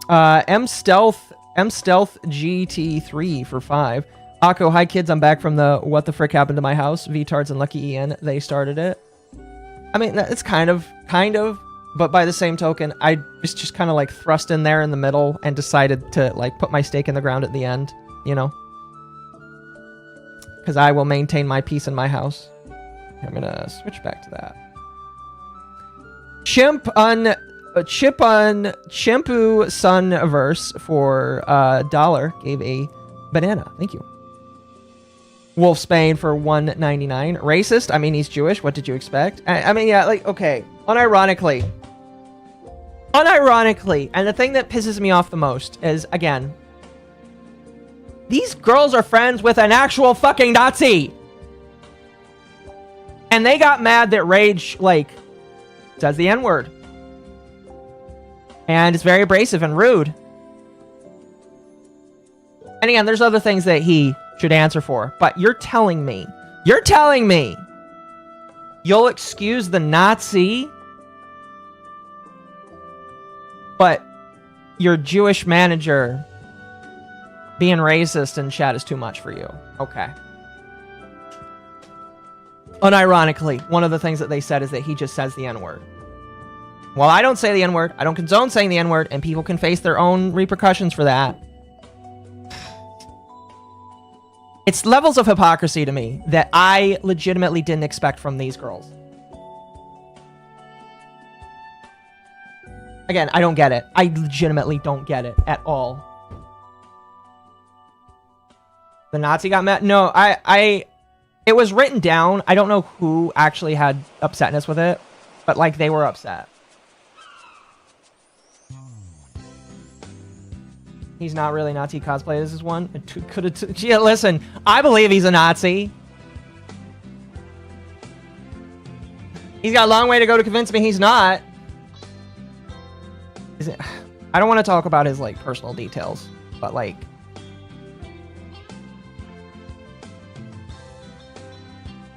M Stealth GT3 for 5. Akko, hi kids, I'm back from the what the frick happened to my house. Vtarded and LuckyEN, they started it. I mean, it's kind of, but by the same token, I was just kind of like thrust in there in the middle and decided to like put my stake in the ground at the end, you know? Because I will maintain my peace in my house. I'm gonna switch back to that. Chimp on Shampoo Sunverse for $1 gave a banana. Thank you. Wolfsbane for $1.99. Racist? I mean, he's Jewish. What did you expect? I mean, yeah, like, okay. Unironically, and the thing that pisses me off the most is, again, these girls are friends with an actual fucking Nazi. And they got mad that Rage, like, says the N-word. And it's very abrasive and rude. And again, there's other things that he should answer for. But you're telling me you'll excuse the Nazi, but your Jewish manager being racist in chat is too much for you. Okay. Unironically, one of the things that they said is that he just says the N-word. Well, I don't say the N-word. I don't condone saying the N-word, and people can face their own repercussions for that. It's levels of hypocrisy to me that I legitimately didn't expect from these girls. Again, I don't get it. I legitimately don't get it at all. The Nazi got mad? No, it was written down. I don't know who actually had upsetness with it, but like they were upset. He's not really Nazi cosplay. This is one. Yeah, listen, I believe he's a Nazi. He's got a long way to go to convince me he's not. Is it? I don't want to talk about his like personal details, but like,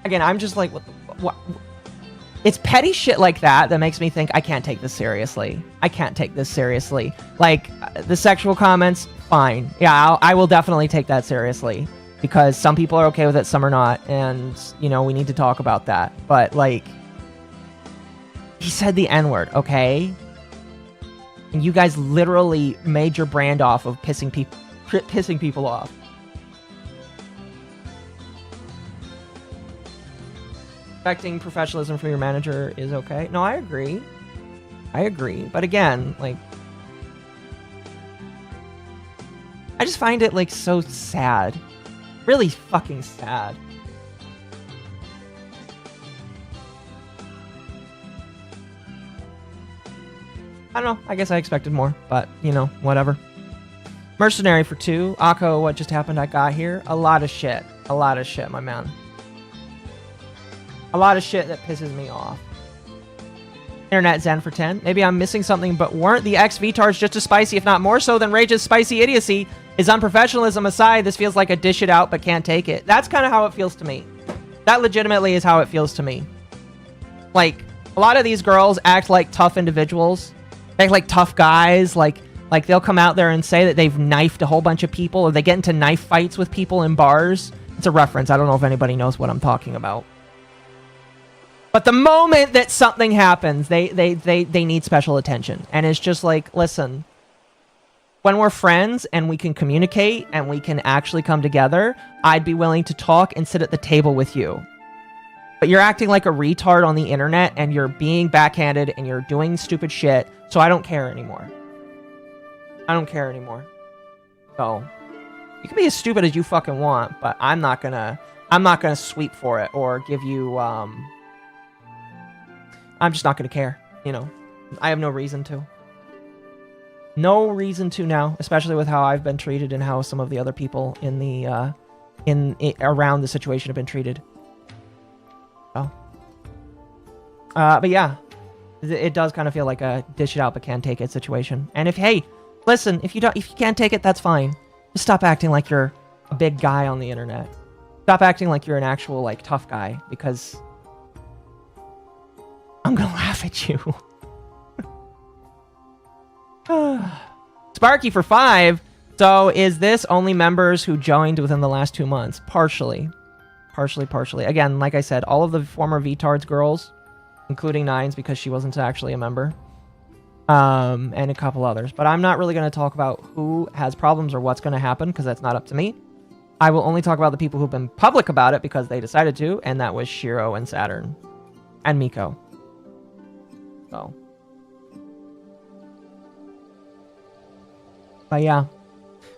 again, I'm just like, what? It's petty shit like that that makes me think I can't take this seriously. Like, the sexual comments, fine. Yeah, I will definitely take that seriously. because some people are okay with it, some are not, and, you know, we need to talk about that. But, like, he said the N-word, okay? And you guys literally made your brand off of pissing people off. Expecting professionalism from your manager is okay. No, I agree. I agree. But again, like, I just find it, like, so sad. Really fucking sad. I don't know. I guess I expected more, but, you know, whatever. Mercenary for 2. Akko, what just happened? I got here. A lot of shit. A lot of shit, my man. A lot of shit that pisses me off. Internet Zen for 10. Maybe I'm missing something, but weren't the ex-Vtards just as spicy, if not more so, than Rage's spicy idiocy? His unprofessionalism aside, this feels like a dish it out but can't take it. That's kind of how it feels to me. That legitimately is how it feels to me. Like, a lot of these girls act like tough individuals. They act like tough guys. Like they'll come out there and say that they've knifed a whole bunch of people, or they get into knife fights with people in bars. It's a reference. I don't know if anybody knows what I'm talking about. But the moment that something happens, they need special attention. And it's just like, listen, when we're friends and we can communicate and we can actually come together, I'd be willing to talk and sit at the table with you. But you're acting like a retard on the internet and you're being backhanded and you're doing stupid shit, so I don't care anymore. I don't care anymore. So, you can be as stupid as you fucking want, but I'm not gonna sweep for it or give you, I'm just not going to care, you know. I have no reason to. No reason to now, especially with how I've been treated and how some of the other people in the around the situation have been treated. Oh. But yeah, it does kind of feel like a dish it out but can't take it situation. And hey, listen, if you can't take it, that's fine. Just stop acting like you're a big guy on the internet. Stop acting like you're an actual, like, tough guy, because I'm gonna laugh at you. Sparky for 5. So is this only members who joined within the last 2 months? Partially. Again, like I said, all of the former Vtards girls, including Nines because she wasn't actually a member, and a couple others. But I'm not really going to talk about who has problems or what's going to happen, because that's not up to me. I will only talk about the people who've been public about it because they decided to, and that was Shiro and Saturn. And Miko. So. But yeah.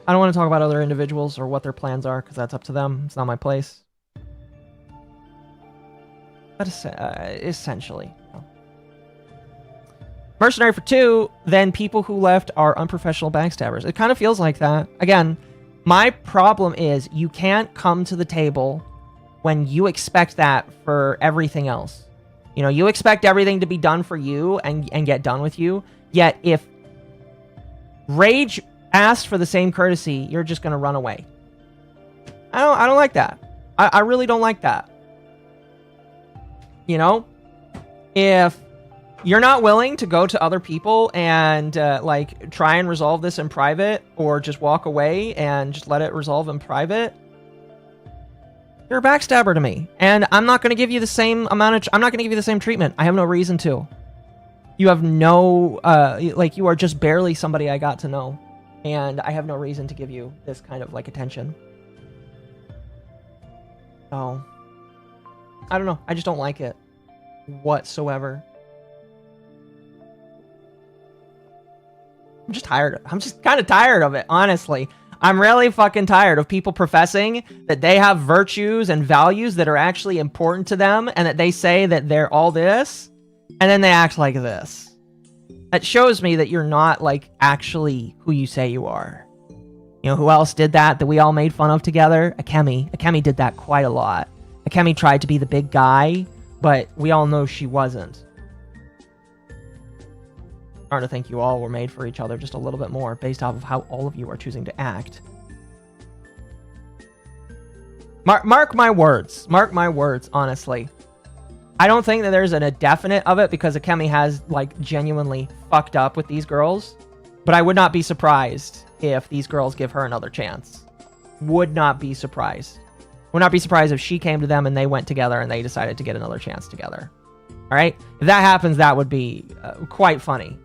I don't want to talk about other individuals or what their plans are, because that's up to them. It's not my place. But essentially. No. Mercenary for 2, then people who left are unprofessional backstabbers. It kind of feels like that. Again, my problem is you can't come to the table when you expect that for everything else. You know, you expect everything to be done for you and get done with you. Yet if Rage asked for the same courtesy, you're just going to run away. I don't like that. I really don't like that. You know, if you're not willing to go to other people and like try and resolve this in private, or just walk away and just let it resolve in private, you're a backstabber to me. And I'm not going to give you the same amount of... I'm not going to give you the same treatment. I have no reason to. You have no... like, you are just barely somebody I got to know. And I have no reason to give you this kind of, like, attention. So... I don't know. I just don't like it. Whatsoever. I'm just tired. I'm just kind of tired of it, honestly. I'm really fucking tired of people professing that they have virtues and values that are actually important to them, and that they say that they're all this, and then they act like this. That shows me that you're not, like, actually who you say you are. You know who else did that we all made fun of together? Akemi. Akemi did that quite a lot. Akemi tried to be the big guy, but we all know she wasn't. I'm starting to think you all were made for each other just a little bit more, based off of how all of you are choosing to act. Mark my words. Mark my words, honestly. I don't think that there's a definite of it, because Akemi has, like, genuinely fucked up with these girls. But I would not be surprised if these girls give her another chance. Would not be surprised. Would not be surprised if she came to them and they went together and they decided to get another chance together. All right? If that happens, that would be quite funny.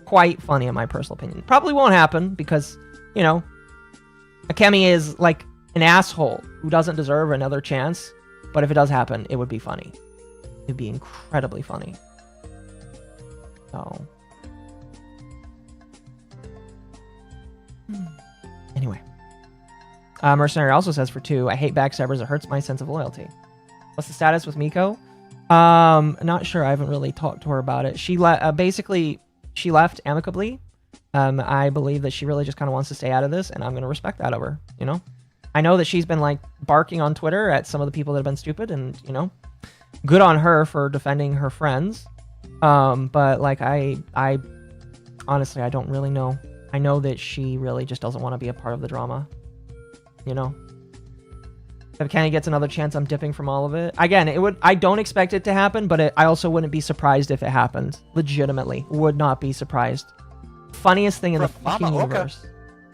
Quite funny in my personal opinion. Probably won't happen because, you know, Akemi is like an asshole who doesn't deserve another chance. But if it does happen, it would be funny. It'd be incredibly funny. So. Anyway. Mercenary also says for 2, I hate backstabbers. It hurts my sense of loyalty. What's the status with Miko? Not sure. I haven't really talked to her about it. She basically, she left amicably. I believe that she really just kind of wants to stay out of this, and I'm going to respect that of her, you know? I know that she's been, like, barking on Twitter at some of the people that have been stupid, and, you know, good on her for defending her friends. But, like, I honestly, I don't really know. I know that she really just doesn't want to be a part of the drama. You know, if Kenny gets another chance, I'm dipping from all of it. Again, I don't expect it to happen, but I also wouldn't be surprised if it happened. Legitimately, would not be surprised. Funniest thing in the fucking universe.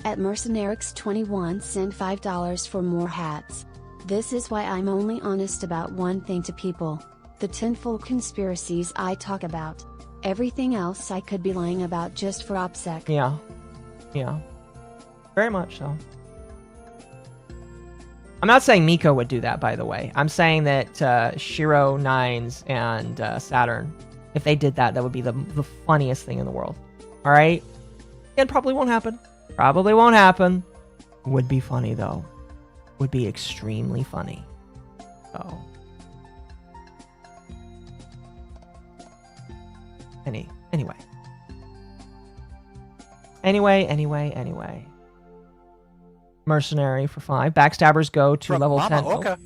At Mercenarix21, send $5 for more hats. This is why I'm only honest about one thing to people: the tenfold conspiracies I talk about. Everything else I could be lying about just for OPSEC. Yeah, yeah, very much so. I'm not saying Miko would do that, by the way. I'm saying that Shiro, Nines, and Saturn, if they did that, that would be the funniest thing in the world. All right? It probably won't happen. Probably won't happen. Would be funny, though. Would be extremely funny. So. Anyway. Mercenary for 5. Backstabbers go to level 10. Oh.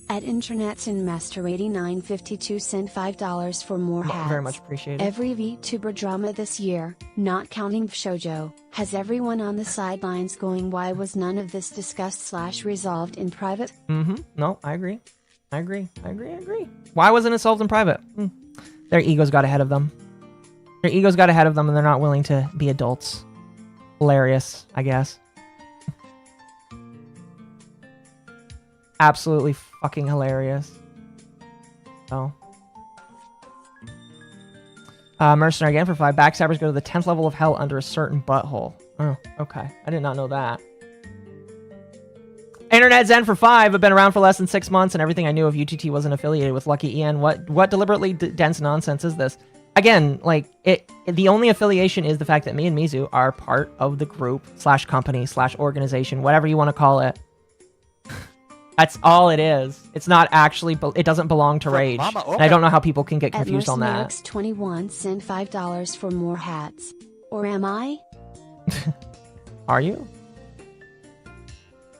At Internet's in Master 8952, send $5 for more hats. Very much appreciated. Every VTuber drama this year, not counting Shoujo, has everyone on the sidelines going, why was none of this discussed / resolved in private? No, I agree. Why wasn't it solved in private? Their egos got ahead of them. And they're not willing to be adults. Hilarious, I guess. Absolutely fucking hilarious. So. Mercenary again for 5. Backstabbers go to the 10th level of hell under a certain butthole. Oh, okay. I did not know that. Internet Zen for 5. I've been around for less than 6 months, and everything I knew of UTT wasn't affiliated with LuckyEN. What deliberately dense nonsense is this? Again, like, the only affiliation is the fact that me and Mizu are part of the group / company / organization, whatever you want to call it. That's all it is. It's not actually, it doesn't belong to Rage. And I don't know how people can get confused on that. At 21, send $5 for more hats. Or am I? Are you?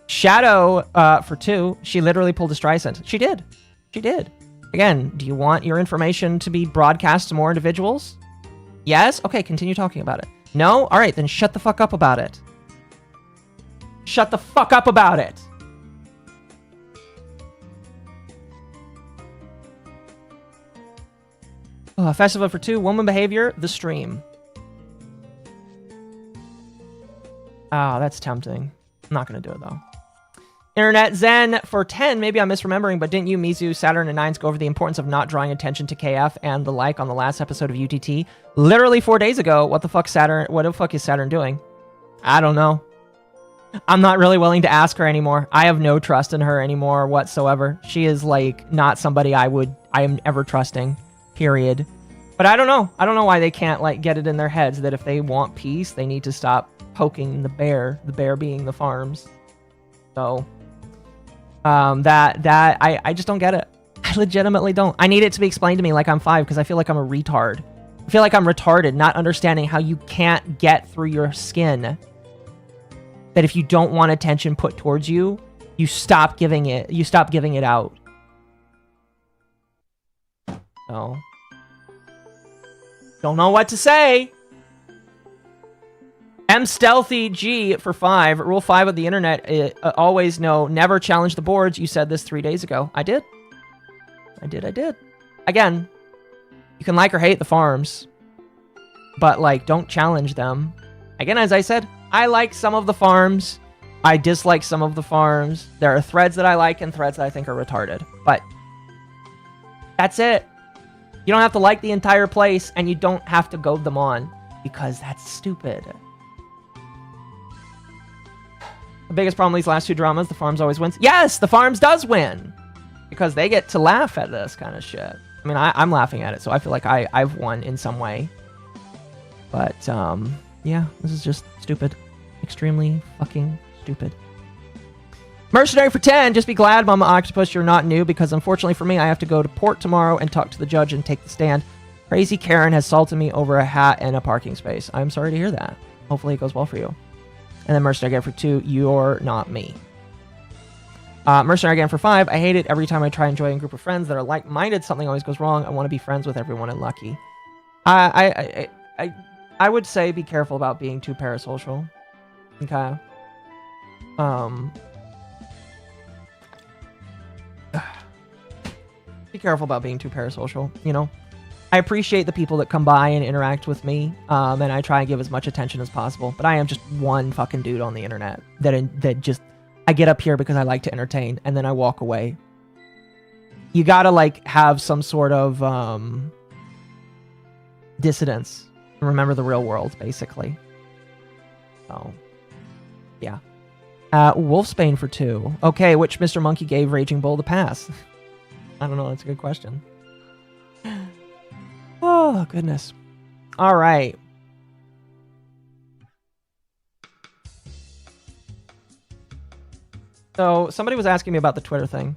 Shadow for 2. She literally pulled a Streisand. She did. Again, do you want your information to be broadcast to more individuals? Yes? Okay, continue talking about it. No? Alright, then shut the fuck up about it. Shut the fuck up about it. Festival for 2. Woman behavior, the stream. Oh, that's tempting. I'm not going to do it, though. Internet Zen for 10. Maybe I'm misremembering, but didn't you, Mizu, Saturn, and Nines go over the importance of not drawing attention to KF and the like on the last episode of UTT? Literally 4 days ago. What the fuck is Saturn doing? I don't know. I'm not really willing to ask her anymore. I have no trust in her anymore whatsoever. She is, like, not somebody I am ever trusting. Period. But I don't know. I don't know why they can't, like, get it in their heads that if they want peace, they need to stop poking the bear being the farms. So, I just don't get it. I legitimately don't. I need it to be explained to me like I'm 5 because I feel like I'm a retard. I feel like I'm retarded, not understanding how you can't get through your skin. That if you don't want attention put towards you, you stop giving it out. So, don't know what to say. M Stealthy G for 5. Rule 5 of the internet. Always know, never challenge the boards. You said this 3 days ago. I did. Again, you can like or hate the farms, but, like, don't challenge them. Again, as I said, I like some of the farms. I dislike some of the farms. There are threads that I like and threads that I think are retarded. But that's it. You don't have to like the entire place, and you don't have to goad them on, because that's stupid. The biggest problem with these last two dramas, the farms always wins. Yes, the farms does win, because they get to laugh at this kind of shit. I mean, I'm laughing at it, so I feel like I've won in some way. But, yeah, this is just stupid. Extremely fucking stupid. Mercenary for 10, just be glad, Mama Octopus, you're not new, because unfortunately for me, I have to go to court tomorrow and talk to the judge and take the stand. Crazy Karen has salted me over a hat and a parking space. I'm sorry to hear that. Hopefully it goes well for you. And then Mercenary again for 2, you're not me. Mercenary again for 5, I hate it every time I try and join a group of friends that are like-minded, something always goes wrong. I want to be friends with everyone in Lucky. I would say be careful about being too parasocial. Okay. Be careful about being too parasocial, you know? I appreciate the people that come by and interact with me, and I try and give as much attention as possible, but I am just one fucking dude on the internet that just, I get up here because I like to entertain, and then I walk away. You gotta, like, have some sort of, dissidence. Remember the real world, basically. So, yeah. Wolfsbane for 2. Okay, which Mr. Monkey gave Raging Bull the pass? I don't know, that's a good question. Oh, goodness. All right. So, somebody was asking me about the Twitter thing.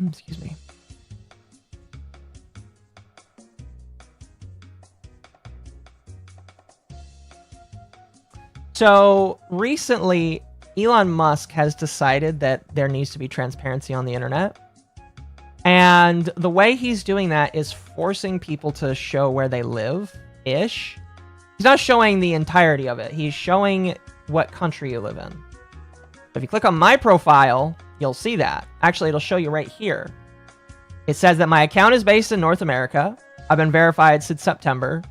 Excuse me. So, recently, Elon Musk has decided that there needs to be transparency on the internet. And the way he's doing that is forcing people to show where they live-ish. He's not showing the entirety of it. He's showing what country you live in. If you click on my profile, you'll see that. Actually, it'll show you right here. It says that my account is based in North America. I've been verified since September.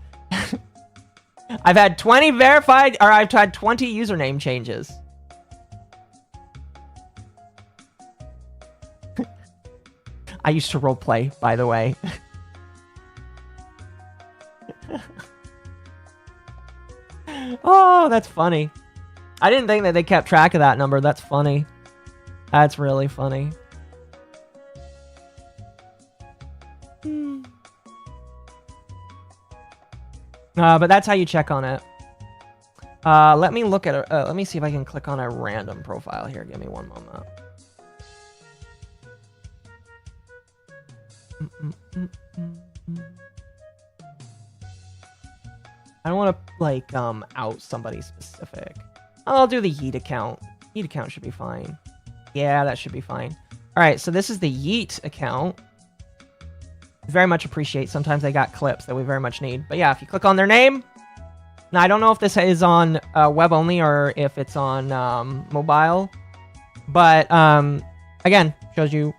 I've had 20 verified, or I've had 20 username changes. I used to roleplay, by the way. Oh, that's funny. I didn't think that they kept track of that number. That's funny. That's really funny. But that's how you check on it. Let me look at let me see if I can click on a random profile here. Give me one moment. I don't want to like out somebody specific. I'll do the Yeet account. Yeet account should be fine. Yeah, that should be fine. All right, so this is the Yeet account. Very much appreciate. Sometimes they got clips that we very much need. But yeah, if you click on their name. Now, I don't know if this is on web only or if it's on mobile. But again, shows you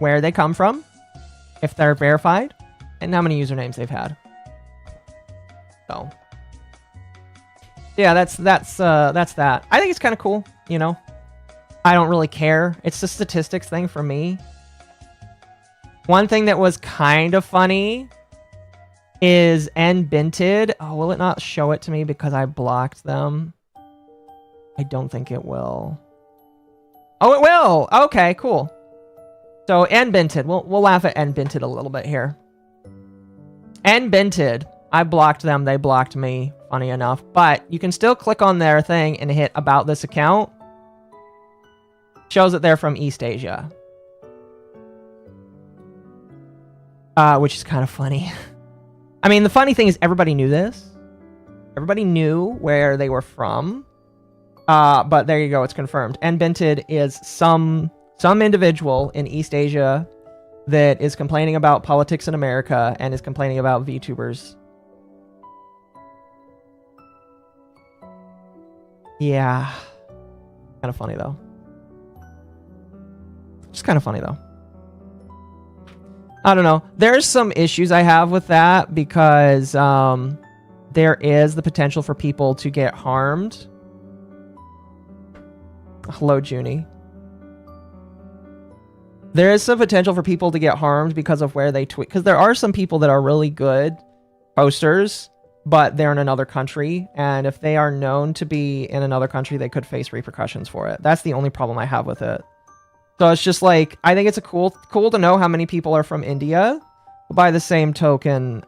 where they come from, if they're verified, and how many usernames they've had. So yeah, that's that. I think it's kind of cool, you know. I don't really care. It's a statistics thing for me. One thing that was kind of funny is Binted. Oh, will it not show it to me because I blocked them? I don't think it will. Oh, it will. Okay, cool. So Binted. We'll laugh at Binted a little bit here. Binted. I blocked them. They blocked me. Funny enough. But you can still click on their thing and hit about this account. Shows that they're from East Asia. Which is kind of funny. I mean, the funny thing is everybody knew this. Everybody knew where they were from. But there you go. It's confirmed. Binted is some individual in East Asia that is complaining about politics in America and is complaining about VTubers. Yeah. Kind of funny, though. Just kind of funny, though. I don't know. There's some issues I have with that because there is the potential for people to get harmed Hello, Junie. There is some potential for people to get harmed because of where they tweet. Because there are some people that are really good posters, but they're in another country. And if they are known to be in another country, they could face repercussions for it. That's the only problem I have with it. So it's just like, I think it's a cool to know how many people are from India. But by the same token,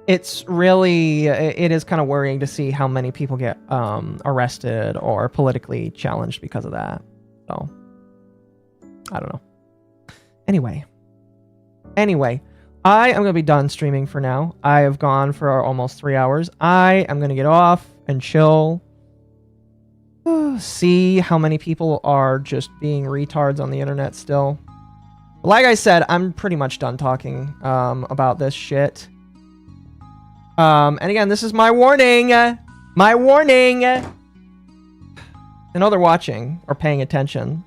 it's really, it is kind of worrying to see how many people get arrested or politically challenged because of that. So, I don't know. Anyway, I am going to be done streaming for now. I have gone for almost 3 hours. I am going to get off and chill. See how many people are just being retards on the internet still. Like I said, I'm pretty much done talking about this shit. And again, this is my warning. My warning. I know they're watching or paying attention.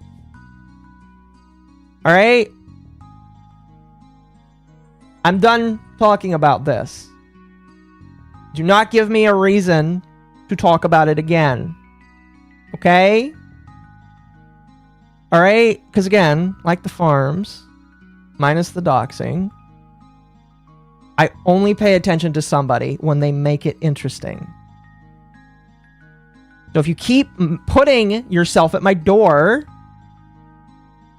All right. I'm done talking about this. Do not give me a reason to talk about it again. Okay? All right? Because again, like the farms, minus the doxing, I only pay attention to somebody when they make it interesting. So if you keep putting yourself at my door,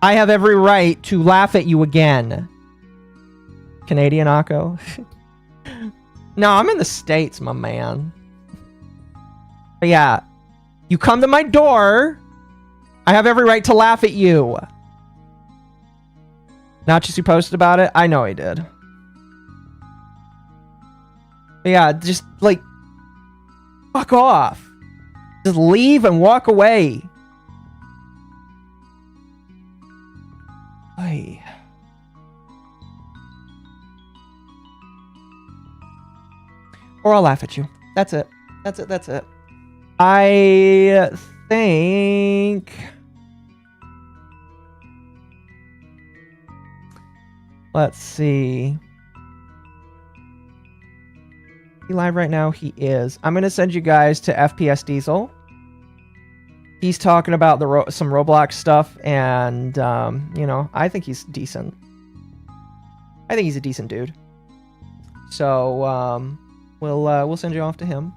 I have every right to laugh at you again. Canadian Occo. No, I'm in the States, my man. But yeah, you come to my door, I have every right to laugh at you. Nachos who posted about it? I know he did. But yeah, just like, fuck off. Just leave and walk away. Hey. Or I'll laugh at you. That's it. That's it. That's it. I think... Let's see. He live right now? He is. I'm going to send you guys to FPS Diesel. He's talking about the some Roblox stuff, and, you know, I think he's decent. I think he's a decent dude. So, we'll send you off to him.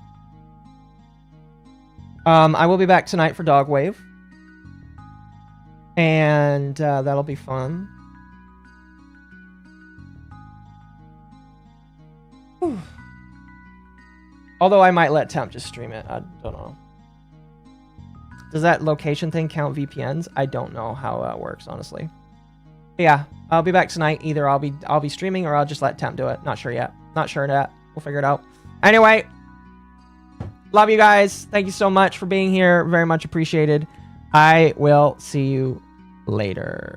I will be back tonight for Dog Wave. And, that'll be fun. Whew. Although I might let Temp just stream it. I don't know. Does that location thing count VPNs? I don't know how that works, honestly. But yeah, I'll be back tonight. Either I'll be streaming or I'll just let Temp do it. Not sure yet. Not sure yet. We'll figure it out. Anyway, love you guys. Thank you so much for being here. Very much appreciated. I will see you later.